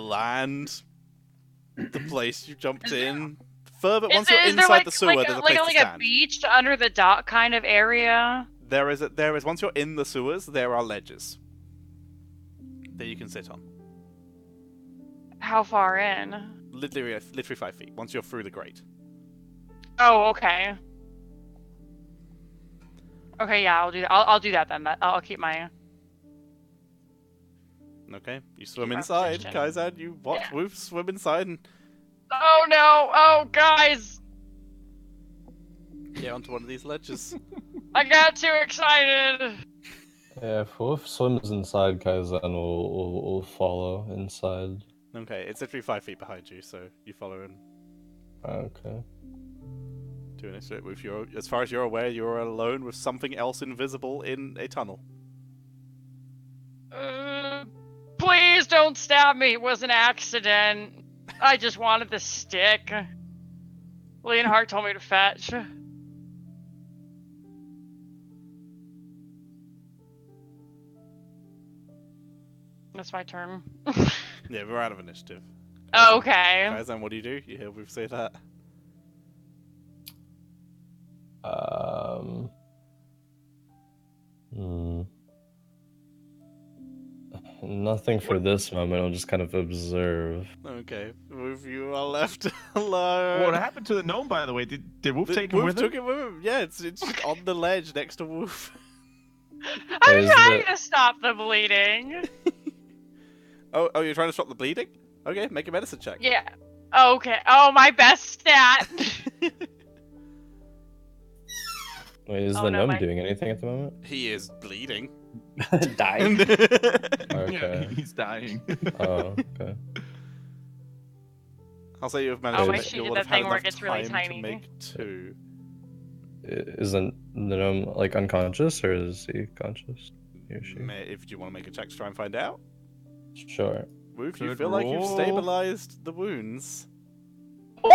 land, the place you jumped in. Further, once you're inside the sewer, there's a place to stand.
A beach under the dock kind of area.
There is. Once you're in the sewers, there are ledges that you can sit on.
How far in?
Literally 5 feet. Once you're through the grate.
Oh, okay. Okay, yeah, I'll do that. I'll do that then. I'll keep my.
Okay, you swim inside,
position.
Kaizan. You watch Woof swim inside and
Oh no! Oh, guys!
get onto one of these ledges.
I got too excited.
Yeah, if Wolf swims inside, Kaizan will follow inside.
Okay, it's literally 5 feet behind you, so you follow him.
Okay.
Doing it. If you're, as far as you're aware, you're alone with something else invisible in a tunnel.
Please don't stab me. It was an accident. I just wanted the stick. Leonhardt told me to fetch. That's my turn.
Yeah, we're out of initiative.
Oh, okay.
Kaizan, what do? You hear Woof say that?
Nothing for this moment. I'll just kind of observe.
Okay, Woof, you are left alone.
What happened to the gnome, by the way? Did Woof take him
Woof
with
took
him?
it with him. Yeah, it's just on the ledge next to Woof.
I'm
Is
trying
it-
to stop the bleeding.
Oh, you're trying to stop the bleeding? Okay, make a medicine check.
Yeah. Okay. Oh, my best stat.
Wait, is
Oh,
the
no,
gnome
my-
doing anything at the moment?
He is bleeding.
Dying.
Okay.
He's dying.
Oh, okay.
I'll say you've managed.
Oh,
to
wait,
make-
she
you
did
will
that
have had
thing where it
enough
gets really
time
tiny.
To make 2.
Isn't the gnome like unconscious, or is he conscious? He or she?
If you want to make a check to try and find out.
Sure.
Woof, you
Good
feel like you've
roll.
stabilized the wounds.
Woo!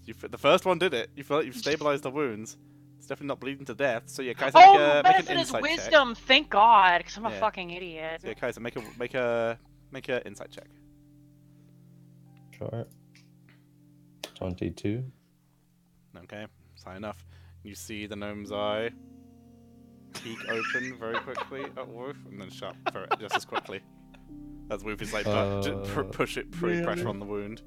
The first one did it. You feel like you've stabilized the wounds. It's definitely not bleeding to death. So yeah, Kaiser,
Oh,
make an
medicine is
insight check.
wisdom. Thank God, because I'm a
Yeah.
fucking idiot.
So yeah, Kaiser, make a insight check.
Sure. 22.
Okay, that's high enough. You see the gnome's eye peek open very quickly at Woof, and then shut for it just as quickly. As Woof is like putting
really?
pressure on the wound.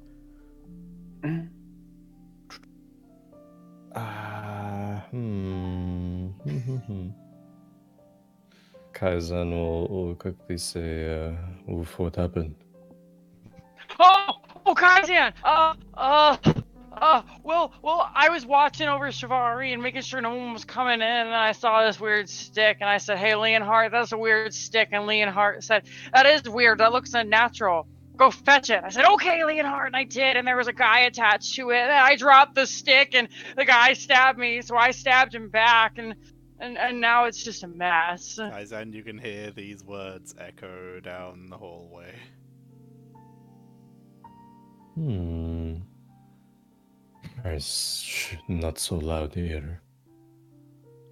Kaizen will quickly say, oof, what happened?
Oh, Kaizan! Well, I was watching over Shivari and making sure no one was coming in, and I saw this weird stick, and I said, hey, Leonhardt, that's a weird stick, and Leonhardt said, that is weird, that looks unnatural. Go fetch it. I said, okay, Leonhardt, and I did, and there was a guy attached to it, and I dropped the stick, and the guy stabbed me, so I stabbed him back, and now it's just a mess.
Kaizen, you can hear these words echo down the hallway.
Not so loud here.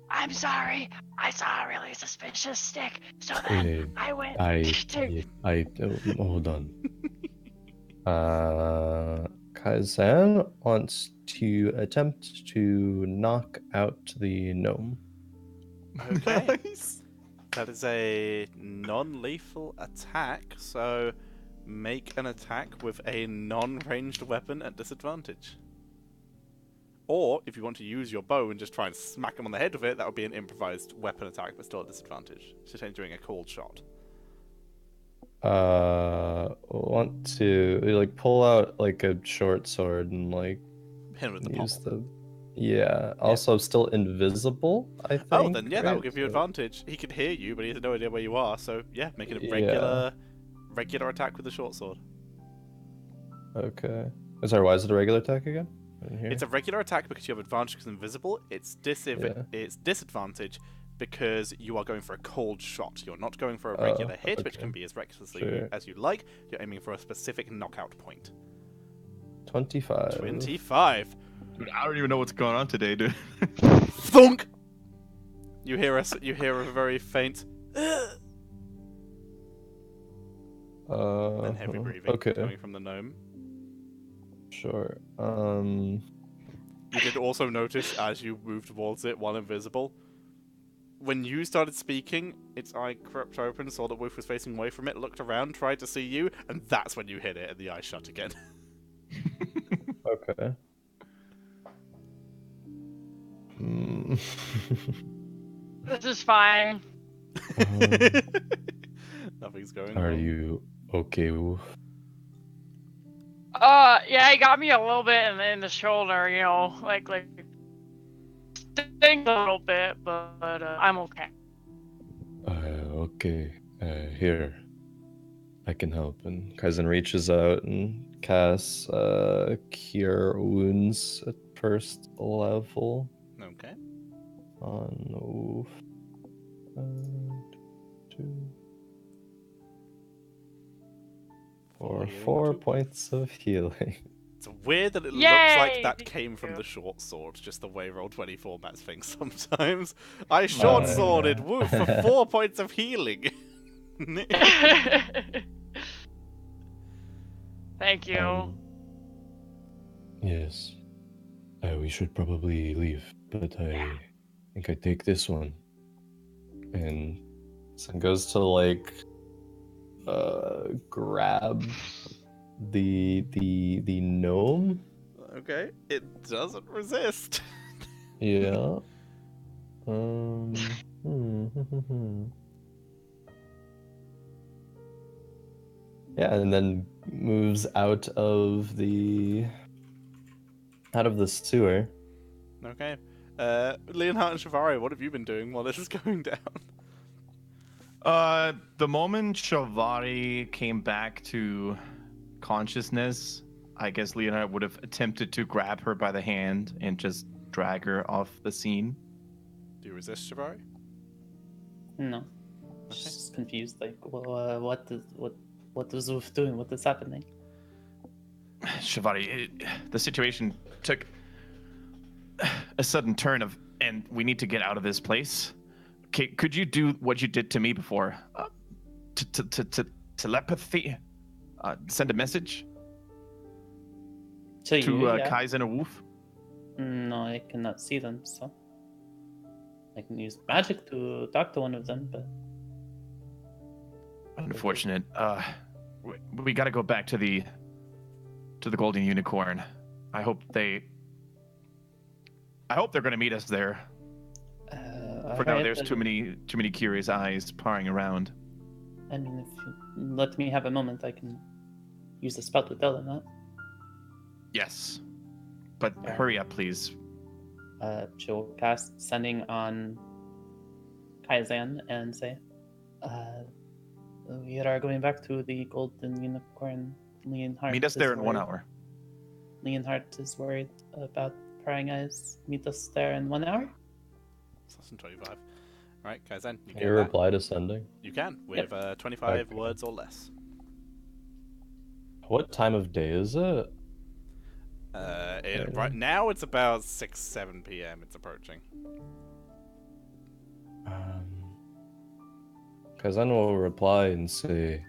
I'm sorry. I saw a really suspicious stick, so then I went to...
Hold on. Kaizen wants to attempt to knock out the gnome.
Okay. That is a non-lethal attack, so make an attack with a non-ranged weapon at disadvantage. Or, if you want to use your bow and just try and smack him on the head with it, that would be an improvised weapon attack, but still at disadvantage. It's just doing a cold shot.
Want to like pull out like a short sword and like
Hit him with the
use
pommel.
the also still invisible, I think.
Oh, then yeah, that will
right?
give you
So-
advantage. He can hear you, but he has no idea where you are, so yeah, make it a
Yeah.
regular attack with the short sword.
Okay. Sorry, why is it a regular attack again? I didn't hear.
It's a regular attack because you have advantage because invisible. It's disadvantage because you are going for a cold shot. You're not going for a regular hit, which
okay.
can be as recklessly
Sure.
as you like. You're aiming for a specific knockout point.
25.
25.
Dude, I don't even know what's going on today, dude.
Thunk! You hear a very faint and heavy breathing
Okay.
coming from the gnome.
Sure.
You did also notice as you moved towards it while invisible, when you started speaking, its eye crept open, saw that Wolf was facing away from it, looked around, tried to see you, and that's when you hit it and the eye shut again.
Okay. Hmm.
This is fine.
Nothing's going
Are
wrong.
you okay, Wolf?
Yeah, he got me a little bit in the shoulder, you know, like sting a little bit, but I'm okay.
Okay. Here. I can help. And Kaizen reaches out and casts Cure Wounds at first level
Okay.
on Wolf. 2. For
Healing
4
to-
points of healing.
It's weird that it looks
Yay!
like that came from the short sword, just the way Roll20 formats things sometimes. I short sworded Woof for 4 points of healing.
Thank you.
Yes. We should probably leave, but I think I take this one. And Sun goes to grab the gnome.
Okay, it doesn't resist.
Yeah. Yeah, and then moves out of the sewer.
Okay. Leonhard and Shivari, what have you been doing while this is going down?
The moment Shavari came back to consciousness, I guess Leonard would have attempted to grab her by the hand and just drag her off the scene.
Do you resist, Shivari?
No. She's confused. Like, well, what is Wolf doing? What is happening?
Shavari, the situation took a sudden turn and we need to get out of this place. Okay, could you do what you did to me before? Telepathy? Send a message
To
to
you, yeah.
Kaizen or Wolf?
No, I cannot see them, so I can use magic to talk to one of them, but
Unfortunate. We got to go back to the Golden Unicorn. I hope they're going to meet us there. For now,
alright,
there's too many curious eyes prying around.
I mean, if you let me have a moment, I can use the spell to tell them that.
Yes, but
Yeah.
hurry up, please.
She'll cast Sending on Kaizen and say, we are going back to the Golden Unicorn. Leonhardt
Meet us
is
there in 1
worried.
hour.
Leonhardt is worried about prying eyes. Meet us there in 1 hour?
It's less than 25. Right, Kaizen, you
Can
get
you
that?
reply to sending?
You can, with 25
Okay.
words or less.
What time of day is it?
Right now it's about 6-7 p.m. It's approaching.
Kaizen will reply and say,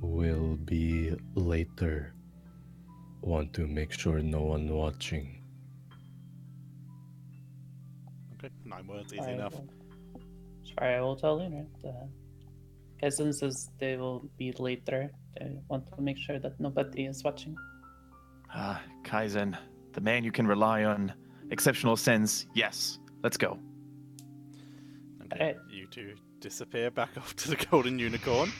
will be later. Want to make sure no one watching.
Okay, 9 words, easy
Alright,
enough.
well, sorry, I will tell Leonard. Kaizen says they will be later. They want to make sure that nobody is watching.
Kaizen, the man you can rely on. Exceptional sense. Yes, let's go.
Okay,
Alright.
you two disappear back off to the Golden Unicorn.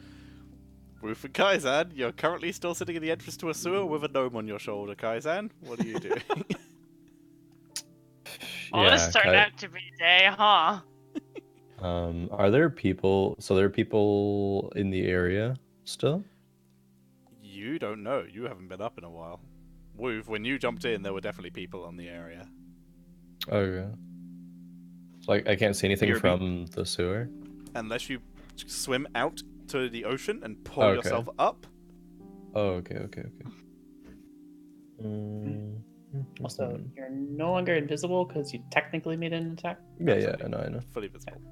Roof and Kaizen, you're currently still sitting in the entrance to a sewer with a gnome on your shoulder, Kaizen. What are you doing?
Well, this turned out to be a day, huh?
Are there people? So there are people in the area still?
You don't know. You haven't been up in a while. Woof, when you jumped in, there were definitely people on the area.
Okay. So I can't see anything
BRB.
from the sewer?
Unless you swim out to the ocean and pull
Okay.
yourself up.
Oh, okay. Mm,
Also, you're no longer invisible because you technically made an attack.
yeah, I know.
Fully visible.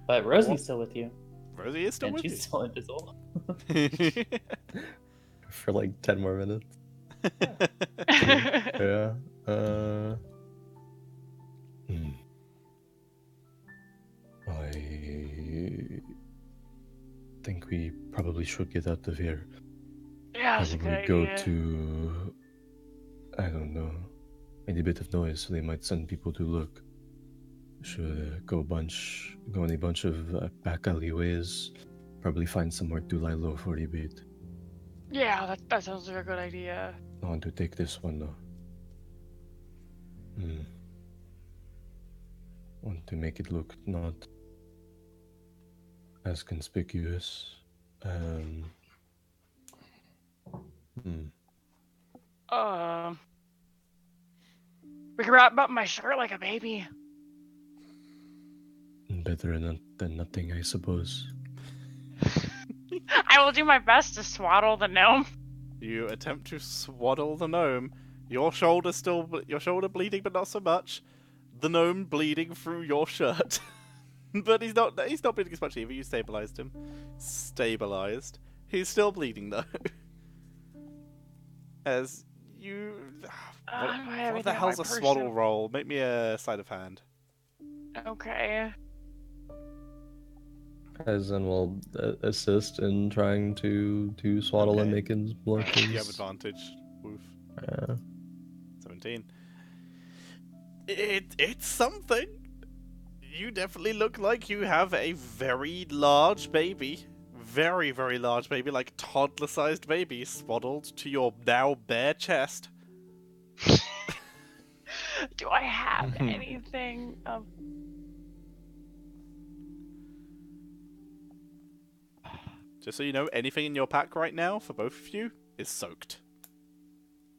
But Rosie's still with you,
Rosie is still
and
with
she's still invisible.
you.
For like 10 more minutes. Yeah. I think we probably should get out of here.
Yeah, that's a good
Probably go
idea.
to, I don't know, any bit of noise, so they might send people to look. Should go in a bunch of back alleyways. Probably find somewhere to lie low for a bit.
Yeah, that sounds like a good idea.
I want to take this one though. Want to make it look not as conspicuous.
We can wrap up my shirt like a baby.
Better than nothing, I suppose.
I will do my best to swaddle the gnome.
You attempt to swaddle the gnome. Your shoulder bleeding, but not so much. The gnome bleeding through your shirt. But he's not bleeding as much either. You stabilized him. Stabilized. He's still bleeding though. As you what the hell's a swaddle roll? Make me a sleight of hand.
Okay.
Aizen will assist in trying to swaddle and
Okay.
make him look
You have
as...
advantage. Woof. 17. It's something. You definitely look like you have a very large baby. Very, very large baby, like toddler-sized baby, swaddled to your now bare chest.
Do I have anything of...
Just so you know, anything in your pack right now, for both of you, is soaked.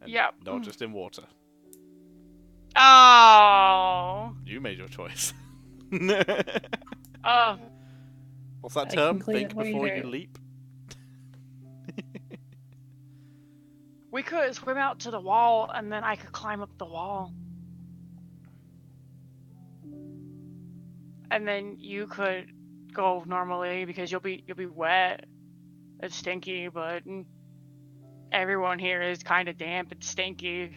And
Yep.
not just in water.
Oh.
You made your choice.
Oh.
What's that
I
term?
can clean
Think
it
before you
later.
leap?
We could swim out to the wall, and then I could climb up the wall. And then you could go normally because you'll be wet. It's stinky, but everyone here is kind of damp and stinky.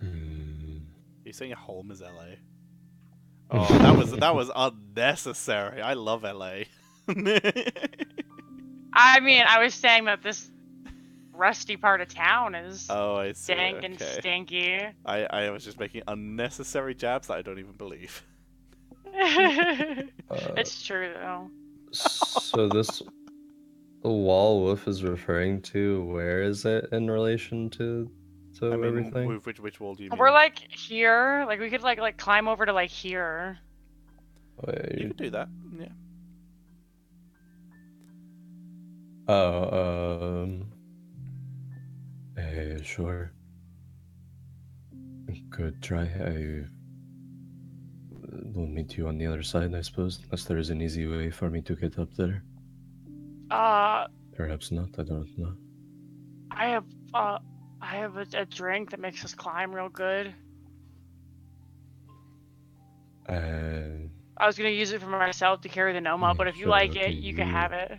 You're saying home is LA. Oh, that was unnecessary. I love LA.
I mean, I was saying that this rusty part of town is
Oh, I see.
dank and
Okay.
stinky.
I was just making unnecessary jabs that I don't even believe.
It's true though.
So the wall Wolf is referring to, where is it in relation to
I mean,
everything?
which wall do you mean?
We're like here, like we could like climb over to like here.
You
Wait.
could do that. Yeah.
Sure. Could try. I will meet you on the other side, I suppose, unless there is an easy way for me to get up there. Perhaps not. I don't know.
I have a drink that makes us climb real good. I was gonna use it for myself to carry the gnome up, but if you
Sure,
like
okay,
it, you can have it.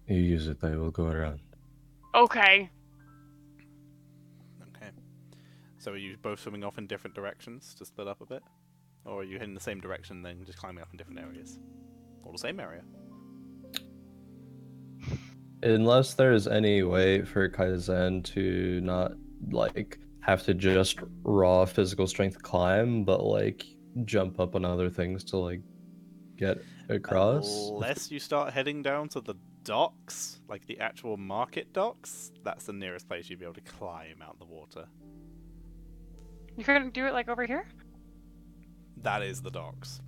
You use it. I will go around.
Okay.
Okay. So are you both swimming off in different directions to split up a bit? Or are you heading the same direction then just climbing up in different areas? Or the same area?
Unless there's any way for Kaizen to not like have to just raw physical strength climb, but like jump up on other things to like get across.
Unless you start heading down to the docks, like the actual market docks, that's the nearest place you'd be able to climb out the water.
You couldn't do it like over here?
That is the docks.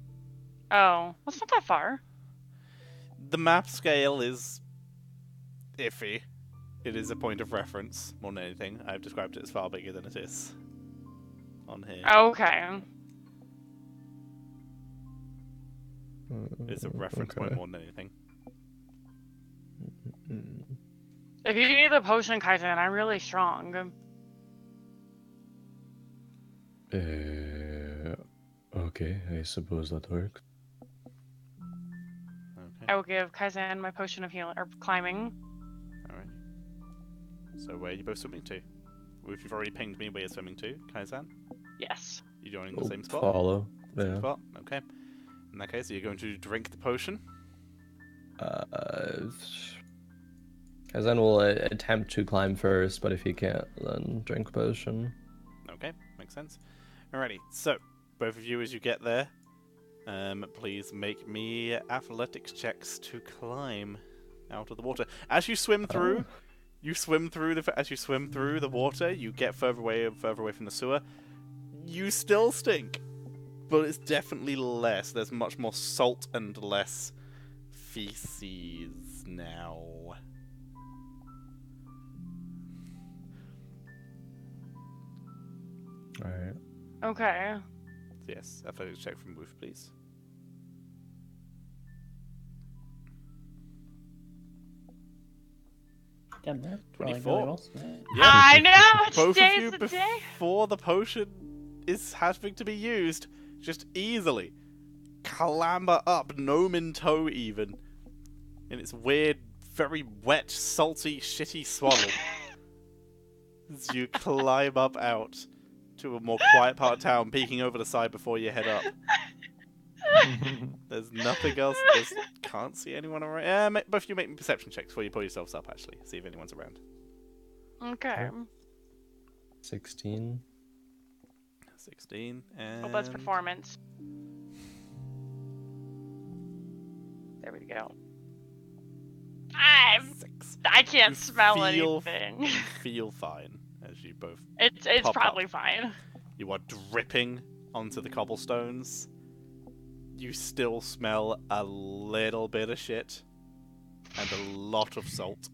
Oh, that's not that far.
The map scale is iffy. It is a point of reference more than anything. I've described it as far bigger than it is on here.
Okay.
It's a reference point more than anything.
If you need the potion, Kaizen, I'm really strong.
Okay, I suppose that works.
Okay.
I will give Kaizen my potion of healing or climbing.
Alright. So where are you both swimming to? Well, if you've already pinged me where you're swimming to, Kaizan,
Yes.
you joining the same spot?
Follow.
Same
Yeah.
spot? Okay. In that case, you're going to drink the potion.
Kaizen will attempt to climb first, but if he can't, then drink potion.
Okay, makes sense. Alrighty, so both of you as you get there, please make me athletics checks to climb out of the water. As you swim through, as you swim through the water, you get further away from the sewer. You still stink, but it's definitely less. There's much more salt and less feces now.
Alright.
Okay.
Yes, athletics check from Woof, please.
Damn, they're
24.
really well tonight.
I know.
Both of
Today's
you
the day.
before the potion is having to be used, just easily clamber up, gnome in tow even, in its weird, very wet, salty, shitty swaddle. As you climb up out to a more quiet part of town, peeking over the side before you head up. There's nothing else. Can't see anyone around. Both of you make me perception checks before you pull yourselves up, actually. See if anyone's around.
Okay.
16.
16, and...
Well, that's performance. There we go. I
6.
can't
You
smell
feel-
anything.
You feel fine as you both...
It's
Pop
probably
up.
fine.
You are dripping onto the cobblestones. You still smell a little bit of shit. And a lot of salt.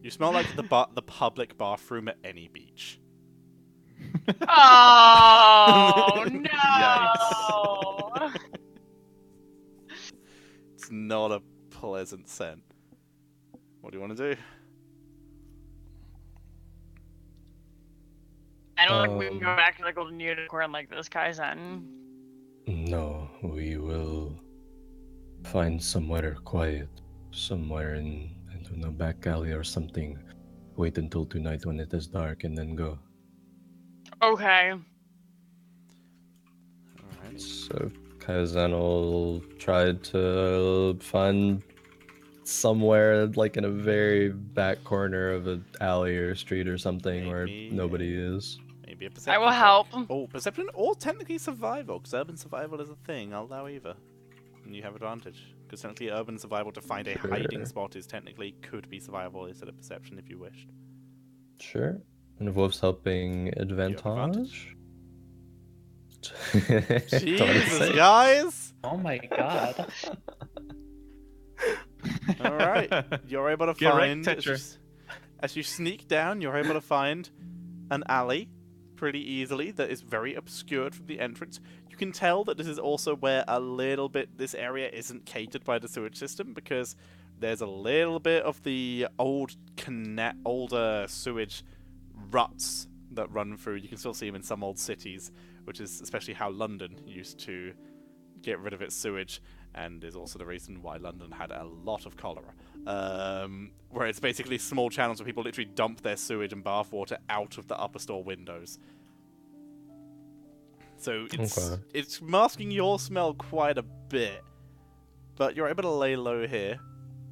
You smell like the public bathroom at any beach.
Oh no!
Yikes.
It's not a pleasant scent. What do you want to do?
I don't think we can go
Um,
back to the golden unicorn like this, Kaizen.
No, we will find somewhere quiet, somewhere in, I don't know, back alley or something. Wait until tonight when it is dark and then go.
Okay.
Alright.
So Kaizen will try to find somewhere like in a very back corner of an alley or street or something where
Maybe-
nobody is.
Maybe a perception
I will
check.
help.
Oh, perception or technically survival, because urban survival is a thing. I'll allow either. And you have advantage. Because technically urban survival to find a hiding
Sure.
spot is technically could be survival instead of perception if you wished.
Sure. And Wolf's helping
advantage?
advantage.
Jesus, guys!
Oh my god.
Alright, you're able to
Get
find...
wrecked,
as you sneak down, you're able to find an alley pretty easily that is very obscured from the entrance. You can tell that this is also where a little bit... This area isn't catered by the sewage system because there's a little bit of the older sewage ruts that run through. You can still see them in some old cities, which is especially how London used to get rid of its sewage, and is also the reason why London had a lot of cholera. Where it's basically small channels where people literally dump their sewage and bathwater out of the upper store windows. So
Okay.
it's masking your smell quite a bit, but you're able to lay low here,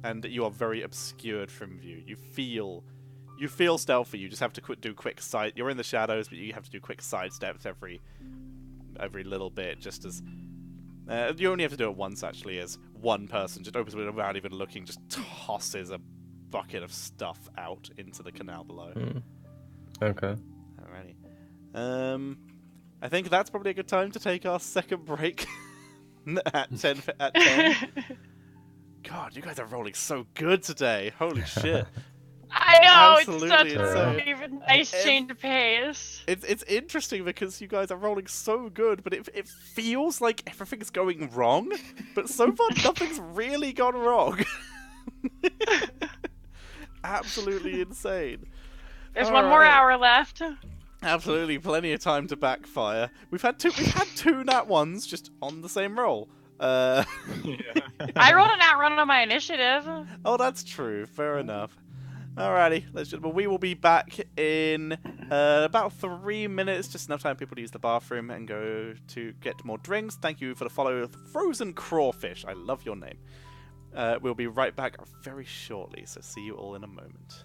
and you are very obscured from view. You feel stealthy. You just have to do quick side. You're in the shadows, but you have to do quick side steps every little bit, just as. You only have to do it once, actually, as one person just opens it without even looking, just tosses a bucket of stuff out into the canal below.
Okay.
Alrighty. I think that's probably a good time to take our second break at 10. God, you guys are rolling so good today. Holy shit.
I know,
Absolutely
it's such
insane.
a nice change of pace.
It's interesting because you guys are rolling so good, but it feels like everything's going wrong. But so far, nothing's really gone wrong. Absolutely insane.
There's one more
Alright.
hour left.
Absolutely, plenty of time to backfire. We've had two nat ones just on the same roll.
I rolled an outrun on my initiative.
Oh, that's true. Fair enough. Alrighty, we will be back in about 3 minutes. Just enough time for people to use the bathroom and go to get more drinks. Thank you for the follow, Frozen Crawfish. I love your name. We'll be right back very shortly, so see you all in a moment.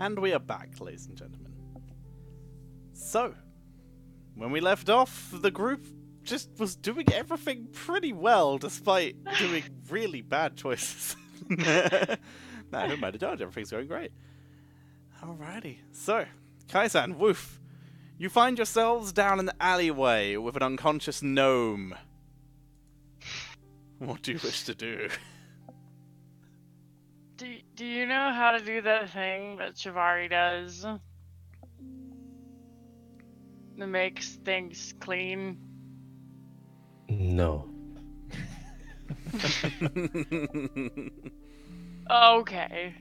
And we are back, ladies and gentlemen. So, when we left off, the group just was doing everything pretty well, despite doing really bad choices. Nah, who might have done? Everything's going great. Alrighty. So, Kaisan, Woof, you find yourselves down in the alleyway with an unconscious gnome. What do you wish to do?
Do you know how to do that thing that Shivari does? That makes things clean?
No.
Okay.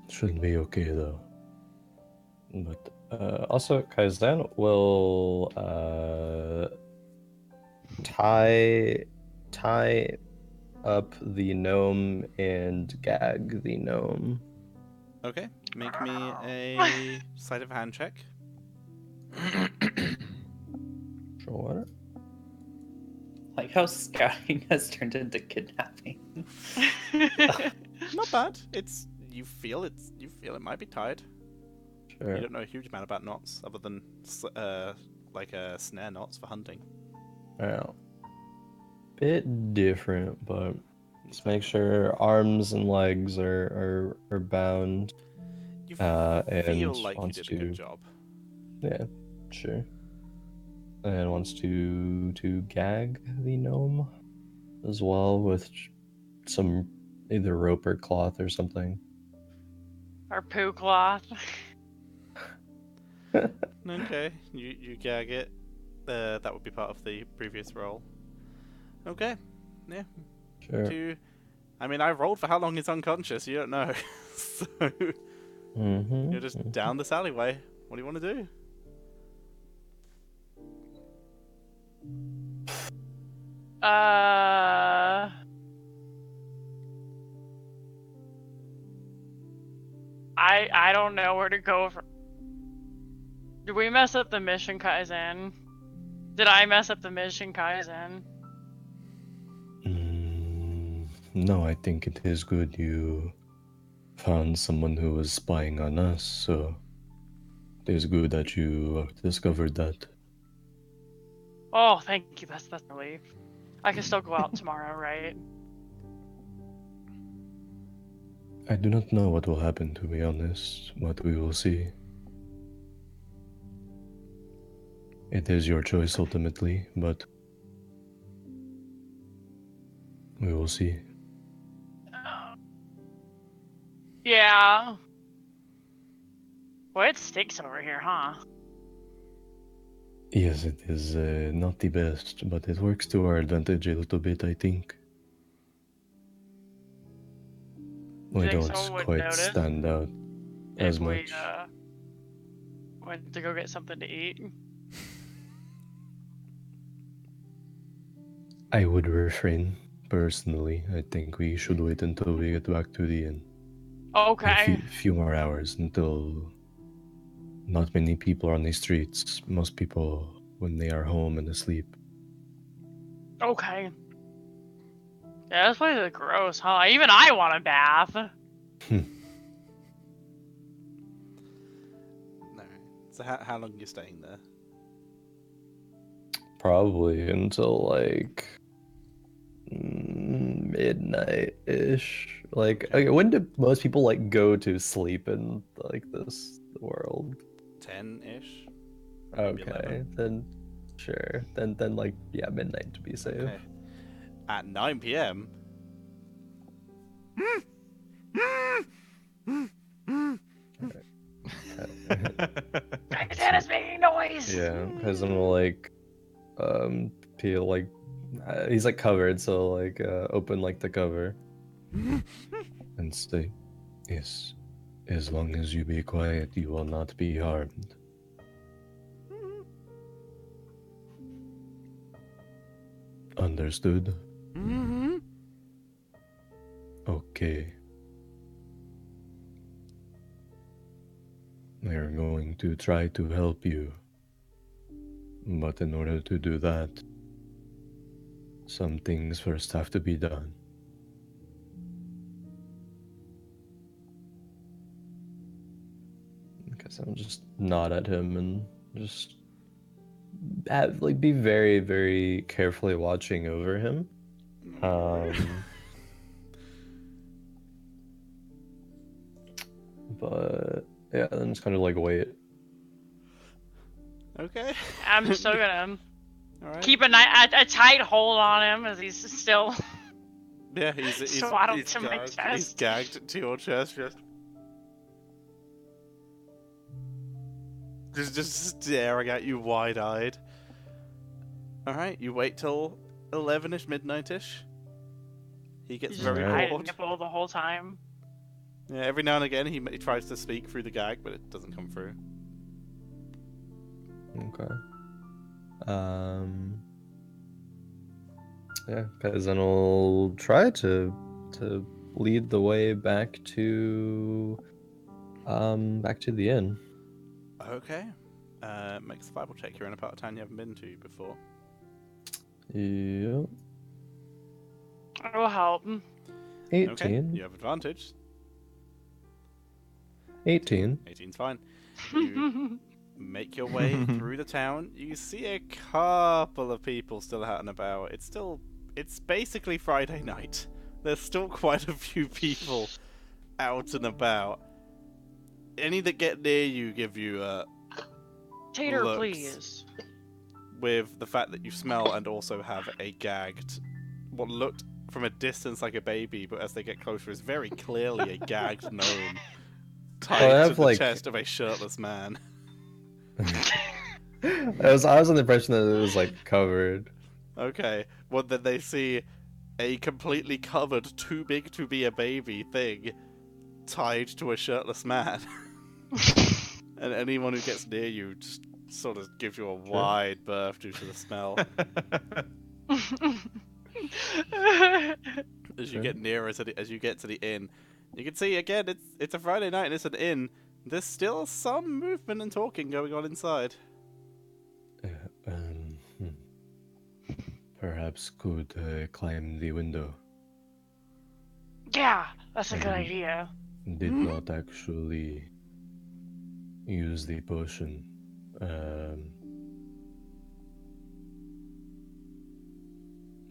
Should be okay though. But also, Kaizen will tie up the gnome and gag the gnome.
Okay, make me a sleight of hand check.
Sure.
Like how scouting has turned into kidnapping.
Not bad. You feel it might be tied.
Sure.
You don't know a huge amount about knots other than snare knots for hunting.
Yeah. Bit different, but just make sure arms and legs are bound.
You
And
feel like you
wants
did a good
to-
job.
Yeah, sure. And wants to gag the gnome as well with some either rope or cloth or something.
Or poo cloth.
Okay, you gag it. That would be part of the previous roll. Okay, yeah.
Sure.
I mean, I rolled for how long he's unconscious. You don't know, so
Mm-hmm.
you're just down this alleyway. What do you want to do?
I don't know where to go from. Did we mess up the mission, Kaizen? Did I mess up the mission, Kaizen?
No, I think it is good you found someone who was spying on us, so it is good that you discovered that.
Oh, thank you. That's a relief. I can still go out tomorrow, right?
I do not know what will happen, to be honest, but we will see. It is your choice ultimately, but we will see.
Yeah. Well, it stinks over here, huh?
Yes, it is not the best, but it works to our advantage a little bit, I think.
You
We
think
don't
someone would
quite
notice
stand out as
if we
much.
went to go get something to eat?
I would refrain, personally. I think we should wait until we get back to the inn.
Okay.
A few more hours until not many people are on the streets. Most people, when they are home and asleep.
Okay. Yeah, this place is gross, huh? Even I want a bath.
No. So how long are you staying there?
Probably until like midnight-ish. Like, okay, when do most people like go to sleep in like this world?
10-ish. Maybe
Okay,
11.
then sure. Then like yeah, midnight to be safe.
Okay. At 9 p.m.
Kaizen is making noise!
Yeah, because I'm like, peel like, he's like covered, so like, open like the cover, and say, yes, as long as you be quiet, you will not be harmed. Understood? Okay. We are going to try to help you. But in order to do that, some things first have to be done. So I'll just nod at him and just be very, very carefully watching over him. But yeah, then just kind of like wait.
Okay.
I'm still gonna
All right.
keep a tight hold on him as he's still
Yeah, he's
swaddled
he's
to my
gagged.
chest.
He's gagged to your chest. Just staring at you wide-eyed. All right, you wait till 11ish, midnight-ish. He gets
He's
very
just hiding
bored.
nipple the whole time.
Yeah, every now and again he tries to speak through the gag, but it doesn't come through.
Okay. Yeah, guys, then we'll try to lead the way back to the inn.
Okay. Make a survival check. You're in a part of town you haven't been to before.
Yep.
I will help.
18.
Okay, you have advantage.
18.
18's fine. You make your way through the town. You see a couple of people still out and about. It's basically Friday night. There's still quite a few people out and about. Any that get near you give you
Tater,
looks.
please.
With the fact that you smell and also have a gagged, what looked from a distance like a baby, but as they get closer is very clearly a gagged gnome tied to the chest of a shirtless man.
I was under the impression that it was like covered.
Okay, well then they see a completely covered, too big to be a baby thing tied to a shirtless man. And anyone who gets near you just sort of gives you a wide berth due to the smell. As you get nearer as you get to the inn, you can see again it's a Friday night and it's an inn. There's still some movement and talking going on inside.
Perhaps could climb the window.
Yeah, that's a good idea.
Did not actually use the potion.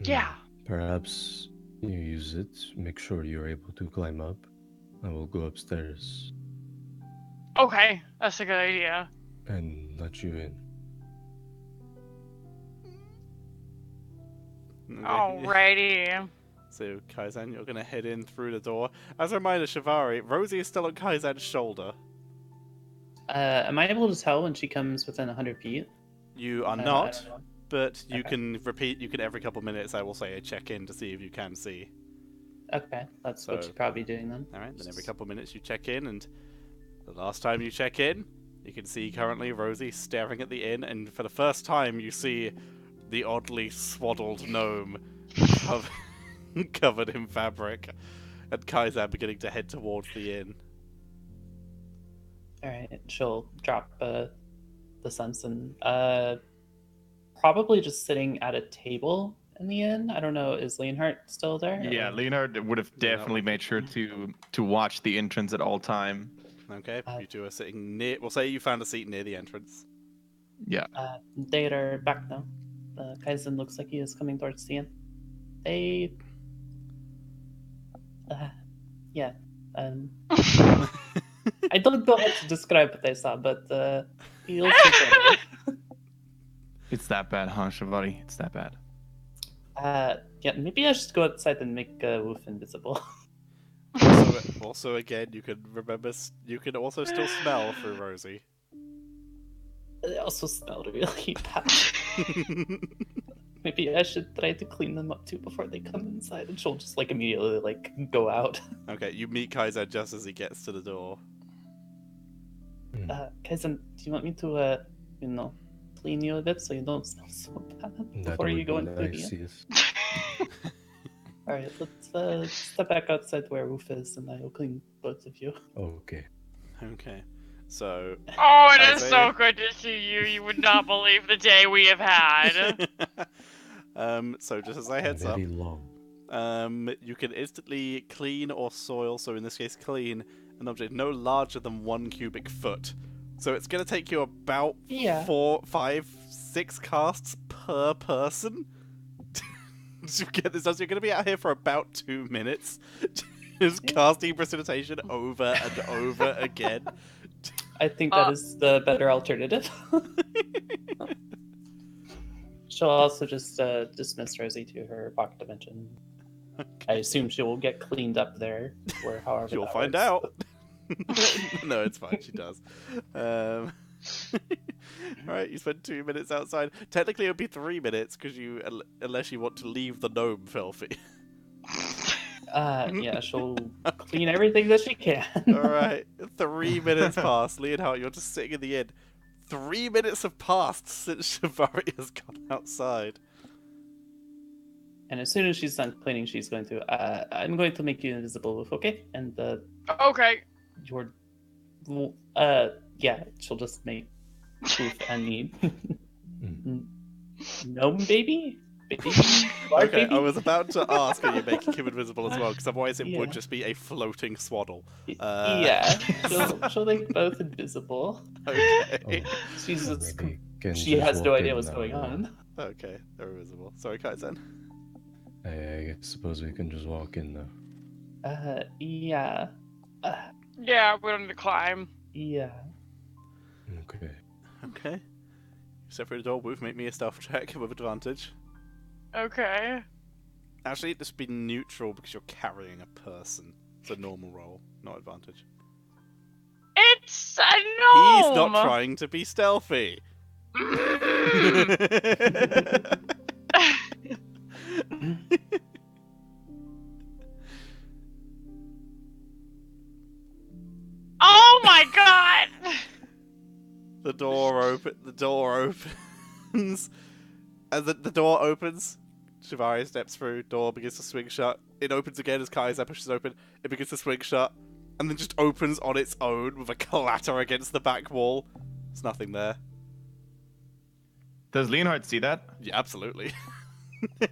Yeah.
Perhaps you use it. Make sure you're able to climb up. I will go upstairs
Okay, that's a good idea.
and let you in.
Okay.
Alrighty.
So Kaizen, you're gonna head in through the door. As a reminder, Shivari, Rosie is still on Kaizen's shoulder.
Am I able to tell when she comes within 100 feet?
You are
I
not,
don't know.
but you
Okay.
can repeat. You can every couple minutes. I will say a check in to see if you can see.
Okay, that's what
So-
she's probably doing then.
All right. Then every couple minutes you check in, and the last time you check in, you can see currently Rosie staring at the inn, and for the first time you see the oddly swaddled gnome covered in fabric, and Kaizen beginning to head towards the inn.
All right, she'll drop the sense and probably just sitting at a table in the inn. I don't know, is Leonhardt still there?
Yeah,
or-
Leonard would have definitely made sure to watch the entrance at all time.
Okay. You two are sitting near. We'll say you found a seat near the entrance.
Yeah.
They are back now. Kaizen looks like he is coming towards the inn. They, yeah. I don't know how to describe what I saw, but he looks like
It's that bad, huh, Shivari? It's that bad.
yeah, maybe I should go outside and make Wolf invisible.
Also, again, you can remember. You can also still smell through Rosie.
They also smell really bad. Maybe I should try to clean them up too before they come inside, and she'll just like immediately like go out.
Okay, you meet Kaizen just as he gets to the door.
Kaizen, do you want me to clean you a bit so you don't smell so bad before you go into the inn? All right, let's step back outside where Wolf is, and I will clean both of you.
Okay.
Okay, so
Oh, it is
Isaiah?
so good to see you. You would not believe the day we have had.
so just as I heads up,
Very long.
you can instantly clean or soil. So in this case, clean an object no larger than 1 cubic foot So it's going to take you about
Yeah.
4, 5, 6 casts per person to get this done. So you're going to be out here for about 2 minutes, just casting Precipitation over and over again.
I think that is the better alternative. She'll also just dismiss Rosie to her pocket dimension. I assume she will get cleaned up there, or however
You'll
that
find
works.
out. No, it's fine. She does. Right, you spend 2 minutes outside. Technically, it would be 3 minutes because unless you want to leave the gnome filthy.
Yeah, she'll clean everything that she can.
All right, 3 minutes pass. Leonhardt, you're just sitting in the inn. 3 minutes have passed since Shivari has gone outside.
And as soon as she's done cleaning, she's going to. I'm going to make you invisible, okay? And
Okay.
your. Yeah, she'll just make Oof and me. Gnome baby? Baby? Large
Okay,
baby?
I was about to ask are you making him invisible as well, because otherwise it
Yeah.
would just be a floating swaddle.
Yeah, she'll make both invisible.
Okay.
She's just,
Maybe can
she
just
has no
walk
idea
in
what's
now,
going
yeah.
on.
Okay, they're invisible. Sorry, Kaizen.
I suppose we can just walk in now.
Yeah.
Yeah, we don't need to climb.
Yeah.
Okay.
Okay. Except for the door, Woof, make me a stealth check with advantage.
Okay.
Actually, this would be neutral because you're carrying a person. It's a normal roll, not advantage.
It's a gnome!
He's not trying to be stealthy.
Oh my god!
The door opens. As the door opens, Shivari steps through, door begins to swing shut. It opens again as Kaiser pushes open. It begins to swing shut, and then just opens on its own with a clatter against the back wall. There's nothing there.
Does Leonhardt see that?
Yeah, absolutely. With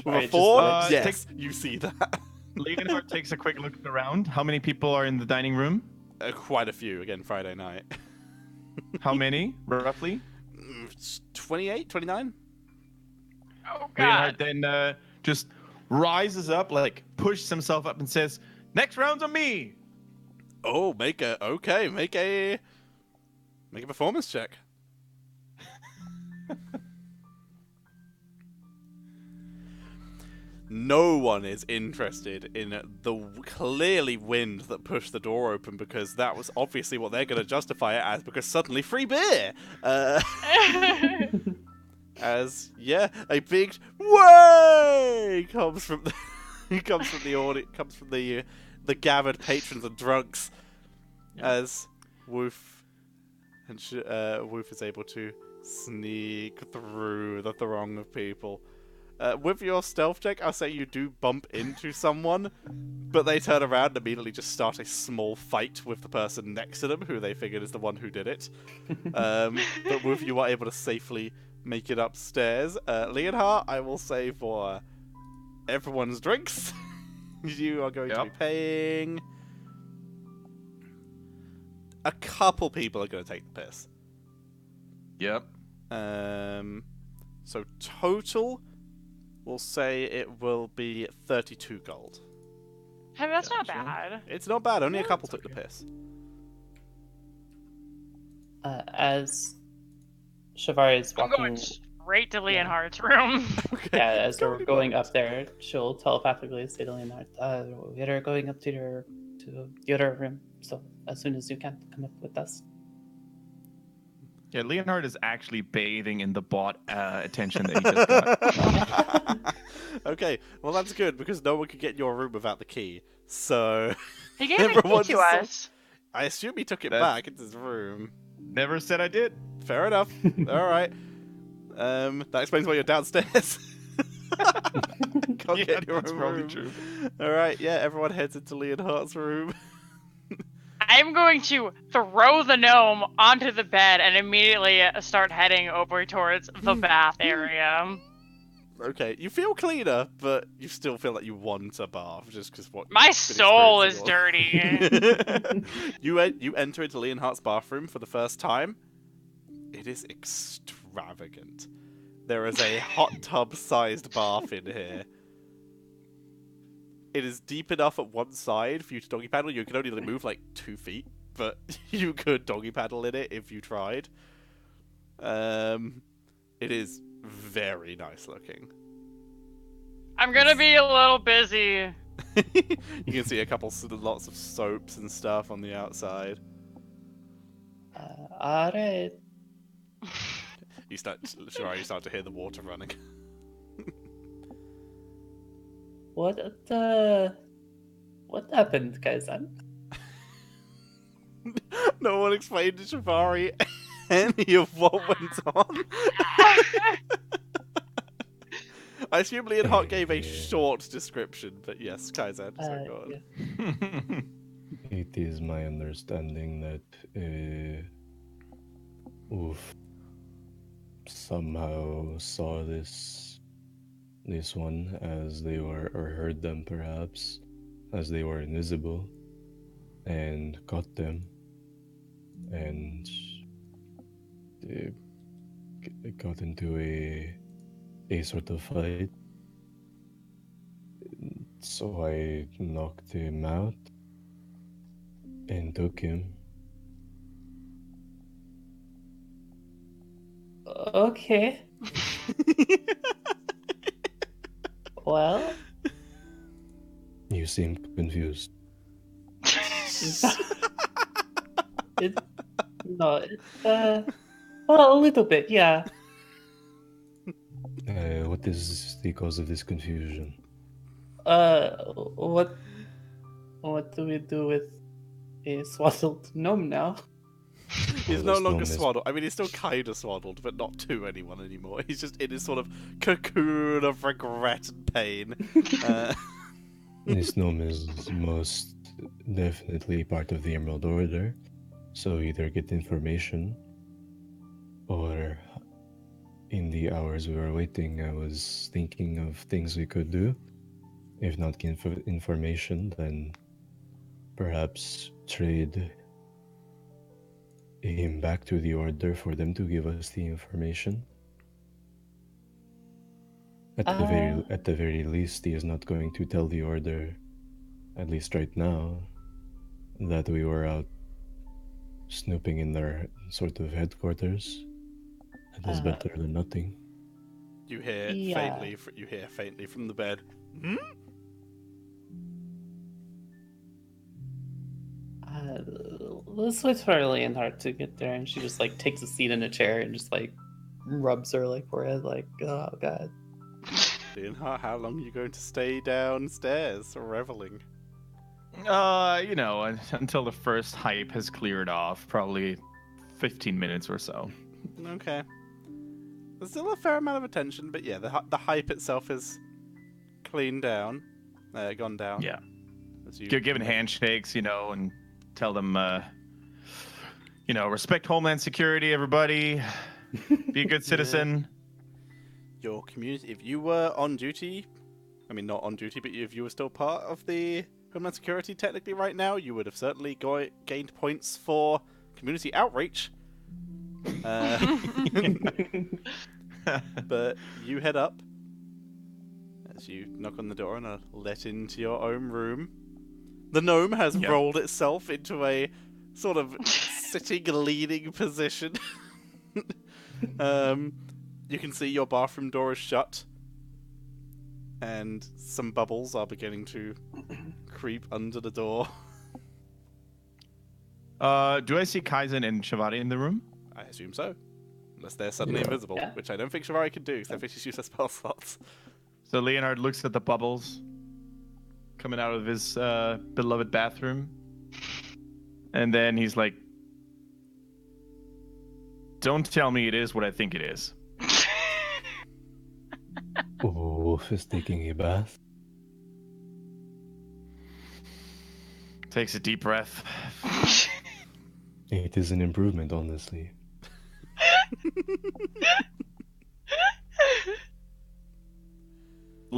Right,
a
just
4,
like-
yes, you see that.
Leonhardt takes a quick look around. How many people are in the dining room?
Quite a few, again, Friday night.
How many, roughly?
28, 29?
Oh
Leonhardt
god.
then just rises up, like pushes himself up and says, "Next round's on me."
Oh, make a performance check. No one is interested in the clearly wind that pushed the door open, because that was obviously what they're going to justify it as, because suddenly free beer. As a big way comes from the gathered patrons and drunks, as Woof is able to sneak through the throng of people. With your stealth check, I'll say you do bump into someone, but they turn around and immediately just start a small fight with the person next to them, who they figured is the one who did it. But Woof, you are able to safely make it upstairs. Leonhardt, I will say for everyone's drinks, you are going to be paying. A couple people are going to take the piss.
Yep.
So total, we'll say it will be 32 gold.
Hey, that's not
Gotcha.
bad.
It's not bad. Only a
Yeah,
couple
it's
took the
okay.
piss.
As Shivari is
I'm
walking,
going straight to Leonhardt's room.
yeah, as we're going up there, she'll telepathically say to Leonard, "We are going up to your room. So as soon as you can, come up with us."
Yeah, Leonhardt is actually bathing in the bot attention that he just got.
Okay, well that's good because no one could get in your room without the key. So
He gave the key
Everyone's
to
so-
us.
I assume he took it
That's-
back into his room.
Never said I did.
Fair enough. All right. That explains why you're downstairs. Can't
Yeah,
get in your
that's
own
probably
room.
true.
All right. Yeah, everyone heads into Leonhardt's room.
I'm going to throw the gnome onto the bed and immediately start heading over towards the bath area.
Okay, you feel cleaner, but you still feel like you want a bath just because what
My
you've been
soul is
experiencing
dirty.
you enter into Leonhardt's bathroom for the first time. It is extravagant. There is a hot tub-sized bath in here. It is deep enough at one side for you to doggy paddle. You can only move like 2 feet, but you could doggy paddle in it if you tried. It is very nice looking.
I'm gonna be a little busy.
You can see lots of soaps and stuff on the outside.
Alright.
You start to hear the water running.
What happened, guys?
No one explained to Shivari any of what went on. I assume Leonhardt gave a short description, but yes, Kaizen, so go on.
Yeah.
It is my understanding that Oof somehow saw this one as they were, or heard them perhaps, as they were invisible, and caught them, and they got into a sort of fight. So I knocked him out and took him.
Okay. Well,
You seem confused.
well, a little bit, yeah.
What is the cause of this confusion?
What do we do with a swaddled gnome now?
He's
Well,
no
this
longer
gnome is-
swaddled. I mean, he's still kind of swaddled, but not to anyone anymore. He's just in his sort of cocoon of regret and pain.
This gnome is most definitely part of the Emerald Order, so either get information, or in the hours we were waiting, I was thinking of things we could do. If not get information, then perhaps trade him back to the Order for them to give us the information. At the very least, he is not going to tell the Order, at least right now, that we were out snooping in their sort of headquarters. That is better than nothing.
You hear
Yeah.
faintly from the bed. Hmm?
Let's wait for Leonhardt to get there, and she just like takes a seat in a chair and just like rubs her like forehead, like, oh god.
Leonhardt, how long are you going to stay downstairs reveling?
Until the first hype has cleared off, probably 15 minutes or so.
Okay. There's still a fair amount of attention, but yeah, the hype itself is cleaned down, gone down.
Yeah.
As you-
Giving handshakes, and tell them, respect Homeland Security, everybody. Be a good citizen.
Your community, if you were on duty, I mean not on duty, but if you were still part of the Homeland Security technically right now, you would have certainly gained points for community outreach. But you head up as you knock on the door and are let into your own room. The gnome has
Yep.
rolled itself into a sort of sitting, leaning position. You can see your bathroom door is shut, and some bubbles are beginning to creep under the door.
Do I see Kaizen and Shivari in the room?
I assume so. Unless they're suddenly
Yeah.
invisible,
Yeah.
which I don't think Shivari can do, because I think she's used her spell slots.
So Leonhard looks at the bubbles coming out of his beloved bathroom. And then he's like, don't tell me it is what I think it is.
Wolf is taking a bath.
Takes a deep breath.
It is an improvement, honestly.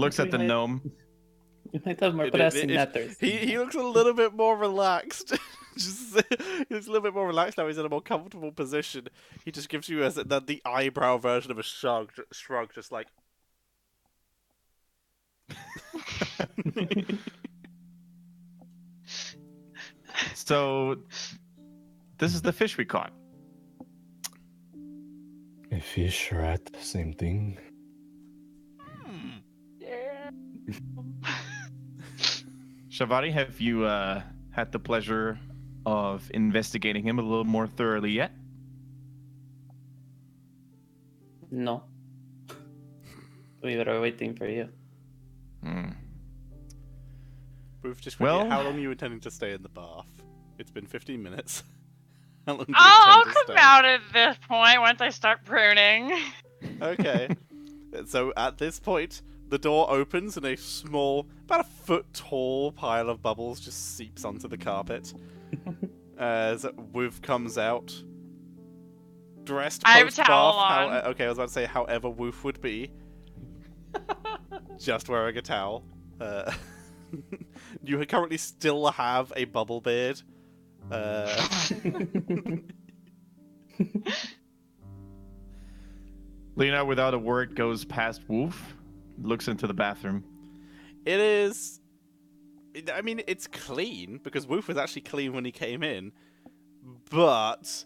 looks at the gnome.
You might have more pressing matters.
He looks a little bit more relaxed. He looks a little bit more relaxed now. He's in a more comfortable position. He just gives you the eyebrow version of a shrug, just like.
So, this is the fish we caught.
A fish, rat, same thing.
Yeah.
Shavari, have you had the pleasure of investigating him a little more thoroughly yet?
No. We were waiting for you.
We've just
Well-
how long are you intending to stay in the bath? It's been 15 minutes. How long do you
I'll
intend to
come
stay?
out at this point once I start pruning.
Okay. So at this point, the door opens and a small, about a foot tall pile of bubbles just seeps onto the carpet. As Woof comes out, dressed
I have a
post-bath.
towel on.
Okay, I was about to say however Woof would be. Just wearing a towel. You currently still have a bubble beard.
Lena, without a word, goes past Wolf, looks into the bathroom.
It is. I mean, it's clean because Woof was actually clean when he came in, but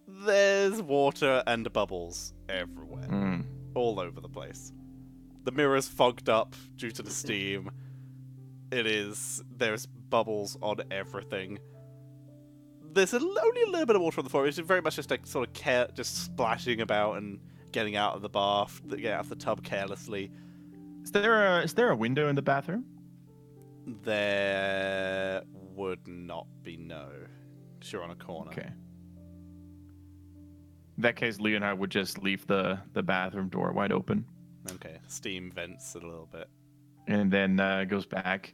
there's water and bubbles everywhere, all over the place. The mirror's fogged up due to the steam. There's bubbles on everything. There's only a little bit of water on the floor. It's very much just like sort of just splashing about and getting out of the bath, getting out of the tub carelessly.
Is there a window in the bathroom?
There would not be, no. Sure, on a corner.
Okay. In that case, Leonard would just leave the bathroom door wide open.
Okay. Steam vents a little bit.
And then goes back,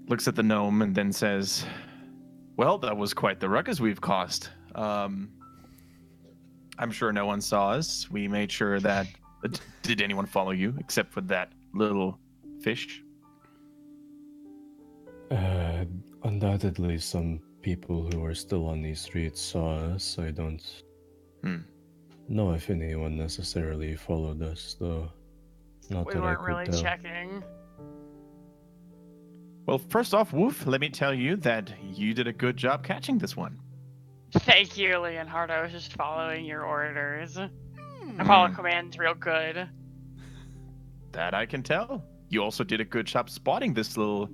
looks at the gnome, and then says, "Well, that was quite the ruckus we've caused. I'm sure no one saw us. We made sure that... Did anyone follow you, except for that little fish?"
Undoubtedly, some people who are still on these streets saw us. I don't know if anyone necessarily followed us, though. Not
We
that I
weren't
could
really
tell.
checking.
Well, first off, Woof, let me tell you that you did a good job catching this one.
Thank you, Leonhard. I was just following your orders. I follow commands real good.
That I can tell. You also did a good job spotting this little,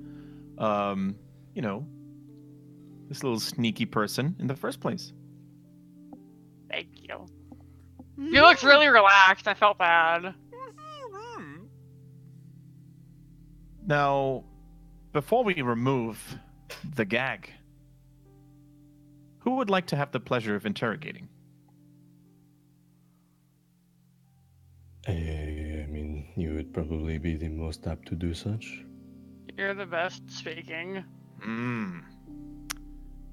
this little sneaky person in the first place.
Thank you. You looked really relaxed. I felt bad.
Now, before we remove the gag, who would like to have the pleasure of interrogating?
I mean, you would probably be the most apt to do such.
You're the best speaking.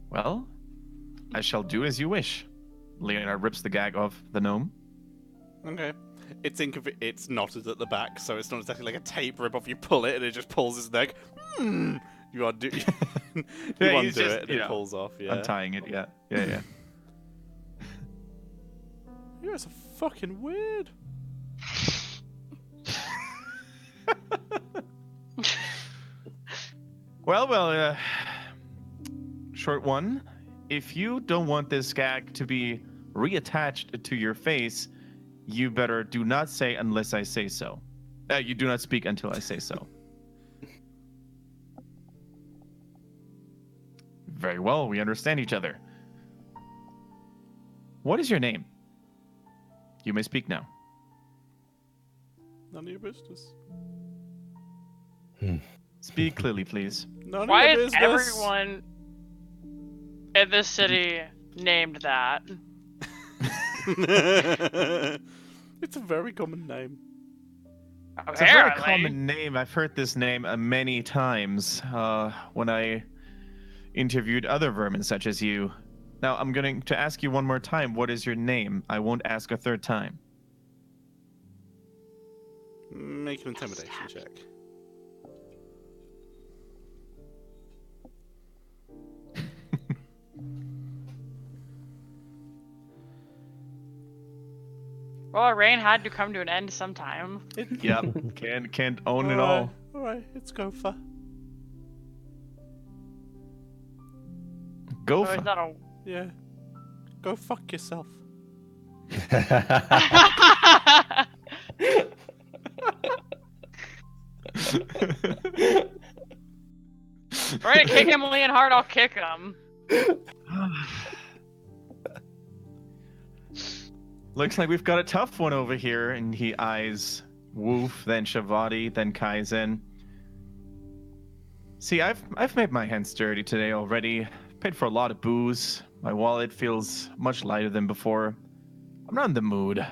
Well, I shall do as you wish. Leonard rips the gag off the gnome.
Okay. It's knotted at the back, so it's not exactly like a tape rip off. You pull it and it just pulls his neck. You undo, you
Yeah,
undo
he's just,
it and it pulls off. Yeah.
Untying it, yeah.
You guys are fucking weird.
Well, short one. If you don't want this gag to be reattached to your face, you better do not say unless I say so. You do not speak until I say so. Very well, we understand each other. What is your name? You may speak now.
None of your business.
Speak clearly, please.
None
Why
of your
is
business.
everyone in this city named that?
It's a very common name.
It's a very
Apparently.
common name. I've heard this name many times when I interviewed other vermin such as you. Now, I'm going to ask you one more time. What is your name? I won't ask a third time.
Make an intimidation check.
Well, our reign had to come to an end sometime.
Yep. Can't own it all.
Alright, it's Gopher.
Go
So
for
is that a...
Yeah. Go fuck yourself.
We're gonna kick him, Leonhard. I'll kick him.
Looks like we've got a tough one over here, and he eyes Woof, then Shavati, then Kaizen. See, I've made my hands dirty today already. Paid for a lot of booze. My wallet feels much lighter than before. I'm not in the mood.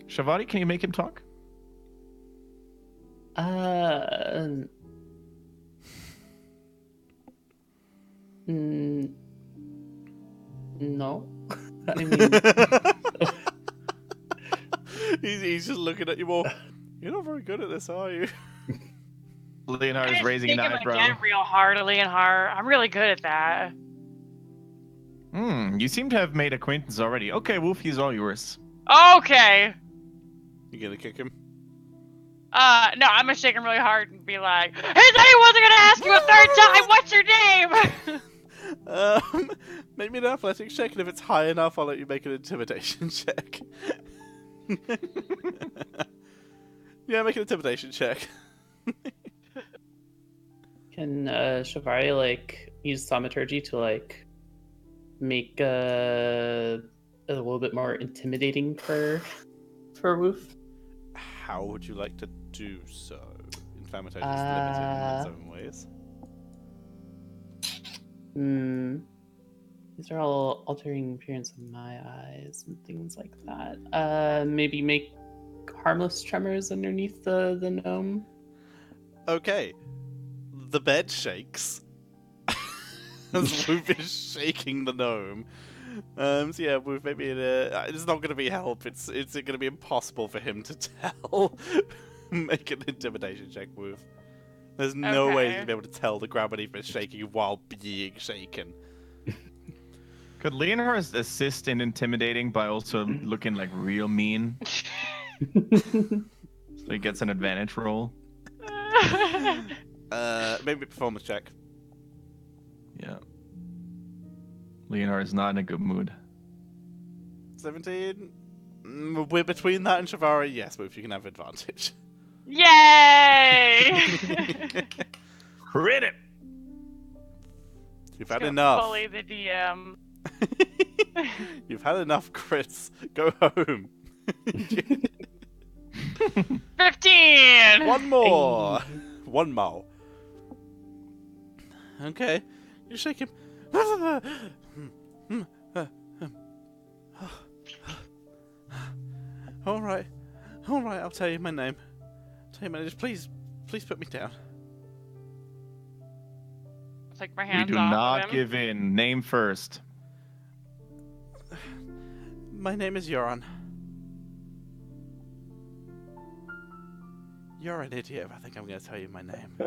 Shavati, can you make him talk?
No. I mean,
he's just looking at you more. You're not very good at this, are you?
Leonhard is raising an
Kick him
eyebrow.
again real hard, Leonhard. I'm really good at that.
You seem to have made acquaintance already. Okay, Wolf, he's all yours.
Okay.
You gonna kick him?
No, I'm gonna shake him really hard and be like, "Hey, I wasn't gonna ask you a third time. What's your name?"
Make me an athletics check, and if it's high enough, I'll let you make an intimidation check. Yeah, make an intimidation check.
can Shivari like use thaumaturgy to like make a little bit more intimidating for Woof?
How would you like to do so? Infamatory is limited in its own ways.
These are all altering appearance of my eyes and things like that. Maybe make harmless tremors underneath the gnome.
Okay. The bed shakes. As Woof is shaking the gnome. So yeah, Woof, maybe it's not going to be help. It's going to be impossible for him to tell. Make an intimidation check, Woof. There's no way he's going to be able to tell the ground beneath is shaking while being shaken.
Could Leonhard assist in intimidating by also looking like real mean? So he gets an advantage roll.
Maybe a performance check.
Yeah. Leonhard is not in a good mood.
17? We're between that and Shivari. Yes, Woof, you can have advantage.
Yay!
Crit it!
You've had
Gonna
enough.
Bully the DM.
You've had enough, Chris. Go home.
15.
One more. One more. Okay. You shake him. Alright. Alright, I'll tell you my name. Tell you my name. Just please put me down.
Take my
We
hands
do
off
not
of him.
give in. Name first.
My name is Yoran. You're an idiot if I think I'm going to tell you my name.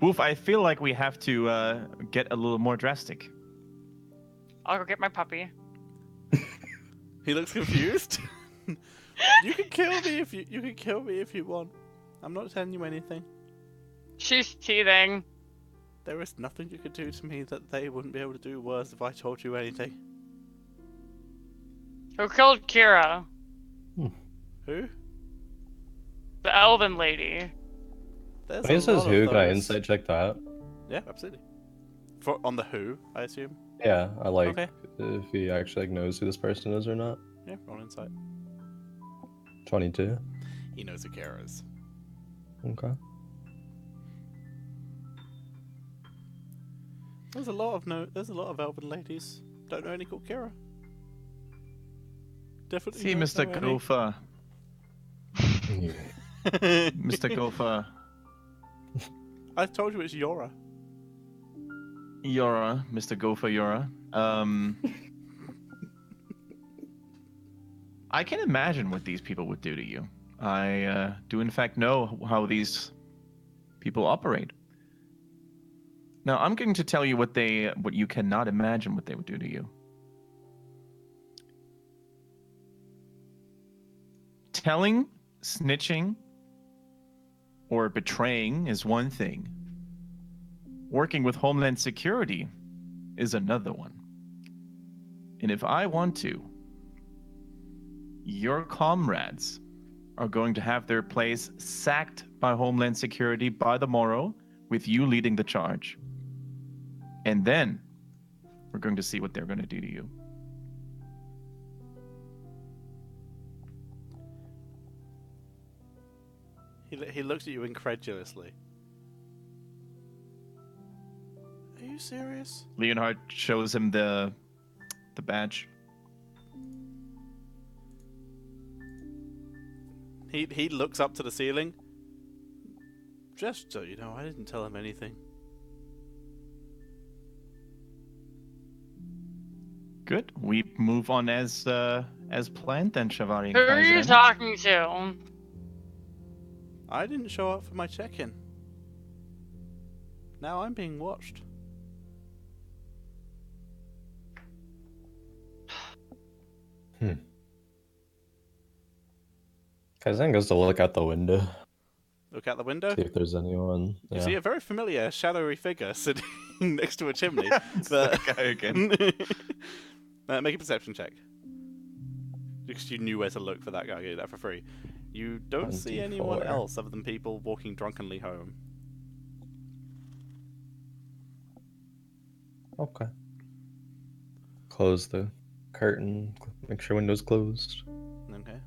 Wolf, I feel like we have to get a little more drastic.
I'll go get my puppy.
He looks confused. You can kill me if you can kill me if you want. I'm not telling you anything.
She's teething.
There is nothing you could do to me that they wouldn't be able to do worse if I told you anything.
Who killed Kira?
Who?
The elven lady.
There's
When
a
he says
lot of
who, can I
those.
insight check that?
Yeah, absolutely. On the who, I assume.
Yeah, I like
Okay.
if he actually knows who this person is or not.
Yeah, roll insight.
22.
He knows who Kara is.
Okay.
There's a lot of elven ladies. Don't know any called Kira. Definitely.
See,
don't
Mr.
know any.
Gopher. Mr. Gopher.
I told you it's Yora.
Yora, Mr. Gopher Yora. I can imagine what these people would do to you. I do in fact know how these people operate. Now, I'm going to tell you what you cannot imagine what they would do to you. Telling, snitching, or betraying is one thing. Working with Homeland Security is another one. And if I want to, your comrades are going to have their place sacked by Homeland Security by the morrow, with you leading the charge. And then we're going to see what they're going to do to you.
He looks at you incredulously. Are you serious?
Leonhard shows him the badge.
He looks up to the ceiling. Just so you know, I didn't tell him anything.
Good. We move on as planned then, Shavari.
Who are you
Kaizen.
talking to?
I didn't show up for my check-in. Now I'm being watched.
Kaizen goes to look out the window,
Look out the window.
see if there's anyone.
You
Yeah.
see a very familiar shadowy figure sitting next to a chimney.
It's
but
that guy again.
Make a perception check. Because you knew where to look for that guy. I gave that for free. You don't see anyone
24.
else other than people walking drunkenly home.
Okay. Close the curtain. Make sure window's closed.
Okay.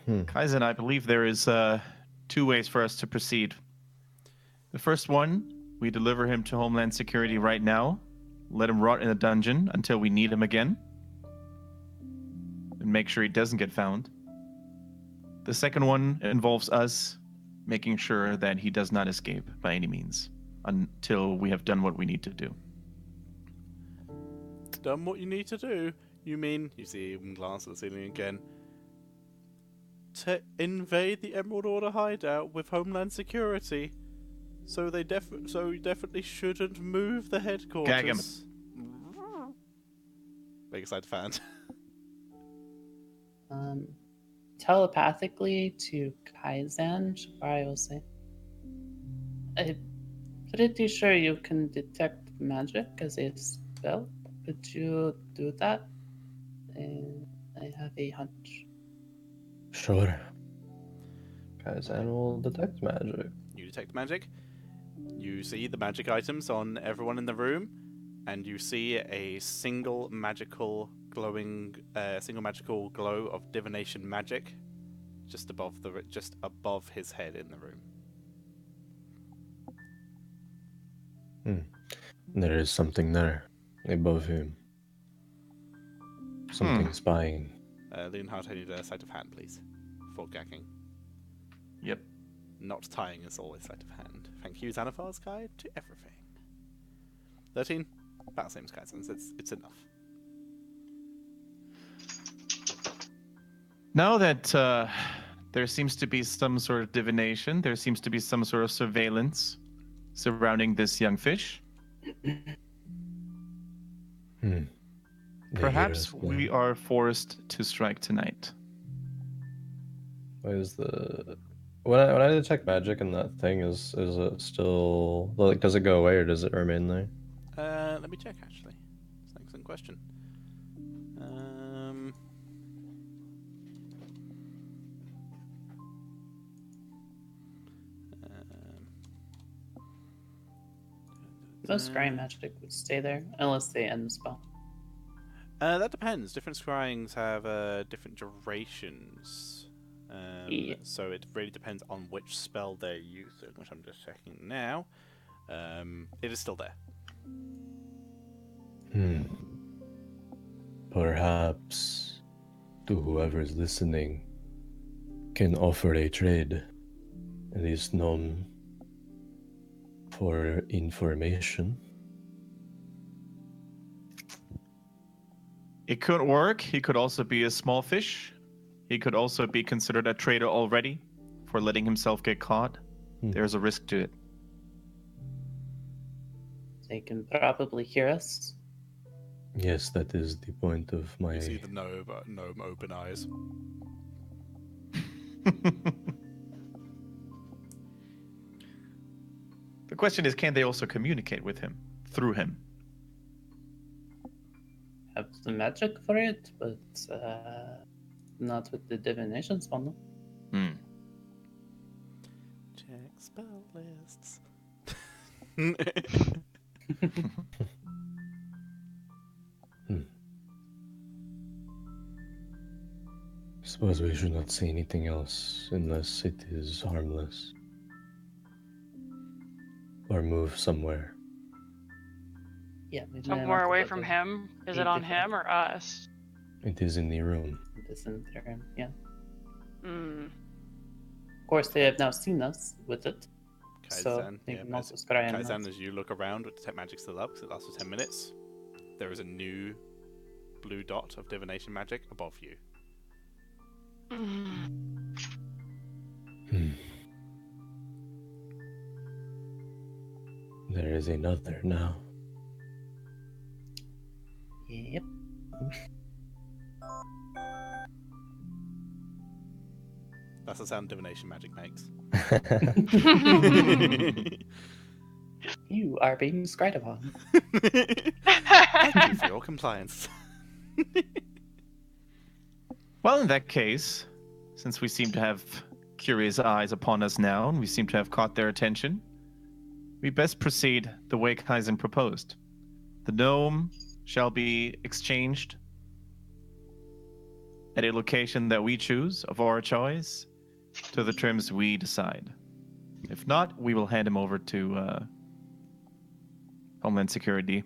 Kaizen, I believe there is 2 ways for us to proceed. The first one, we deliver him to Homeland Security right now, let him rot in a dungeon until we need him again, and make sure he doesn't get found. The second one involves us making sure that he does not escape by any means until we have done what we need to do.
Done what you need to do. You mean, you see him glance at the ceiling again, to invade the Emerald Order hideout with Homeland Security. So they definitely shouldn't move the headquarters.
Gag him.
Make a side fan.
Telepathically to Kaizen, Shibari will say, I'm pretty sure you can detect magic as a spell. Could you do that? I have a hunch.
Sure. Kaizen will detect magic.
You detect magic. You see the magic items on everyone in the room, and you see a single magical glow of divination magic just above his head in the room.
There is something there above him. Something spying.
Leonhard, I need a sleight of hand, please, for gagging.
Yep.
Not tying is always sleight of hand. Thank you, Xanathar's Guide to Everything. 13. About the same as Kaizen's. It's enough.
Now that there seems to be some sort of divination, there seems to be some sort of surveillance surrounding this young fish, perhaps we are forced to strike tonight.
What is the... When I detect magic in that thing, is it still... Like, does it go away or does it remain there?
Let me check, actually. It's an excellent question.
Most scrying magic would stay there unless they end the spell.
That depends. Different scryings have different durations.
Yeah.
So it really depends on which spell they're using, which I'm just checking now. It is still there.
Perhaps to whoever's listening can offer a trade. At least known For information.
It could work. He could also be a small fish. He could also be considered a traitor already for letting himself get caught. There's a risk to it.
They can probably hear us.
Yes, that is the point of my.
You see the gnome open eyes.
The question is, can they also communicate with him through him?
Have the magic for it, but not with the divination spell. No?
Check spell lists.
Suppose we should not say anything else unless it is harmless. Or move somewhere.
Yeah, maybe
Somewhere away from him. Is it on him or us?
It is in the room.
This in there, yeah.
Mm.
Of course, they have now seen us with it. So
Kaizen,
they
yeah,
can also scry on
Kaizen,
us.
as you look around with Detect Magic still up, because it lasts for 10 minutes, there is a new blue dot of divination magic above you.
Mm.
There is another now.
Yep.
That's the sound divination magic makes.
You are being scried upon.
Thank you for your compliance.
Well, in that case, since we seem to have curious eyes upon us now, and we seem to have caught their attention, we best proceed the way Kaizen proposed. The gnome shall be exchanged at a location that we choose, of our choice, to the terms we decide. If not, we will hand him over to Homeland Security.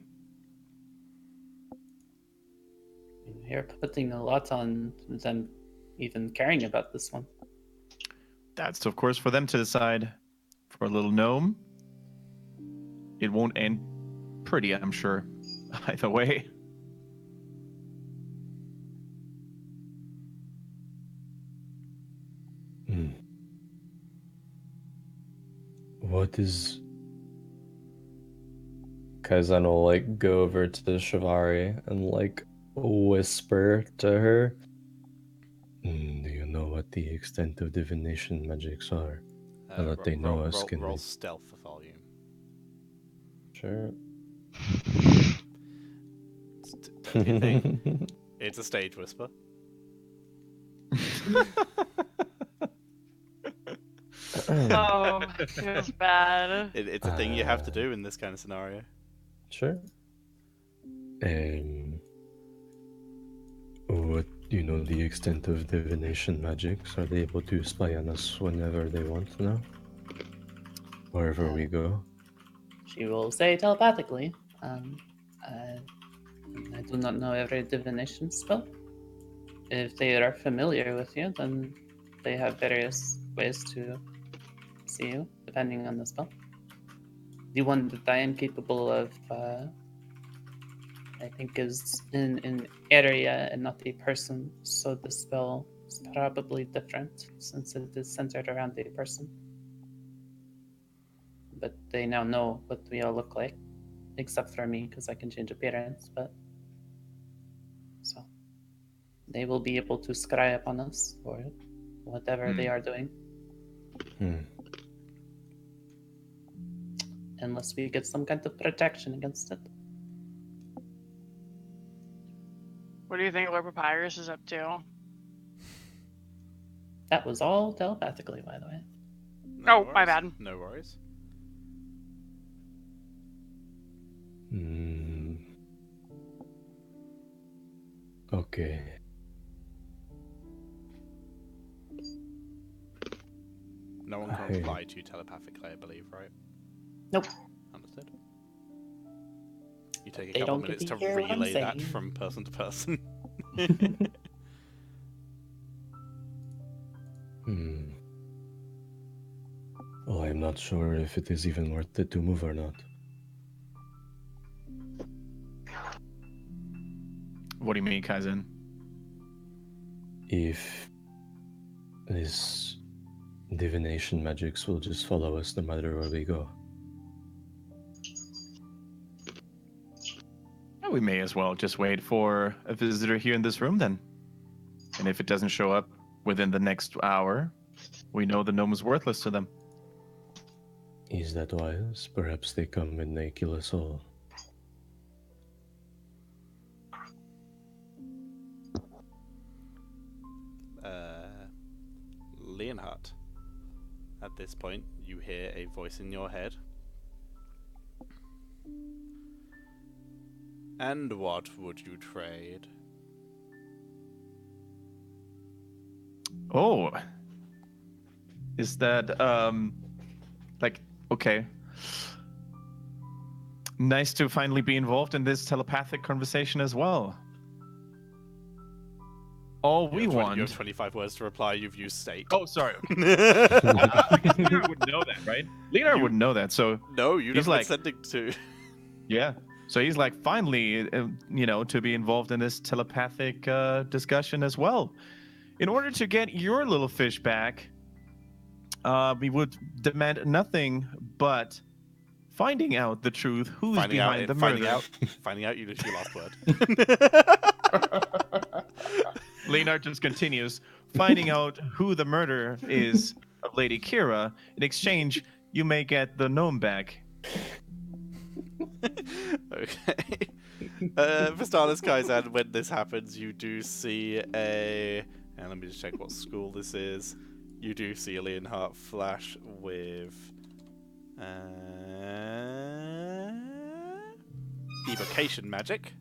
You're putting a lot on them even caring about this one.
That's, of course, for them to decide. For a little gnome, it won't end pretty, I'm sure. Either way.
What is... Kaizen will, like, go over to Shivari and, like, whisper to her. Do you know what the extent of divination magics are? And that they know us, can
roll
we...
stealth for volume.
Sure.
Do you think? It's a stage whisper.
Oh, it was bad.
It's a thing you have to do in this kind of scenario.
Sure. What do you know the extent of divination magics? Are they able to spy on us whenever they want now? Wherever we go?
She will say telepathically. I do not know every divination spell. If they are familiar with you, then they have various ways to see you, depending on the spell. The one that I am capable of, I think, is in an area and not a person, so the spell is probably different since it is centered around a person. But they now know what we all look like, except for me, because I can change appearance, but... So... They will be able to scry upon us, or whatever they are doing. Unless we get some kind of protection against it.
What do you think Lord Papyrus is up to?
That was all telepathically, by the way.
Oh, my bad.
No worries.
Okay.
No one can reply to you telepathically, I believe, right?
Nope.
Understood. You take a
They
couple
don't get
minutes
to
to
hear what I'm
relay that
saying.
from person to person.
Oh, I'm not sure if it is even worth it to move or not.
What do you mean, Kaizen?
If this divination magics will just follow us no matter where we go.
Well, we may as well just wait for a visitor here in this room then. And if it doesn't show up within the next hour, we know the gnome is worthless to them.
Is that wise? Perhaps they come and they kill us all.
Leonhard. At this point, you hear a voice in your head. And what would you trade?
Oh. Is that, okay. Nice to finally be involved in this telepathic conversation as well. All we
You
want...
have 25 words to reply, you've used state.
Oh, sorry. Leonard would know that, right? Leonard wouldn't know that, so...
No, you
He's
never
like-
sending to...
Yeah. So he's like, finally, to be involved in this telepathic discussion as well. In order to get your little fish back, we would demand nothing but finding out the truth, who's behind the murder.
Finding out you lose your last word.
Leonard just continues, finding out who the murderer is of Lady Kira. In exchange, you may get the gnome back.
Okay. Vistalis Kaizen, when this happens, you do see a... And let me just check what school this is. You do see a Leonhard flash with... evocation magic.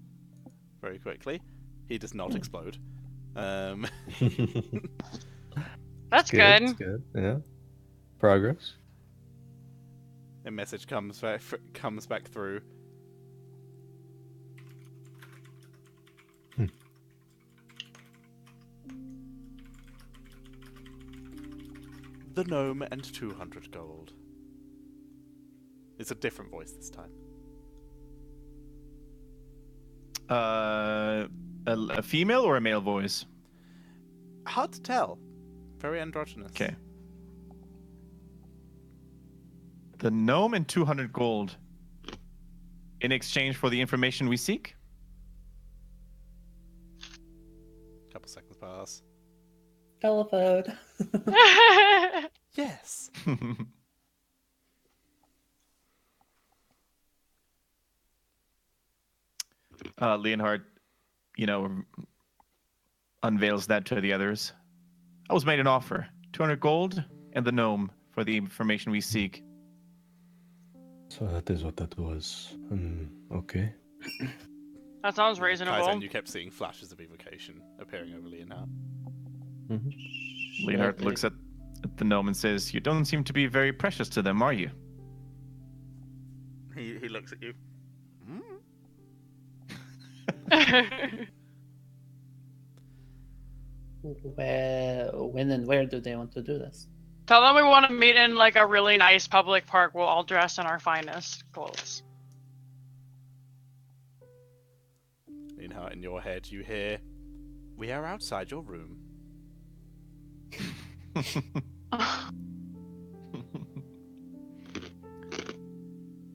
Very quickly. He does not explode.
That's
That's
good.
good. Yeah. Progress.
A message comes back through. The gnome and 200 gold. It's a different voice this time.
A female or a male voice?
Hard to tell. Very androgynous.
Okay. The gnome and 200 gold in exchange for the information we seek?
Couple seconds pass.
Telephone.
Yes.
Leonhard, unveils that to the others. I was made an offer. 200 gold and the gnome for the information we seek.
So that is what that was. Okay.
That sounds reasonable.
Kaizen, you kept seeing flashes of evocation appearing over Leonhard.
Leonhard looks at the gnome and says, "You don't seem to be very precious to them, are you?"
He looks at you.
When and where do they want to do this?
Tell them we want to meet in like a really nice public park. We'll all dress in our finest clothes.
Leonhard, in your head, you hear, "We are outside your room."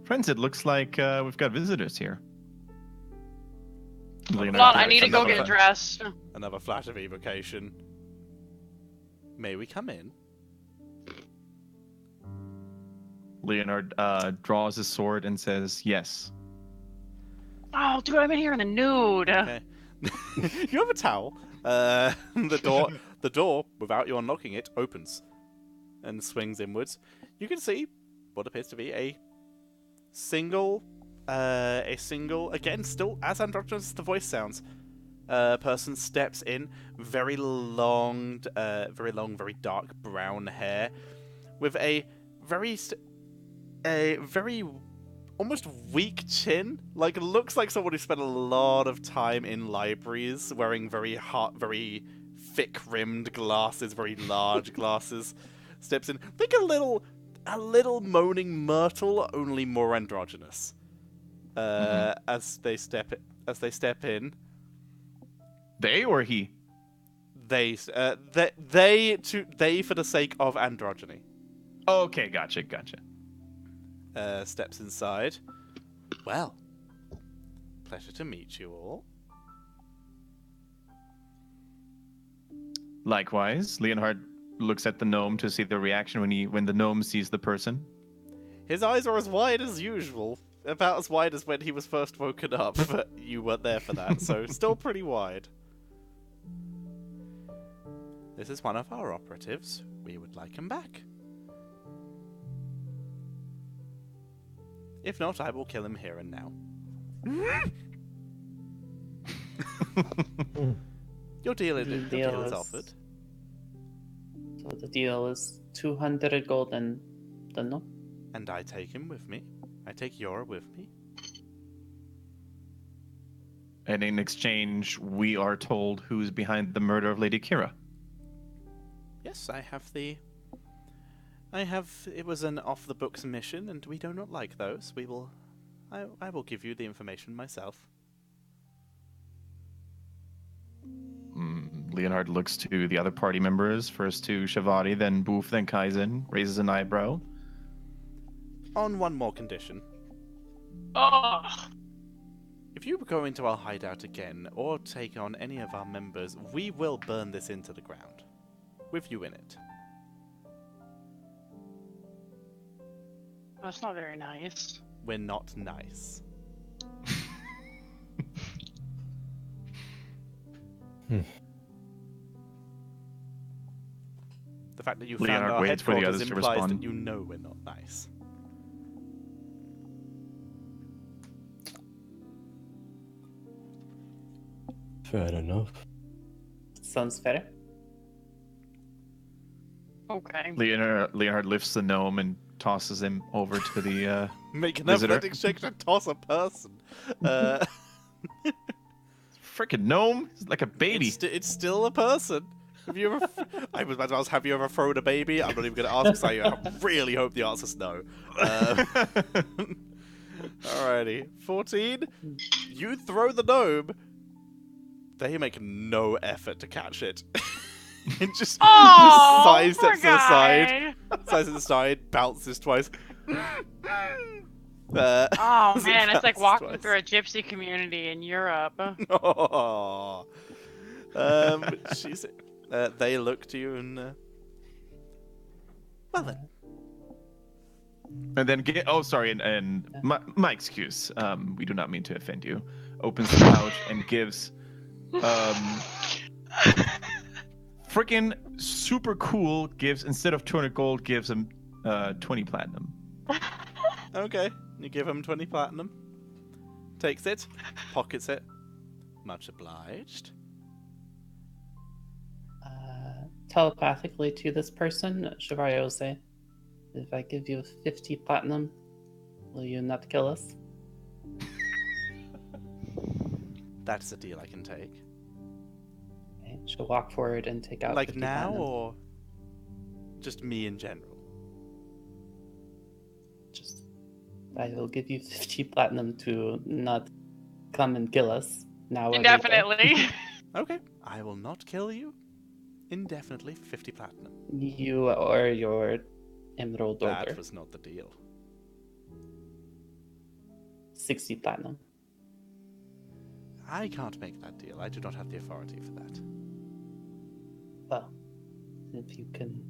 Friends, it looks like we've got visitors here. Leonhard
Well, I
looks
need to
at
go
the-
get dressed.
Another flash of evocation. May we come in?
Leonhard draws his sword and says, "Yes."
Oh, dude, I'm in here in the nude.
Okay. You have a towel. The door, without you unlocking it, opens and swings inwards. You can see what appears to be a single, again, still as androgynous as the voice sounds. Person steps in, very long, very dark brown hair, with a very almost weak chin. Like, looks like someone who spent a lot of time in libraries, wearing very thick rimmed glasses, very large glasses. Steps in. Think a little a little moaning Myrtle, only more androgynous. As they step in,
They or he?
they for the sake of androgyny.
Okay, gotcha.
Steps inside. Well, pleasure to meet you all.
Likewise, Leonhard looks at the gnome to see the reaction when the gnome sees the person.
His eyes are as wide as usual, about as wide as when he was first woken up, but you weren't there for that, so still pretty wide. This is one of our operatives. We would like him back. If not, I will kill him here and now. Your deal is offered.
So the deal is 200 gold and the no.
And I take him with me. I take Yora with me.
And in exchange, we are told who's behind the murder of Lady Kira.
Yes, it was an off-the-books mission, and we do not like those. I will give you the information myself.
Leonhard looks to the other party members, first to Shivari, then Boof, then Kaizen, raises an eyebrow.
On one more condition.
Oh,
If you go into our hideout again, or take on any of our members, we will burn this into the ground. With you in it.
that's not very nice.
We're not nice. The fact that you found
Leonhard
our
waits for the
headquarters
others to
implies
respond.
that you know we're not nice.
Fair enough.
Sounds fair.
Okay.
Leonhard lifts the gnome and tosses him over to the
Make an
visitor.
athletic check to toss a person.
Freaking gnome. It's like a baby.
It's still a person. Have you ever? I was about to ask, have you ever thrown a baby? I'm not even going to ask, because I really hope the answer's no. Alrighty, 14. You throw the gnome. They make no effort to catch it. It just
Oh,
side
poor
steps to the side,
guy.
sides to the side, bounces twice.
Oh man, it's like
bounces
walking
twice.
through a gypsy community in Europe.
Oh. They look to you and well then.
And then my excuse. We do not mean to offend you. Opens the pouch and gives freaking super cool, gives instead of 200 gold, gives him 20 platinum.
Okay, you give him 20 platinum. Takes it, pockets it. Much obliged.
Telepathically to this person, Shivari will say, if I give you 50 platinum, will you not kill us?
That's a deal I can take.
Okay, she'll walk forward and take out
Like
50
now,
platinum.
or just me in general?
Just, I will give you 50 platinum to not come and kill us now. or later.
Indefinitely.
Okay, I will not kill you. Indefinitely, 50 platinum.
You or your emerald
That
order.
was not the deal.
60 platinum.
I can't make that deal. I do not have the authority for that.
Well, if you can.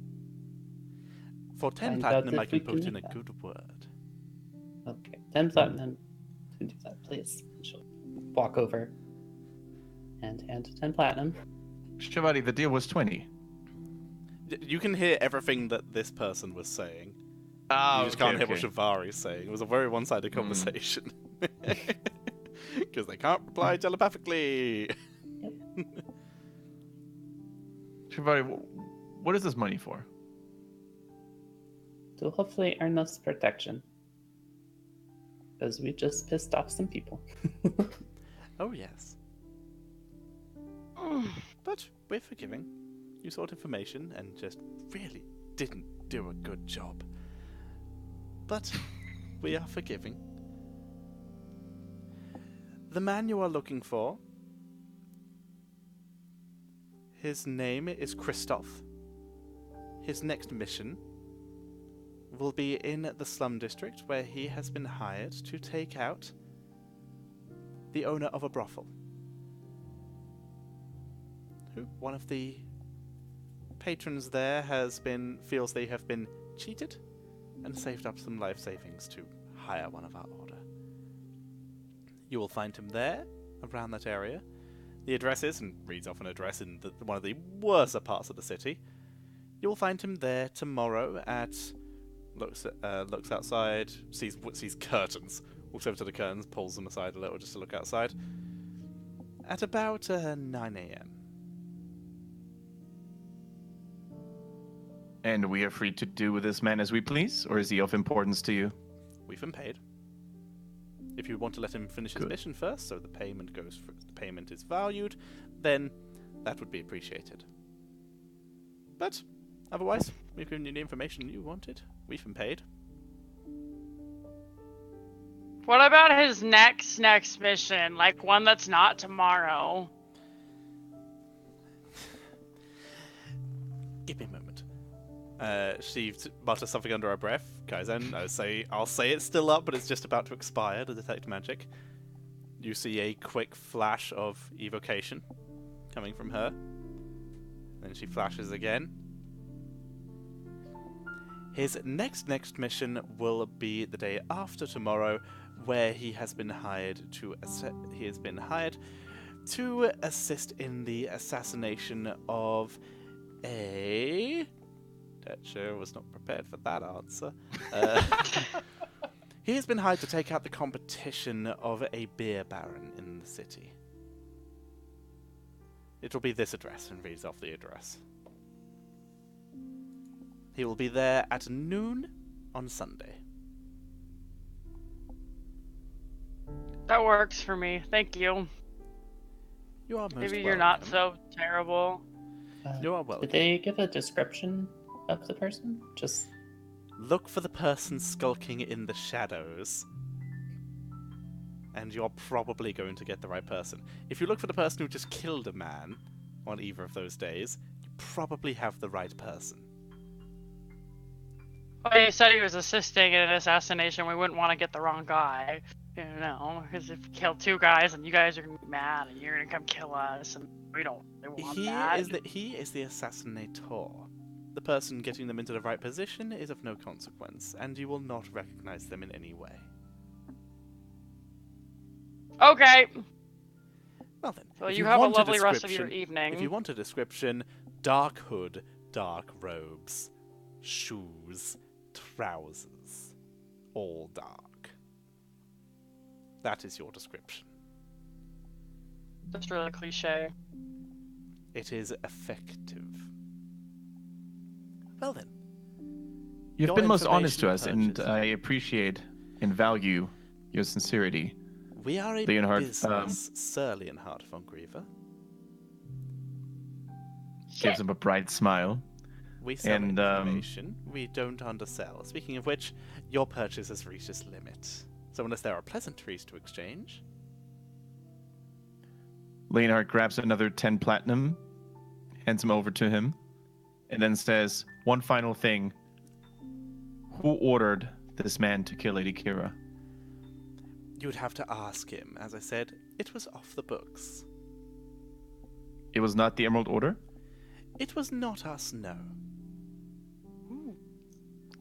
For 10
Find out
platinum, I
if
can
we
put
can
in a
make that.
good word.
Okay, 10 platinum to do that, please. She'll walk over and hand 10 platinum.
Shivari, the deal was 20.
You can hear everything that this person was saying.
Ah,
You just can't hear what Shivari's saying. It was a very one-sided conversation. Because they can't reply telepathically.
Shivari, what is this money for?
To hopefully earn us protection. Because we just pissed off some people.
Oh, yes. But we're forgiving. You sought information and just really didn't do a good job. but we are forgiving. The man you are looking for, his name is Christoph. His next mission will be in the slum district where he has been hired to take out the owner of a brothel. Who, one of the patrons there feels they have been cheated and saved up some life savings to hire one of our order. You will find him there, around that area. The address is, and reads off an address in one of the worser parts of the city. You will find him there tomorrow at... Looks outside, sees curtains. Walks over to the curtains, pulls them aside a little just to look outside. At about 9 a.m.
And we are free to do with this man as we please, or is he of importance to you?
We've been paid. If you want to let him finish his mission first, so the payment is valued, then that would be appreciated. But otherwise, we've given you the information you wanted. We've been paid.
What about his next mission? Like one that's not tomorrow?
Give me a moment. She mutters something under her breath. Kaizen, I'll say it's still up, but it's just about to expire to detect magic. You see a quick flash of evocation coming from her. Then she flashes again. His next mission will be the day after tomorrow, where he has been hired to assist in the assassination of a... Tetcher was not prepared for that answer. He has been hired to take out the competition of a beer baron in the city. It will be this address, and reads off the address. He will be there at noon on Sunday.
That works for me. Thank you.
You are most
Maybe
welcome.
you're not so terrible.
You are welcome.
Did they give a description of the person? Just
Look for the person skulking in the shadows, and you're probably going to get the right person. If you look for the person who just killed a man on either of those days, you probably have the right person.
Well, you said he was assisting in an assassination. We wouldn't want to get the wrong guy. You know, because if you kill two guys and you guys are going to be mad and you're going to come kill us, and we don't really want that.
He is the assassinator. The person getting them into the right position is of no consequence, and you will not recognize them in any way.
Okay.
Well then,
Well,
if
you have a
want
lovely rest of your
description-
evening.
If you want a description, dark hood, dark robes, shoes, trousers, all dark. That is your description.
That's really cliche.
It is effective. Well then.
You've
Your
been most honest to us,
information
and
purchase.
I appreciate and value your sincerity.
We are a
Leonhard,
business, Sir Leonhard von Griever.
Gives him a bright smile.
We sell
And,
information. We don't undersell. Speaking of which, your purchase has reached its limit. So unless there are pleasantries to exchange...
Leonhard grabs another 10 platinum, hands them over to him, and then says, one final thing. Who ordered this man to kill Lady Kira?
You would have to ask him. As I said, it was off the books.
It was not the Emerald Order?
It was not us, no.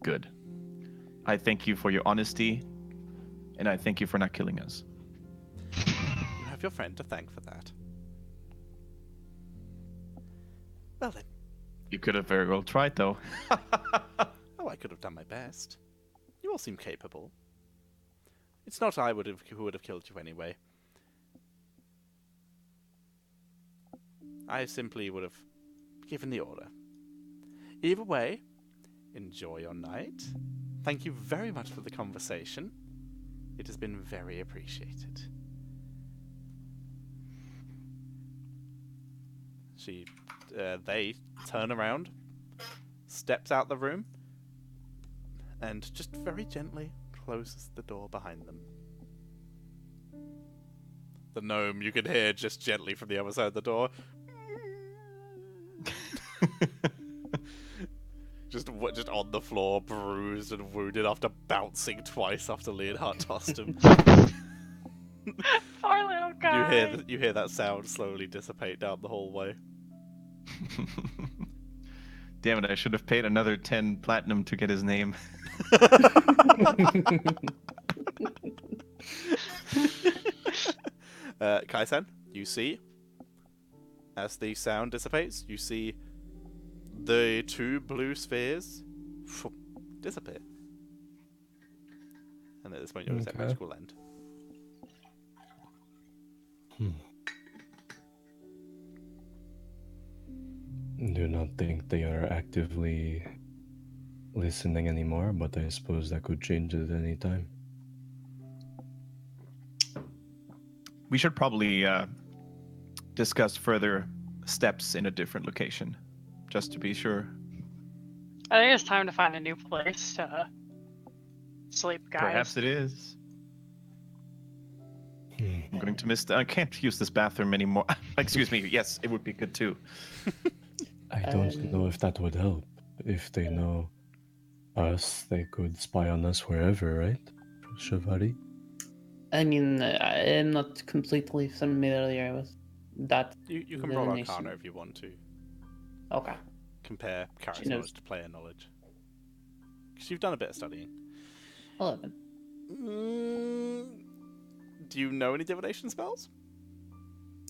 Good. I thank you for your honesty, and I thank you for not killing us.
You have your friend to thank for that. Well then.
You could have very well tried, though.
Oh, I could have done my best. You all seem capable. It's not I who would have killed you anyway. I simply would have given the order. Either way, enjoy your night. Thank you very much for the conversation. It has been very appreciated. They turn around, steps out the room, and just very gently closes the door behind them. The gnome you can hear just gently from the other side of the door. just on the floor, bruised and wounded after bouncing twice after Leonhard tossed him.
Poor little guy.
You hear that sound slowly dissipate down the hallway.
Damn it, I should have paid another 10 platinum to get his name.
Kai-san, you see, as the sound dissipates, you see the 2 blue spheres disappear. And at this point, you're at
Okay.
magical end.
Do not think they are actively listening anymore, but I suppose that could change at any time.
We should probably discuss further steps in a different location, just to be sure.
I think it's time to find a new place to sleep, guys.
Perhaps it is. I'm going to miss. I can't use this bathroom anymore. Excuse me. Yes, it would be good too.
I don't know if that would help. If they know us, they could spy on us wherever, right? Shivari?
I mean, I'm not completely familiar with that.
You can roll
Divination.
Arcana if you want to.
Okay.
Compare character
She knows.
knowledge to player knowledge. Because you've done a bit of studying.
11.
Do you know any divination spells?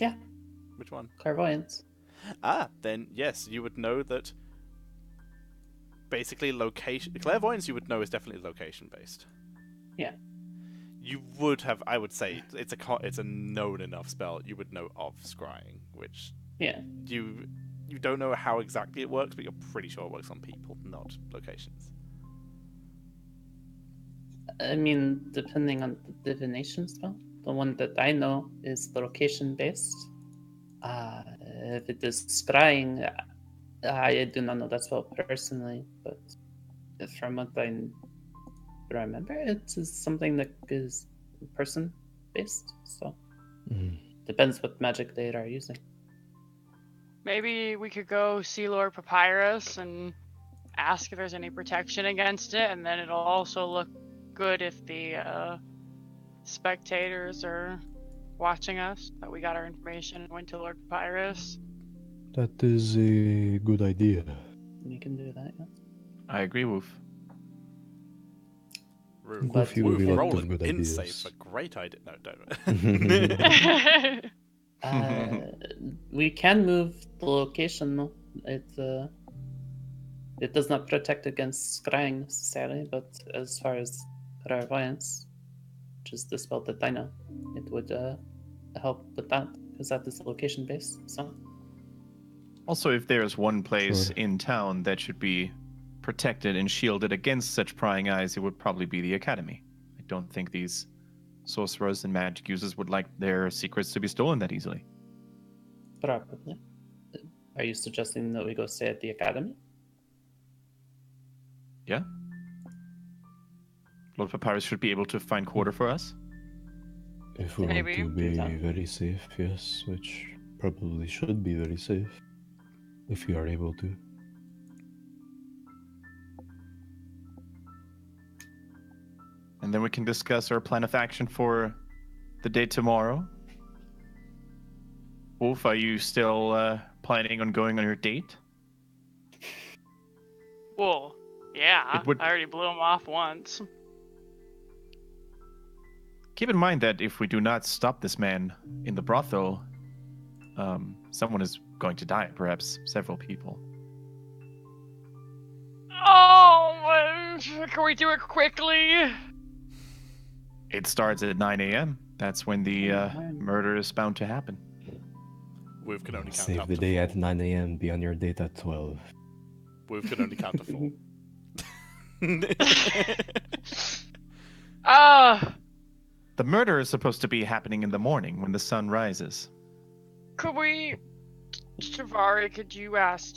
Yeah.
Which one?
Clairvoyance.
Then yes, you would know that. Basically, location. Clairvoyance, you would know, is definitely location based.
Yeah.
You would have, I would say, it's a known enough spell. You would know of scrying, which
Yeah.
you don't know how exactly it works, but you're pretty sure it works on people, not locations.
I mean, depending on the divination spell, the one that I know is location based. If it is scrying, I do not know that spell personally, but from what I remember, it is something that is person based. So depends what magic they are using.
Maybe we could go see Lord Papyrus and ask if there's any protection against it, and then it'll also look good if the spectators are watching us, that we got our information and went to Lord Papyrus.
That is a good idea.
You can do that. Yeah.
I agree, Woof.
Goofy will be
Woof,
lot
roll
of
an
good
insight
ideas.
for great idea. No, don't.
We can move the location. No, it does not protect against scrying necessarily, but as far as clairvoyance, which is the spell that I know, it would help with that because that is location based. So
Also, if there's one place
Sure.
in town that should be protected and shielded against such prying eyes, it would probably be the Academy. I don't think these sorcerers and magic users would like their secrets to be stolen that easily.
probably. Are you suggesting that we go stay at the academy?
Yeah? Lord Papyrus should be able to find quarter for us.
If we
Maybe.
want to be
Yeah.
very safe, yes, which probably should be very safe. If we are able to.
And then we can discuss our plan of action for the day tomorrow. Wolf, are you still planning on going on your date?
Well, yeah,
It would-
I already blew him off once.
Keep in mind that if we do not stop this man in the brothel, someone is going to die, perhaps several people.
Oh, can we do it quickly?
It starts at 9 a.m. That's when the
man.
murder is bound to happen.
Woof can only count
Save
up
the
to
day
4.
at 9 a.m., be on your date at 12.
Woof can only count to 4.
The murder is supposed to be happening in the morning when the sun rises.
Could we, Shivari, could you ask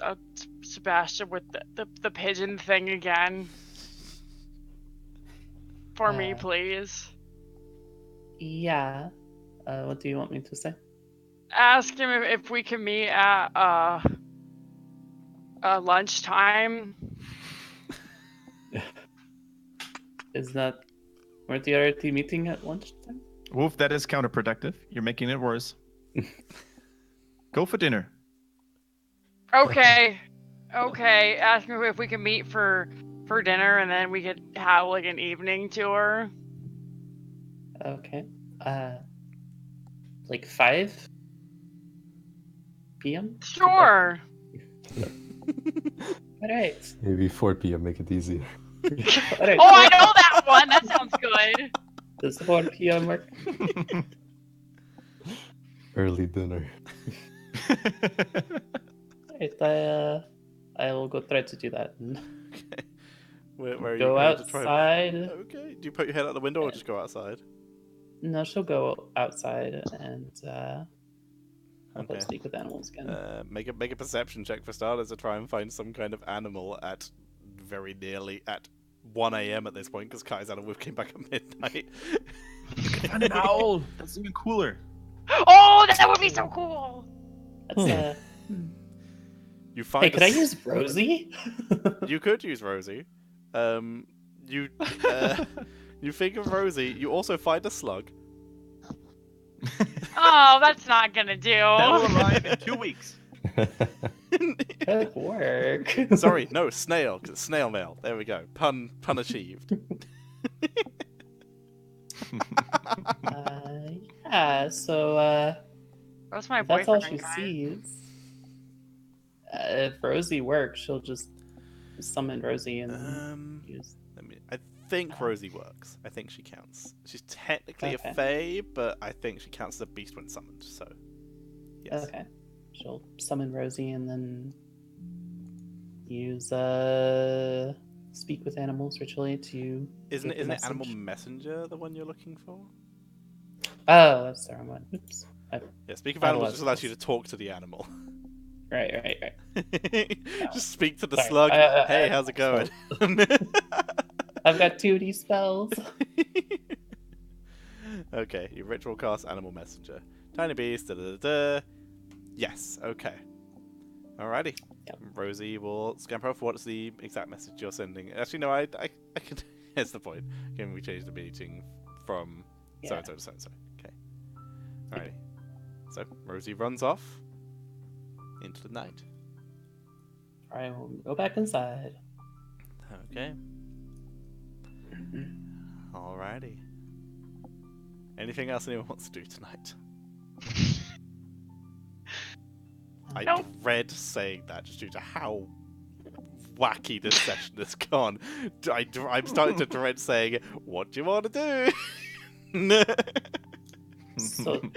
Sebastian with the pigeon thing again? for me, please.
Yeah. What do you want me to say?
Ask him if we can meet at lunchtime.
Weren't the other team meeting at lunchtime?
Wolf, that is counterproductive. You're making it worse. Go for dinner.
Okay. Okay. Ask him if we can meet for dinner, and then we could have like an evening tour.
Okay. Like 5 p.m.
Sure.
All right.
Maybe 4 p.m. Make it easier.
All right.
Oh, I know that one. That sounds good.
Does 4 p.m. work?
Early dinner.
All right. I will go try to do that.
Okay. Where are you
Go
going to try?
outside.
Okay. Do you put your head out the window or just go outside?
No, she'll go outside and I'll go
Okay.
speak with animals again.
Make a perception check for starters to try and find some kind of animal at very nearly at 1 a.m. at this point because Kai's out of Wolf came back at midnight.
Find an owl. That's even cooler.
Oh, that would be so cool.
That's,
You find
hey, could I use Rosie?
You could use Rosie. You think of Rosie. You also find a slug.
Oh, that's not gonna do.
That will arrive in 2 weeks.
Good work.
Sorry, no, snail. 'Cause it's snail mail. There we go. Pun achieved.
Yeah, so
That's my
that's all
boyfriend.
she
Kai.
sees. If Rosie works, she'll just summon Rosie and use.
I think Rosie works. I think she counts. She's technically
Okay.
a fae, but I think she counts as a beast when summoned. So, yes.
Okay. She'll summon Rosie and then use speak with animals ritually to.
Isn't
give the
it Animal
message.
Messenger the one you're looking for?
Oh, that's the wrong one. Oops.
Yeah, speak of
I
animals
was-
just allows you to talk to the animal.
Right.
Just speak to the
Sorry.
slug.
I-
Hey, how's it going?
I've got 2D spells.
Okay, you ritual cast Animal Messenger. Tiny beast, da-da-da-da. Yes, okay. Alrighty.
Yep.
Rosie will scamper off. What's the exact message you're sending? Actually, no, I can... Here's the point. Can we change the meeting from
Yeah.
so-and-so? Okay. Alrighty. So, Rosie runs off into the night.
I will go back inside.
Okay. Alrighty. Anything else anyone wants to do tonight? I
Nope.
dread saying that just due to how wacky this session has gone. I'm starting to dread saying, what do you want to do?
So, do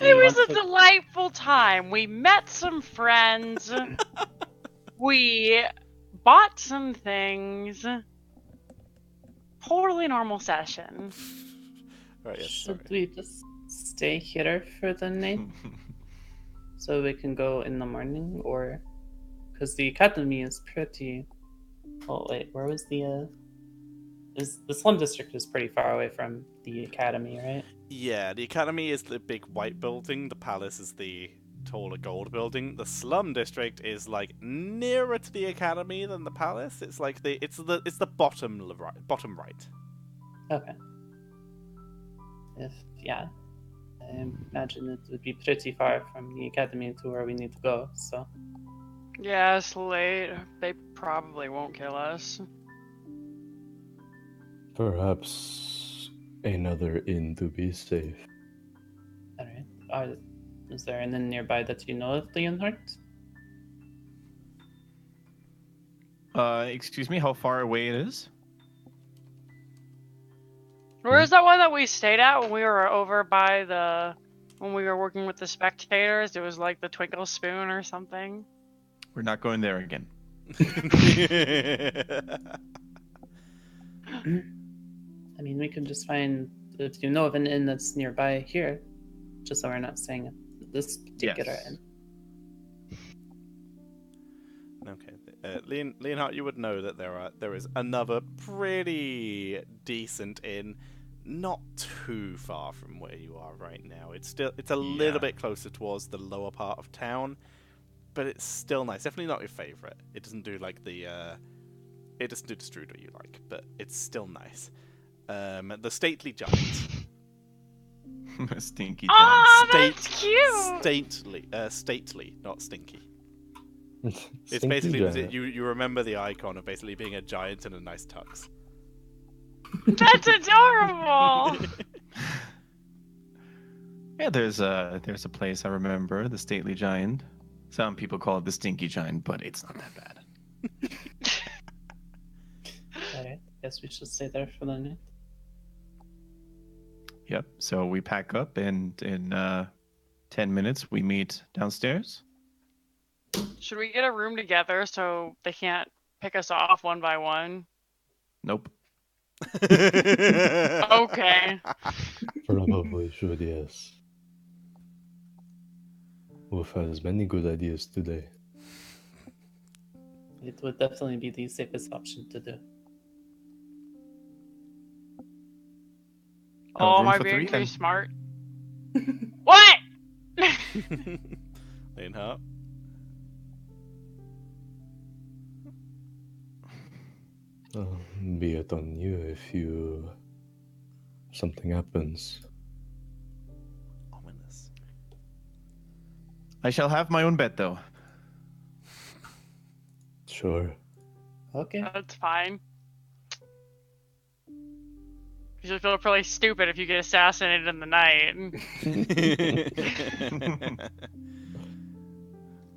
It
you
was
want
a
to-
delightful time. We met some friends. We bought some things. Totally normal session.
Right, yes,
Should
sorry.
we just stay here for the night so we can go in the morning, or because the academy is pretty? Oh wait, where was the? Is the slum district is pretty far away from the academy, right?
Yeah, the academy is the big white building. The palace is the taller gold building. The slum district is like nearer to the academy than the palace. It's like it's the bottom right.
Okay. Yeah, I imagine it would be pretty far from the academy to where we need to go. So
Yeah, it's late. They probably won't kill us.
Perhaps another inn to be safe.
all right. Is there an inn nearby that you know of, Leonhardt?
Excuse me, how far away it is?
Where's that one that we stayed at when we were over by when we were working with the spectators? It was like the Twinkle Spoon or something.
We're not going there again.
I mean, we can just find if you know of an inn that's nearby here, just so we're not staying at this particular
Yes.
inn.
Okay. Leonhardt, you would know that there is another pretty decent inn, not too far from where you are right now. It's a little bit closer towards the lower part of town, but it's still nice. Definitely not your favorite. It doesn't do like it doesn't do the strudel you like, but it's still nice. The Stately Giant.
Stinky
Oh,
giant.
that's cute.
Stately, not stinky. It's
Stinky
basically
giant.
you remember the icon of basically being a giant in a nice tux.
That's adorable.
Yeah, there's a place I remember, the Stately Giant. Some people call it the Stinky Giant, but it's not that bad.
Alright, guess we should stay there for the night.
Yep. So we pack up, and in 10 minutes we meet downstairs.
Should we get a room together so they can't pick us off one by one?
Nope.
Okay.
Probably should, yes. We've had as many good ideas today.
It would definitely be the safest option to do.
Oh,
room
am I
for
being
three,
too
then?
smart? What?
Leonhardt.
Be it on you if something happens.
Ominous.
I shall have my own bed, though.
Sure.
Okay.
That's fine. You should feel pretty stupid if you get assassinated in the night.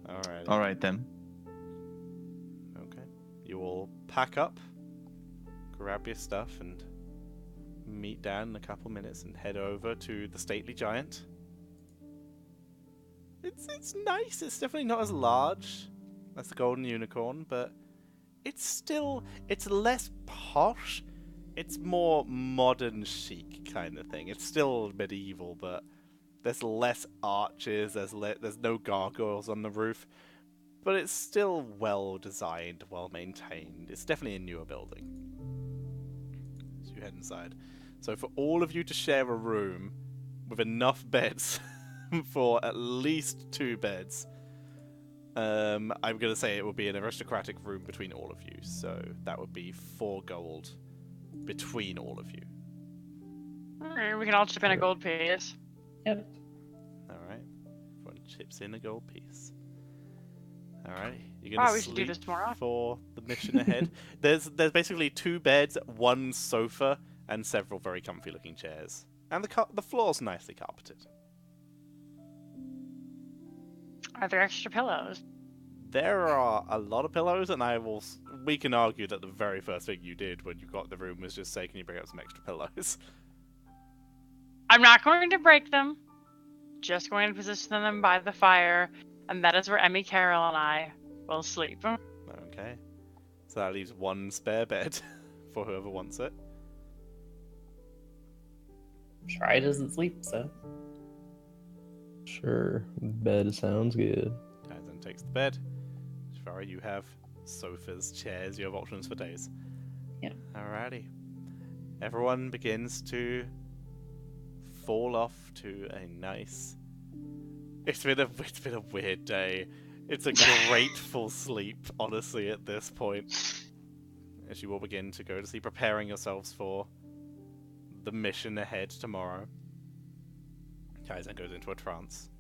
Alright.
All right, then.
Okay. You all pack up, grab your stuff, and meet down in a couple minutes and head over to the Stately Giant. It's nice. It's definitely not as large as the Golden Unicorn, but it's less posh. It's more modern chic kind of thing. It's still medieval, but there's less arches. There's no gargoyles on the roof, but it's still well designed, well maintained. It's definitely a newer building. So you head inside. So for all of you to share a room with enough beds for at least 2 beds, I'm gonna say it will be an aristocratic room between all of you. So that would be 4 gold between all of you.
Alright, we can all chip in a gold piece.
Yep.
Alright. Everyone chips in a gold piece. Alright. You're gonna
Wow, we should do
sleep
this more often.
for the mission ahead. There's basically 2 beds, 1 sofa, and several very comfy looking chairs. And the floor's nicely carpeted.
Are there extra pillows?
There are a lot of pillows, and we can argue that the very first thing you did when you got the room was just say, can you bring up some extra pillows?
I'm not going to break them. Just going to position them by the fire, and that is where Emmy, Carol, and I will sleep.
Okay. So that leaves 1 spare bed for whoever wants it.
Try doesn't sleep, so.
Sure. Bed sounds good.
Tyson takes the bed. Shvari, you have sofas, chairs, you have options for days.
Yeah.
Alrighty. Everyone begins to fall off to a nice... It's been a weird day. It's a grateful sleep, honestly, at this point. As you all begin to go to sleep, preparing yourselves for the mission ahead tomorrow. Kaizen goes into a trance.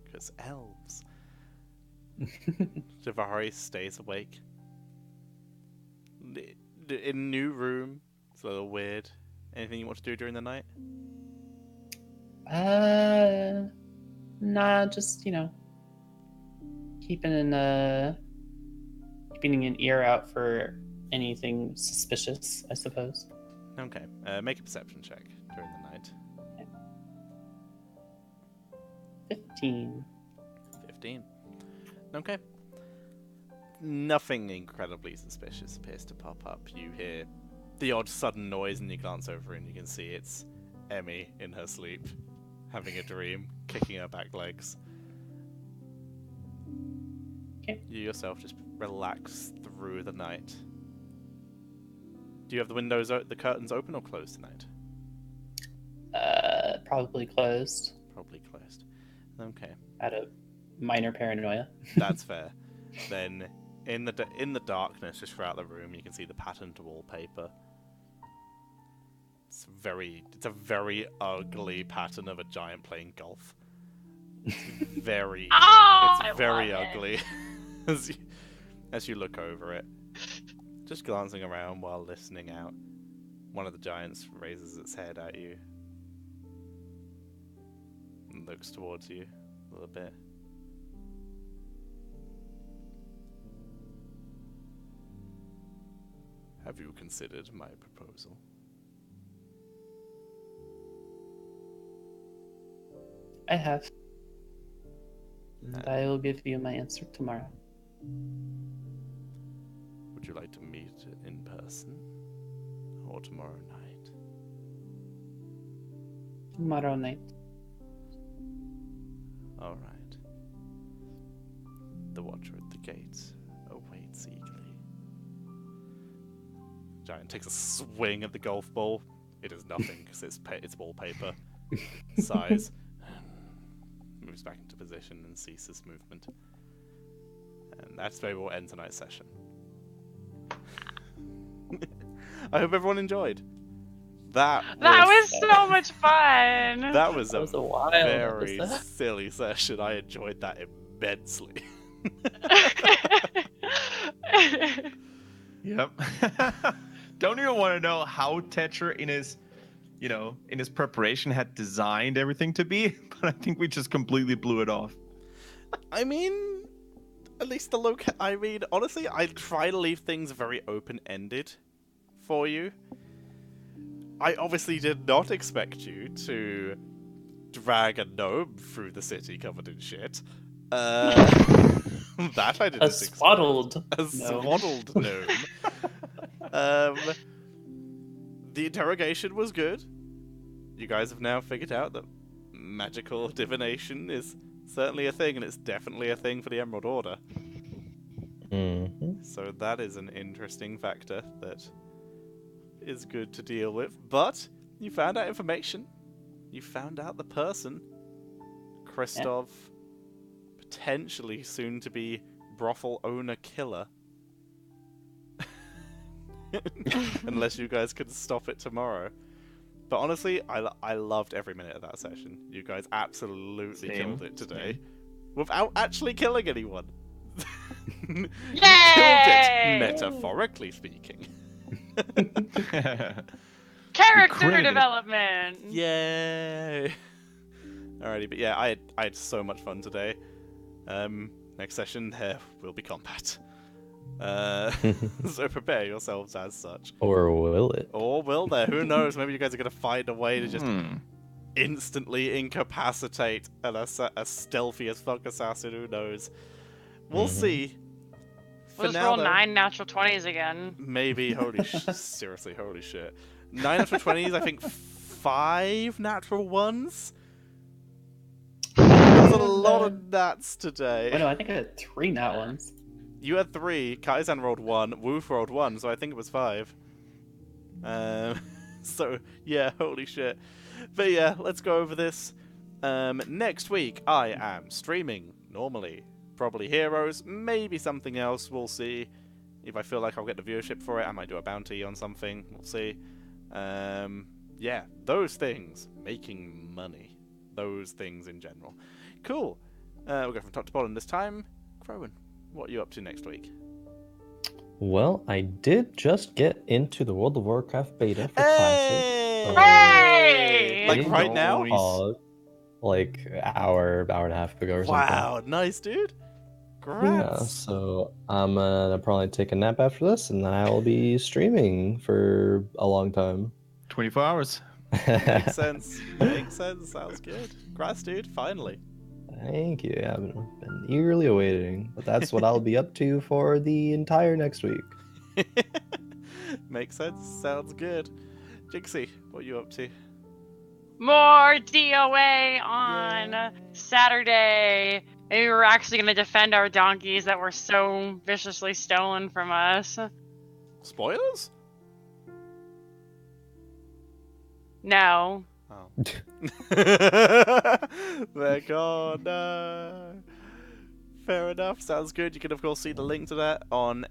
Because elves. Javari stays awake. In new room. It's a little weird. Anything you want to do during the night?
Nah, just, keeping an ear out for anything suspicious, I suppose.
Okay. Make a perception check during the night.
15.
15. Okay. Nothing incredibly suspicious appears to pop up. You hear the odd sudden noise and you glance over and you can see it's Emmy in her sleep, having a dream, kicking her back legs.
Okay.
You yourself just relax through the night. Do you have the curtains open or closed tonight?
Probably closed.
Probably closed. Okay,
Out of minor paranoia.
that's fair. Then, in the darkness, just throughout the room, you can see the patterned wallpaper. It's a very ugly pattern of a giant playing golf. It's very ugly as you look over it. Just glancing around while listening out, one of the giants raises its head at you and looks towards you a little bit. Have you considered my proposal?
I have. And I will give you my answer tomorrow.
Would you like to meet in person or tomorrow night?
Tomorrow night.
All right. The watcher at the gates awaits eagerly. Giant takes a swing at the golf ball. It is nothing because it's wallpaper size. Moves back into position and ceases movement. And that's where we'll end tonight's session. I hope everyone enjoyed. That
was so much fun.
That was a
wild
very
episode.
silly session. I enjoyed that immensely.
Yep. Don't even want to know how Tetra in his preparation had designed everything to be, but I think we just completely blew it off.
I mean, at least honestly, I try to leave things very open-ended for you. I obviously did not expect you to drag a gnome through the city covered in shit. That I didn't
A
expect.
swaddled.
A swaddled gnome. The interrogation was good. You guys have now figured out that magical divination is certainly a thing, and it's definitely a thing for the Emerald Order.
Mm-hmm.
So that is an interesting factor that is good to deal with. But you found out information. You found out the person, Christov, potentially soon to be brothel owner killer. Unless you guys could stop it tomorrow. But honestly, I loved every minute of that session. You guys absolutely killed it today. Without actually killing anyone.
Yay!
Killed it, metaphorically speaking.
Character
Credit.
development.
Yay! Alrighty, but yeah, I had so much fun today. Next session, there will be combat. So prepare yourselves as such.
Or will it?
Or will there? Who knows? Maybe you guys are going to find a way to just instantly incapacitate a stealthy as fuck assassin. Who knows? We'll see. For
We'll just
now,
roll
though,
9 natural 20s again.
maybe. Seriously, holy shit. 9 natural 20s, I think 5 natural 1s. There's a lot of nats today.
Oh no, I think I had 3 nat ones.
You had 3, Kaizen rolled 1, Woof rolled 1, so I think it was 5. So, yeah, holy shit. But yeah, let's go over this. Next week, I am streaming, normally. Probably Heroes, maybe something else, we'll see. If I feel like I'll get the viewership for it, I might do a bounty on something, we'll see. Yeah, those things. Making money. Those things in general. Cool. We'll go from top to bottom this time. Crowan, what are you up to next week?
Well, I did just get into the World of Warcraft beta for
Hey!
Hey!
Like right now?
Classic. Like hour and a half ago or something.
Wow, nice, dude.
Yeah,
Congrats.
so I'm gonna probably take a nap after this, and then I will be streaming for a long time.
24 hours.
Makes sense. Makes sense. Sounds good. Congrats, dude. Finally.
Thank you. I've been eagerly awaiting, but that's what I'll be up to for the entire next week.
Makes sense. Sounds good. Jinxie, what are you up to?
More DOA on Saturday. Maybe we're actually gonna defend our donkeys that were so viciously stolen from us.
Spoilers?
No.
Oh. They're gone. No. Fair enough. Sounds good. You can of course see the link to that on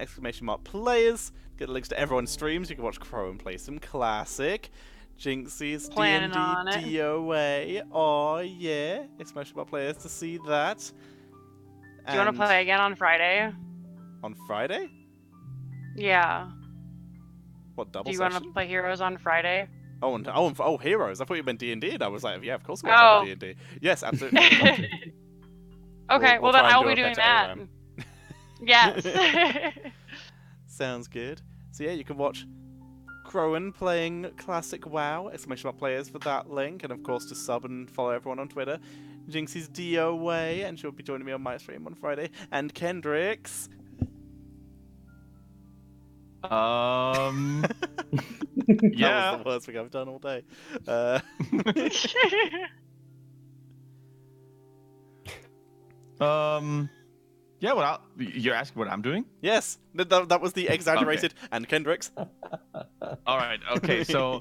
!players. Get the links to everyone's streams. You can watch Crow and play some classic. Jinxie's
Planning on
D&D
it.
DOA. Oh yeah. !players to see that.
Do you want to play again on Friday?
on Friday?
Yeah.
What double
Do you
session?
want to play Heroes on Friday?
Oh, Heroes. I thought you meant D&D, and I was like, yeah, of course we
Oh.
want D&D. Yes, absolutely.
Okay,
We'll
well then
try and
I'll
do
be
a
doing
better
that.
ARAM.
Yes.
Sounds good. So yeah, you can watch Crowan playing classic WoW, !players for that link, and of course to sub and follow everyone on Twitter. Jinxie's DOA, and she'll be joining me on my stream on Friday. And Kendrick's.
Yeah.
That was the worst thing I've done all day.
Yeah. Well, you're asking what I'm doing?
Yes, that was the exaggerated. And Kendrick's.
All right. Okay. So,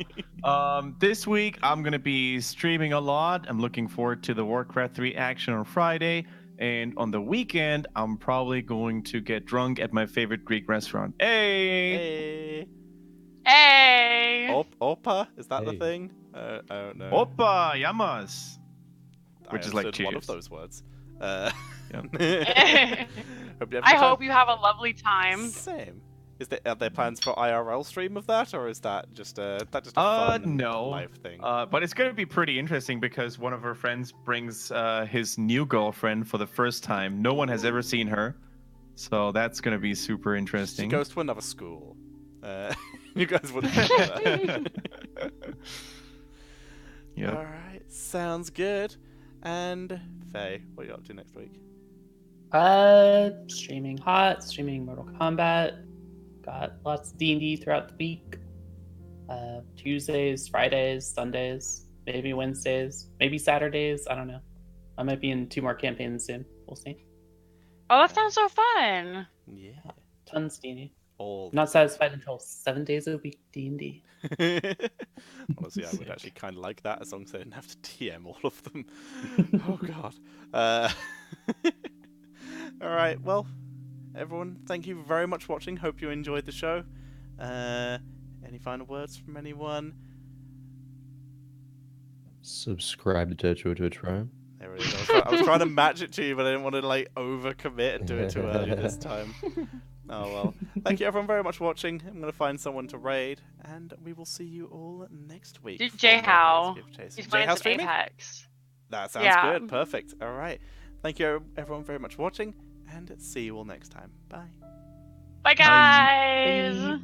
this week I'm gonna be streaming a lot. I'm looking forward to the Warcraft 3 action on Friday, and on the weekend I'm probably going to get drunk at my favorite Greek restaurant. Hey.
Hey.
Hey.
Opa? Is that the
Hey.
thing? I don't know.
Opa yamas.
I
which is like
understood one of
cheers.
those words.
I
Hope you have a good time.
hope you have a lovely time.
Same. Are there plans for IRL stream of that, or is that just a fun
No.
live thing?
But it's gonna be pretty interesting because one of our friends brings his new girlfriend for the first time. No one has ever seen her, so that's gonna be super
She
interesting.
goes to another school. You guys wouldn't know that.
Yep.
All right, sounds good. And Faye, what are you up to next week?
Streaming HOT, streaming Mortal Kombat. Got lots of D&D throughout the week. Tuesdays, Fridays, Sundays, maybe Wednesdays, maybe Saturdays. I don't know. I might be in 2 more campaigns soon. We'll see.
Oh, that sounds so fun.
Yeah,
Tons D&D.
all.
Not satisfied until 7 days a week D&D.
Honestly, I would actually kind of like that as long as I didn't have to TM all of them. Oh god. All right. Well, everyone, thank you very much for watching. Hope you enjoyed the show. Any final words from anyone?
Subscribe to Twitch Prime.
There it is. I was trying to match it to you, but I didn't want to like overcommit and do it too early this time. Oh well. Thank you everyone very much for watching. I'm gonna find someone to raid, and we will see you all next week. for
J
more
How.
Gift Chasers.
He's
J
playing
How
some
streaming?
Apex.
That sounds
Yeah.
good. Perfect. All right. Thank you everyone very much for watching, and see you all next time. Bye.
Bye, guys.
Bye.